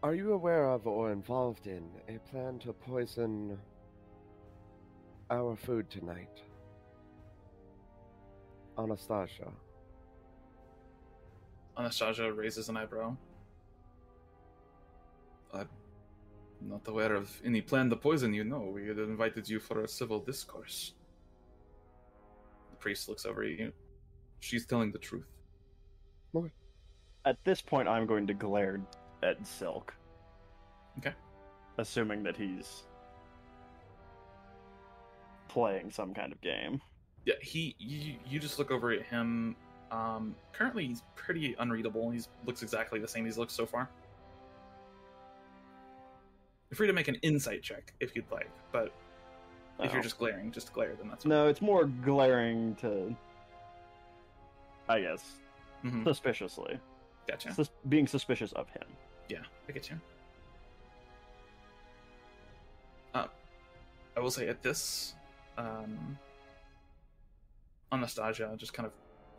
Are you aware of or involved in a plan to poison our food tonight? Anastasia. Anastasia raises an eyebrow. I'm not aware of any plan to poison you, no. We had invited you for a civil discourse. The priest looks over at you. She's telling the truth. Okay. At this point, I'm going to glare at Silk. Okay. Assuming that he's playing some kind of game. Yeah, you just look over at him. Currently he's pretty unreadable. He looks exactly the same he's looked so far. You're free to make an insight check if you'd like, but if you're just glaring, just glare, then that's fine. No, it's more glaring to, I guess, Mm-hmm. suspiciously. Gotcha. Being suspicious of him. Yeah, I get you. I will say at this, Anastasia just kind of,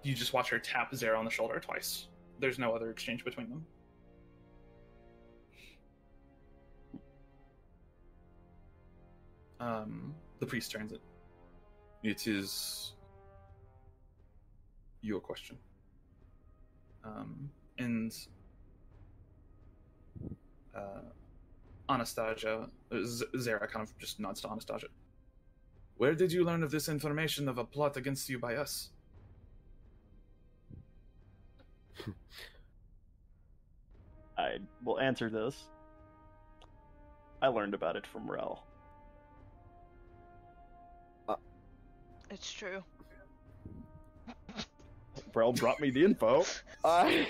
you just watch her tap Zera on the shoulder twice. There's no other exchange between them. The priest turns it. It is your question. And Anastasia, Zara kind of just nods to Anastasia. Where did you learn of this information of a plot against you by us? I will answer this. I learned about it from Rel. It's true. Rel brought me the info. Oh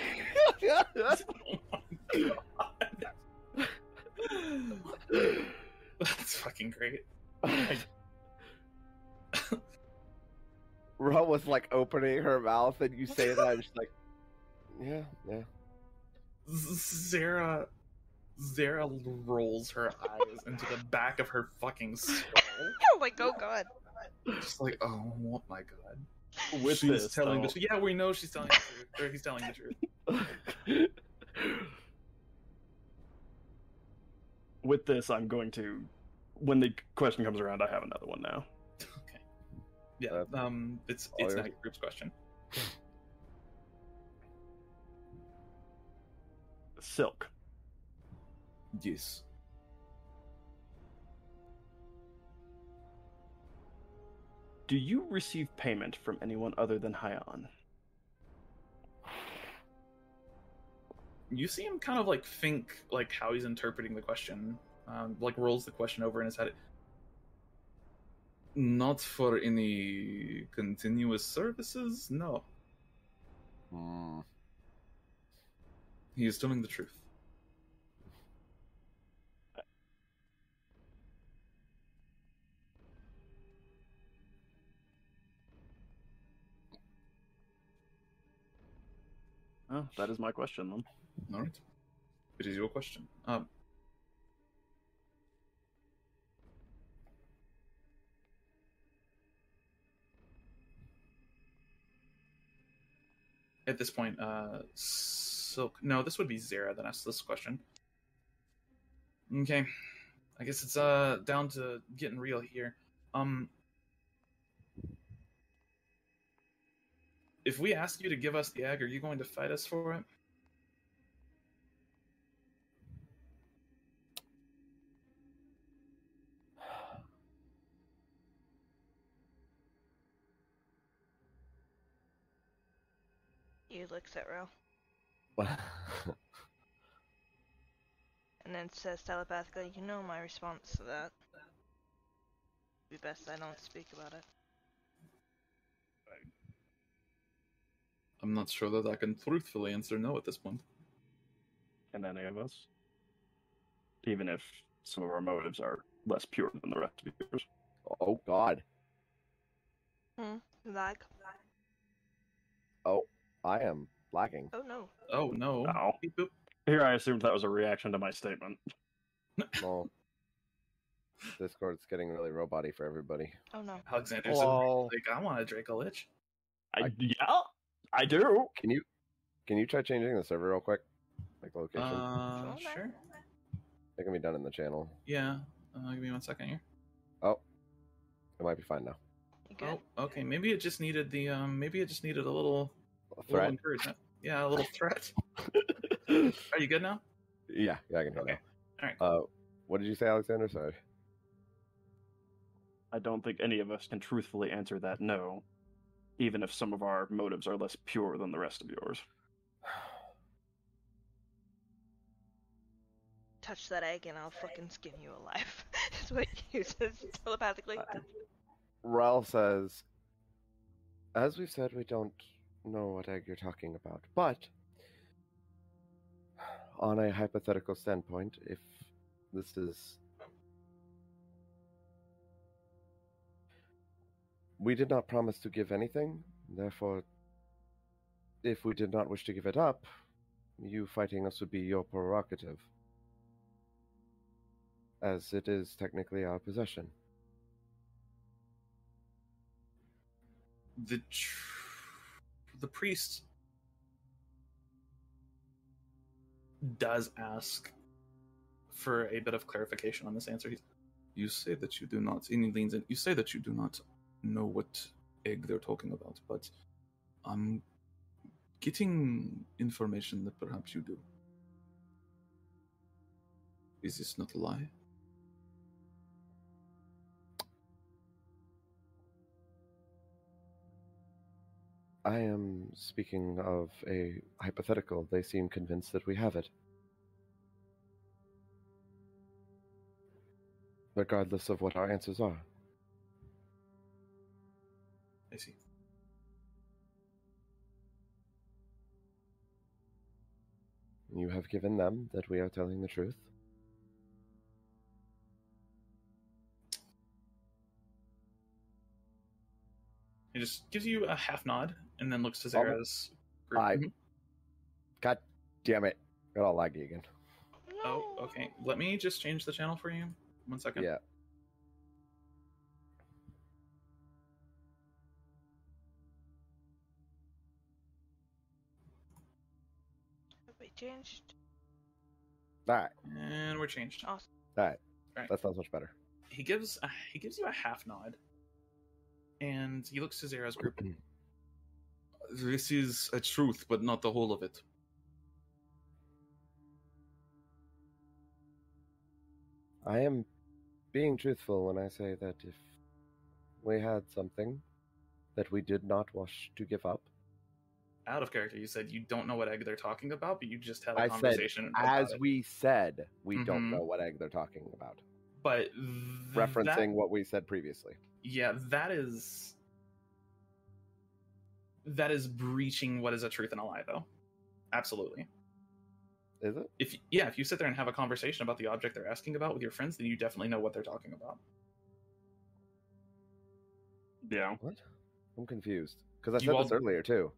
That's fucking great. Ro was like opening her mouth, and you say that, and she's like, "Yeah, yeah." Zara rolls her eyes into the back of her fucking skull. Like, oh god. Just like, oh my god. With She's this, telling though, the truth. Yeah, we know she's telling the truth. Or he's telling the truth. with this, I'm going to, when the question comes around, I have another one now. Okay. Yeah. It's yours. not your group's question. Silk. Yes. Do you receive payment from anyone other than Hyan? You see him kind of like think like how he's interpreting the question. Like rolls the question over in his head. Not for any continuous services, no. He is telling the truth. Oh, that is my question then. All right. It is your question. At this point, Silk. No, this would be Zara that asked this question. Okay, I guess it's down to getting real here. If we ask you to give us the egg, are you going to fight us for it? He looks at Ro and then says telepathically, "You know my response to that. Be best I don't speak about it." I'm not sure that I can truthfully answer no at this point. Can any of us? Even if some of our motives are less pure than the rest of yours. Oh God. Lag. Oh, I am lagging. Oh no. Oh no. Ow. Beep, boop. Here I assumed that was a reaction to my statement. Well, Discord's getting really roboty for everybody. Oh no. Alexander's Hello. like, I want a Draco Lich. Yeah, I do. Can you try changing the server real quick? Like the location? Sure. It can be done in the channel. Yeah. Give me 1 second here. Oh, it might be fine now. You good? Oh, okay. Maybe it just needed the maybe it just needed a little Threat? encouragement. Yeah, a little threat. Are you good now? Yeah, I can hear Okay. All right. now. What did you say, Alexander? Sorry. I don't think any of us can truthfully answer that no, even if some of our motives are less pure than the rest of yours. Touch that egg and I'll fucking skin you alive. That's what he uses telepathically. Ralph says, as we've said, we don't know what egg you're talking about, but on a hypothetical standpoint, if this is... We did not promise to give anything, therefore, if we did not wish to give it up, you fighting us would be your prerogative, as it is technically our possession. The priest does ask for a bit of clarification on this answer. You say that you do not. And he leans in. You say that you do not know what egg they're talking about, but I'm getting information that perhaps you do. Is this not a lie? I am speaking of a hypothetical. They seem convinced that we have it. Regardless of what our answers are. I see. You have given them that we are telling the truth. He just gives you a half nod and then looks to Zara's group. God damn it. Got all laggy again. Oh, okay. Let me just change the channel for you. 1 second. Yeah. Have we changed? Alright. And we're changed. Awesome. Alright. Right. That sounds much better. He gives you a half nod, and he looks to Zara's group. This is a truth, but not the whole of it. I am being truthful when I say that if we had something that we did not wish to give up. Out of character, you said you don't know what egg they're talking about, but you just had a I conversation said, about as it. we said, we don't Mhm. know what egg they're talking about. But Referencing what we said previously. Yeah, that is breaching what is a truth and a lie, though. Absolutely. Is it? If you sit there and have a conversation about the object they're asking about with your friends, then you definitely know what they're talking about. Yeah. What? I'm confused. Because I You said this all- earlier, too.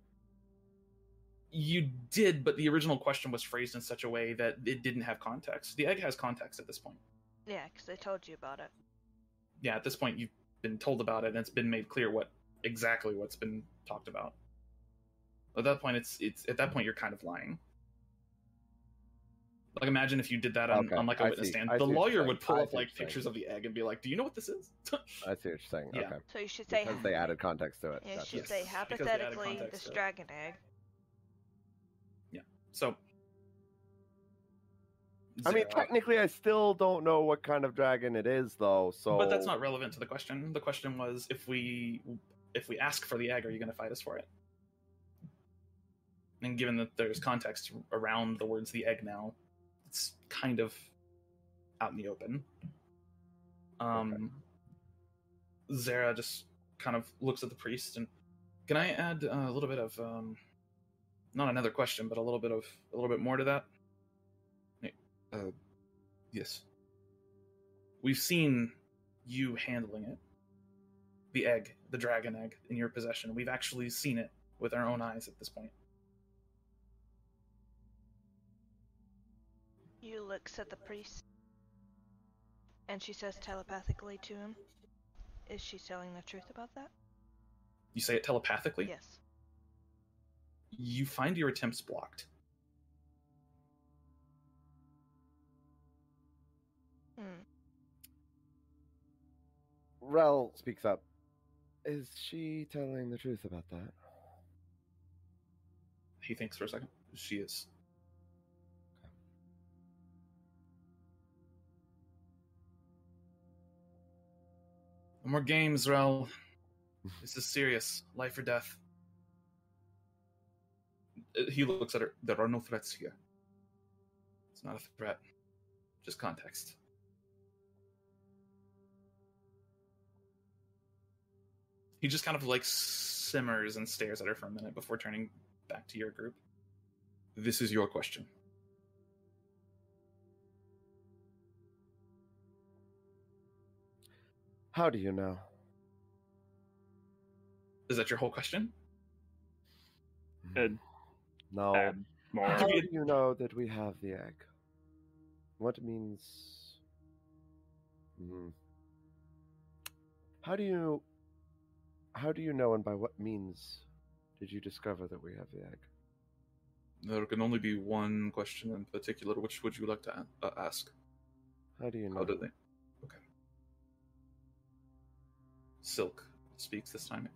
You did, but the original question was phrased in such a way that it didn't have context. The egg has context at this point. Yeah, because they told you about it. Yeah, at this point you've been told about it, and it's been made clear exactly what's been talked about. At that point, it's at that point you're kind of lying. Like, imagine if you did that on like a I witness see. stand. I The see what you're lawyer saying. would pull I up see what like you're saying. pictures of the egg and be like, "Do you know what this is?" I see what you're saying. Yeah. Okay. So you should say, Because they added context to it. yeah, you Gotcha. should say Yes, because they added hypothetically context this to it. dragon egg. So, I mean, Zara- technically, I still don't know what kind of dragon it is, though. So, but that's not relevant to the question. The question was, if we ask for the egg, are you going to fight us for it? And given that there's context around the words "the egg" now, it's kind of out in the open. Zara just kind of looks at the priest, and can I add a little bit of not another question, but a little bit more to that? Yes. We've seen you handling it. The egg, the dragon egg, in your possession. We've actually seen it with our own eyes at this point. You looks at the priest, and she says telepathically to him, "Is she telling the truth about that?" You say it telepathically? Yes. You find your attempts blocked. Rel speaks up. Is she telling the truth about that? He thinks for a second. She is. No more games, Rel. This is serious. Life or death. He looks at her. There are no threats here. It's not a threat. Just context. He just kind of like simmers and stares at her for a minute before turning back to your group. This is your question. How do you know? Is that your whole question? No. Add more. How do you know that we have the egg? What means... How do you know, and by what means did you discover that we have the egg? There can only be one question in particular. Which would you like to ask? How do you know? How did they? Okay. Silk, speaks this time.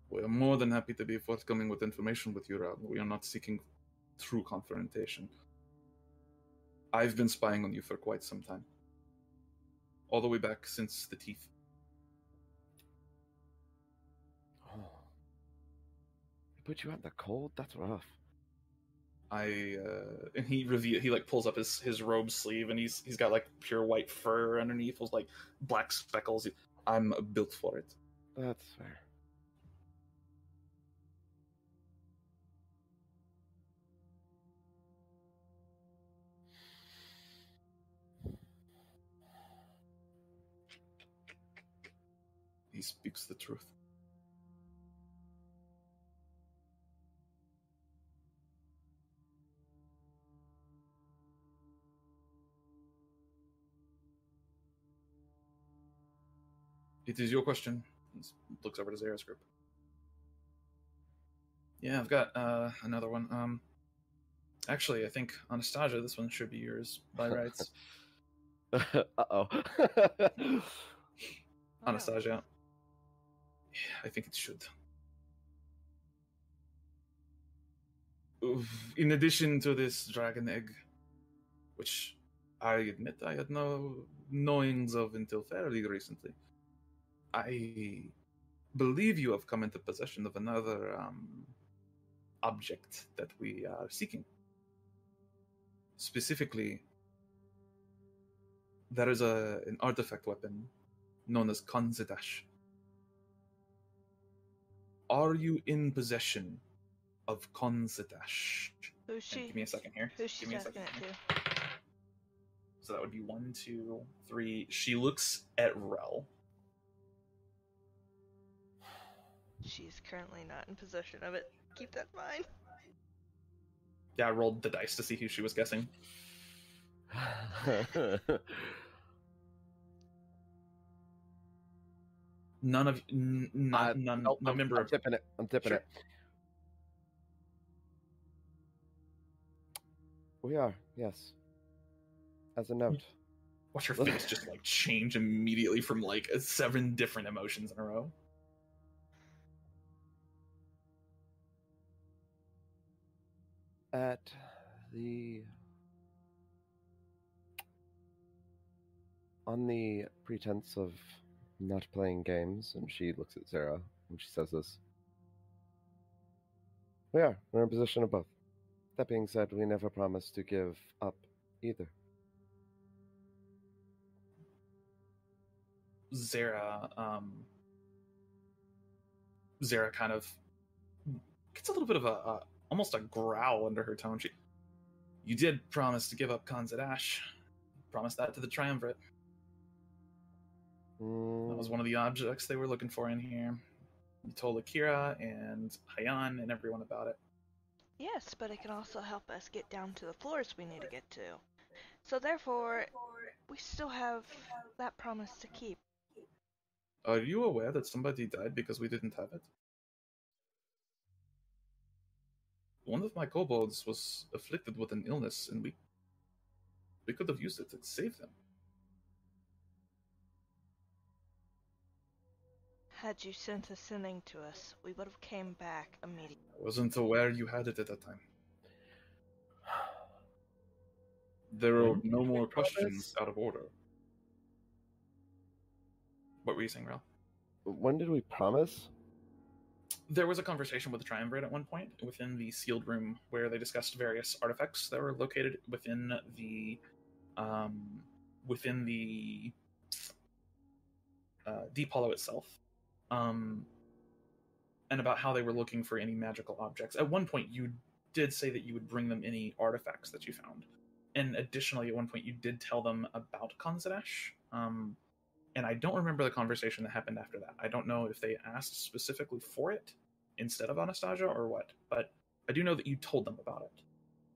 We are more than happy to be forthcoming with information with you, Ral. We are not seeking true confrontation. I've been spying on you for quite some time. All the way back since the teeth. Oh. He put you out in the cold? That's rough. And he like pulls up his robe sleeve, and he's got like pure white fur underneath with like black speckles. I'm built for it. That's fair. He speaks the truth. It is your question. He looks over to Zara's group. Yeah, I've got another one. Actually, I think Anastasia, this one should be yours by rights. Uh-oh. Anastasia. Yeah, I think it should. In addition to this dragon egg, which I admit I had no knowings of until fairly recently, I believe you have come into possession of another object that we are seeking. Specifically, there is an artifact weapon known as Kanzadash. Are you in possession of Kanzadash? Who's she? Give me a second here. Who's she Give me a asking second. it to? So that would be 1, 2, 3. She looks at Rel. She's currently not in possession of it. Keep that in mind. Yeah, I rolled the dice to see who she was guessing. None of none. Nope, No member I'm of. tipping it. I'm tipping Sure. it. We are, yes. As a note. Watch her face just like change immediately from like 7 different emotions in a row. At the... On the pretense of not playing games, and she looks at Zara when she says this. We're in position of both. That being said, we never promised to give up either. Zara kind of gets a little bit of a almost a growl under her tone. You did promise to give up Kanzadash. Promised that to the Triumvirate. That was one of the objects they were looking for in here. You told Akira and Hayan and everyone about it. Yes, but it can also help us get down to the floors we need to get to. So therefore, we still have that promise to keep. Are you aware that somebody died because we didn't have it? One of my kobolds was afflicted with an illness, and we could have used it to save them. Had you sent a sending to us, we would have came back immediately. I wasn't aware you had it at that time. There are no more questions out of order. What were you saying, Ralph? When did we promise? There was a conversation with the Triumvirate at one point within the sealed room where they discussed various artifacts that were located within the Deep Hollow itself, and about how they were looking for any magical objects. At one point, you did say that you would bring them any artifacts that you found, and additionally, at one point, you did tell them about Kanzadash. And I don't remember the conversation that happened after that. I don't know if they asked specifically for it instead of Anastasia or what, but I do know that you told them about it.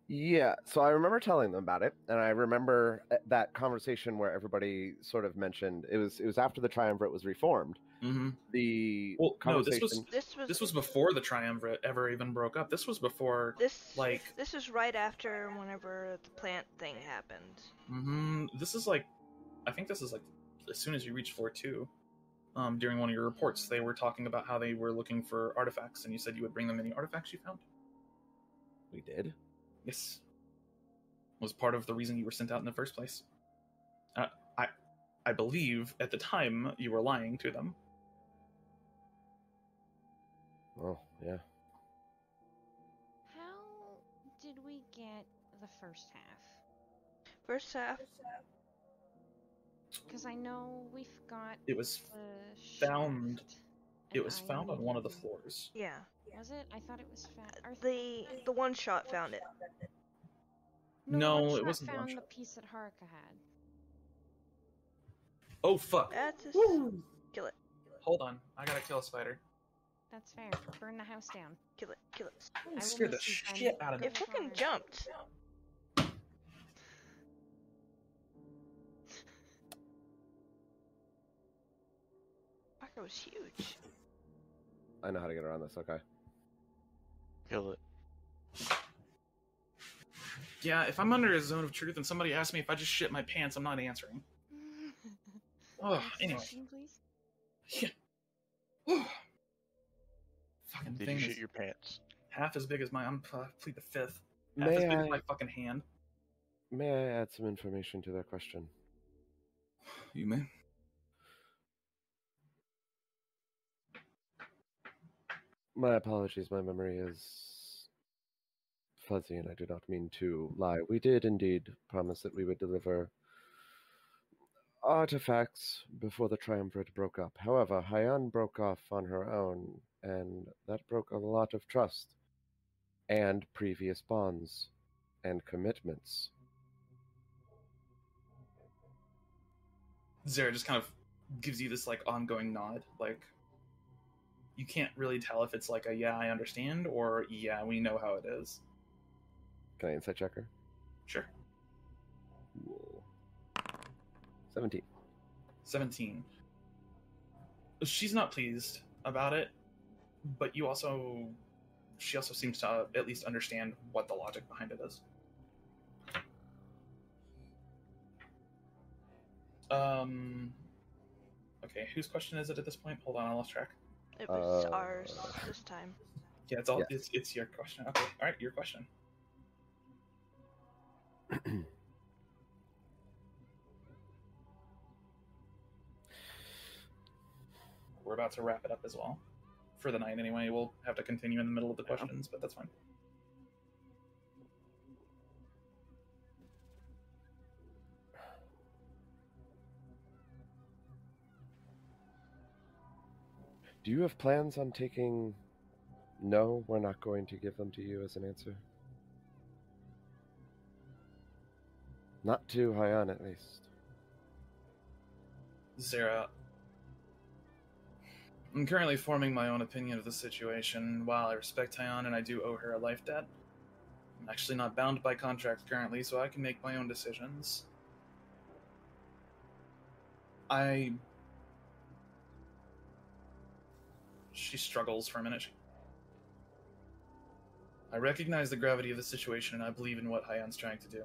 Yeah, so I remember telling them about it, and I remember that conversation where everybody sort of mentioned it was after the Triumvirate was reformed. Mm-hmm. The conversation. No, this was before the Triumvirate ever even broke up. This was before this was right after whenever the plant thing happened. Mm-hmm. This is like, I think this is like as soon as you reach floor 2. during one of your reports. They were talking about how they were looking for artifacts, and you said you would bring them any artifacts you found. We did? Yes. Was part of the reason you were sent out in the first place. I believe at the time you were lying to them. Oh, yeah. How did we get the first half? First half, Because I know we've got It was the found. shaft, It and was I found on one of the needed- floors. yeah. Was it? I thought it was found. The one shot found it. No, one it shot wasn't the found one the shot. piece that Haruka had. Oh fuck! That's a Woo! kill it, Hold on, I gotta kill a spider. That's fair. Burn the house down. kill it, kill it. I will Scared the miss you, friend. shit out of me. It fucking jumped. Fucker was huge. I know how to get around this, okay. Kill it. Yeah, if I'm under a zone of truth and somebody asks me if I just shit my pants, I'm not answering. Oh, anyway. Question, please. Yeah. Fucking Did thing you is shit your pants? half as big as my. I'm plead the fifth. Half May as big as I- my fucking hand. May I add some information to that question? You may. My apologies, my memory is fuzzy and I do not mean to lie. We did indeed promise that we would deliver artifacts before the Triumvirate broke up. However, Hyan broke off on her own, and that broke a lot of trust, and previous bonds, and commitments. Zara just kind of gives you this like ongoing nod, like you can't really tell if it's like a yeah I understand or yeah we know how it is. Can I insight check her? Sure. Cool. 17. 17. She's not pleased about it, but she also seems to at least understand what the logic behind it is. Okay, whose question is it at this point? Hold on, I lost track. It was ours this time. Yeah, it's all Yes. it's your question. Okay, all right, your question. We're about to wrap it up as well for the night anyway. We'll have to continue in the middle of the questions, but that's fine. Do you have plans on taking no, we're not going to give them to you as an answer? Not to Hyan, at least. Zara, I'm currently forming my own opinion of the situation. While I respect Hyan and I do owe her a life debt, I'm actually not bound by contract currently, so I can make my own decisions. She struggles for a minute. I recognize the gravity of the situation, and I believe in what Hyan's trying to do.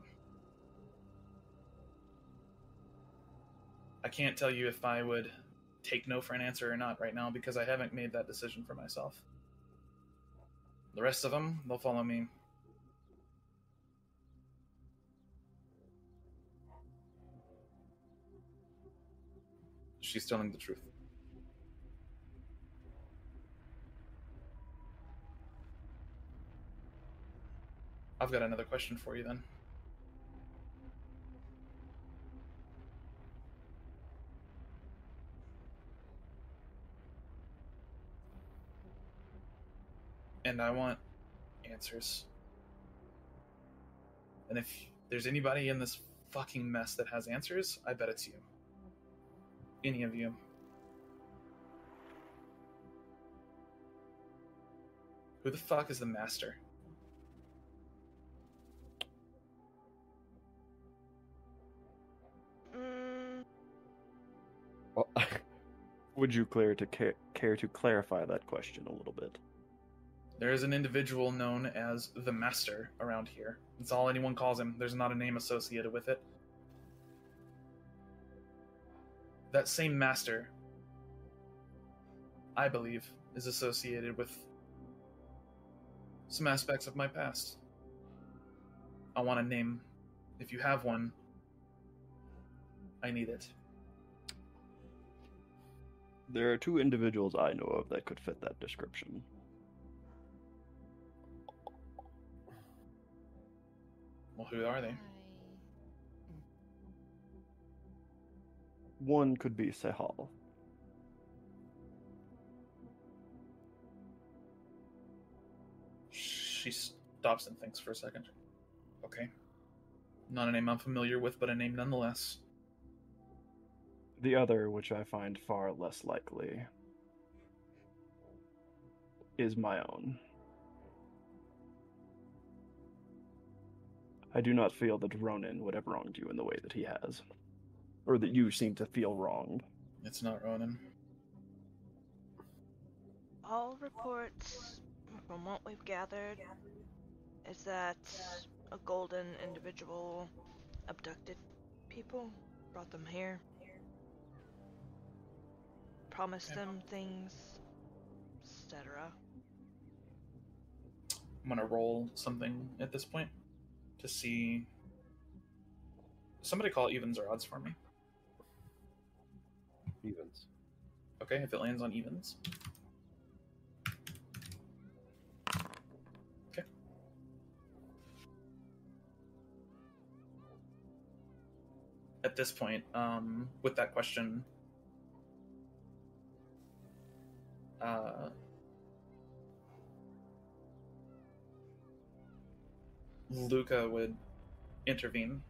I can't tell you if I would take no for an answer or not right now, because I haven't made that decision for myself. The rest of them, they'll follow me. She's telling the truth. I've got another question for you then. And I want answers. And if there's anybody in this fucking mess that has answers, I bet it's you. Any of you. Who the fuck is the master? Well, Would you care to clarify that question a little bit? There is an individual known as the Master around here. That's all anyone calls him. There's not a name associated with it. That same Master I believe, is associated with some aspects of my past. I want a name. If you have one, I need it. There are two individuals I know of that could fit that description. Well, who are they? One could be Sehal. She stops and thinks for a second. Okay. Not a name I'm familiar with, but a name nonetheless. The other, which I find far less likely, is my own. I do not feel that Ronan would have wronged you in the way that he has. Or that you seem to feel wronged. It's not Ronan. All reports, from what we've gathered, is that a golden individual abducted people, brought them here, promised them things, etc. I'm gonna roll something at this point to see. Somebody call evens or odds for me. Evens. Okay, if it lands on evens. Okay. At this point, with that question, Luca would intervene.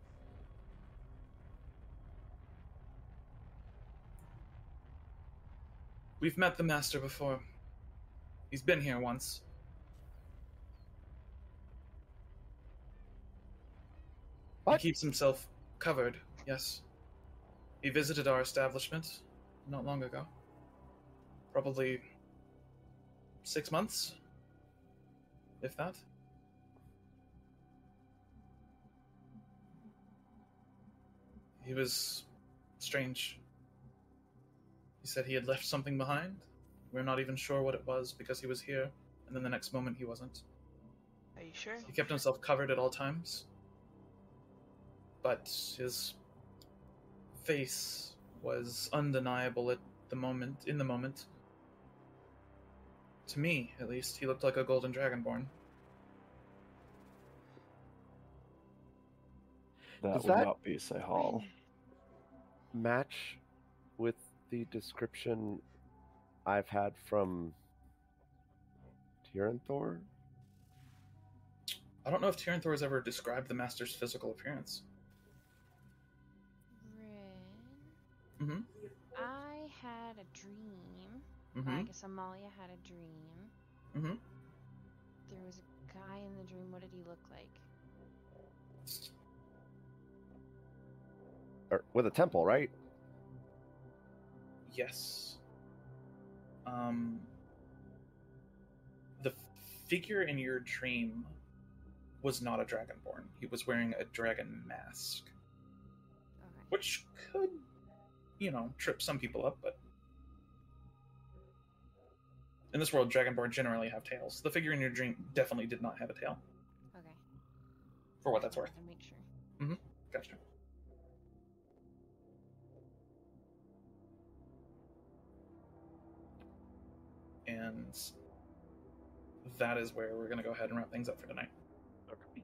We've met the master before. He's been here once. What? He keeps himself covered, yes. He visited our establishment not long ago. Probably 6 months, if that. He was strange. He said he had left something behind. We're not even sure what it was because he was here, and then the next moment he wasn't. Are you sure? He kept himself covered at all times, but his face was undeniable at the moment. In the moment, to me at least, he looked like a golden dragonborn. That Does would that- not be Sehal. Match with the description I've had from Tyranthor? I don't know if Tyranthor has ever described the Master's physical appearance. Rin, Mm-hmm. I had a dream. Mm-hmm. I guess Amalia had a dream. Mm-hmm. There was a guy in the dream. What did he look like? Or with a temple, right? Yes. The figure in your dream was not a dragonborn. He was wearing a dragon mask, Okay. which could, trip some people up, but in this world, dragonborn generally have tails. The figure in your dream definitely did not have a tail, Okay. for what that's worth. To make sure. Gotcha. And that is where we're going to go ahead and wrap things up for tonight. Okay.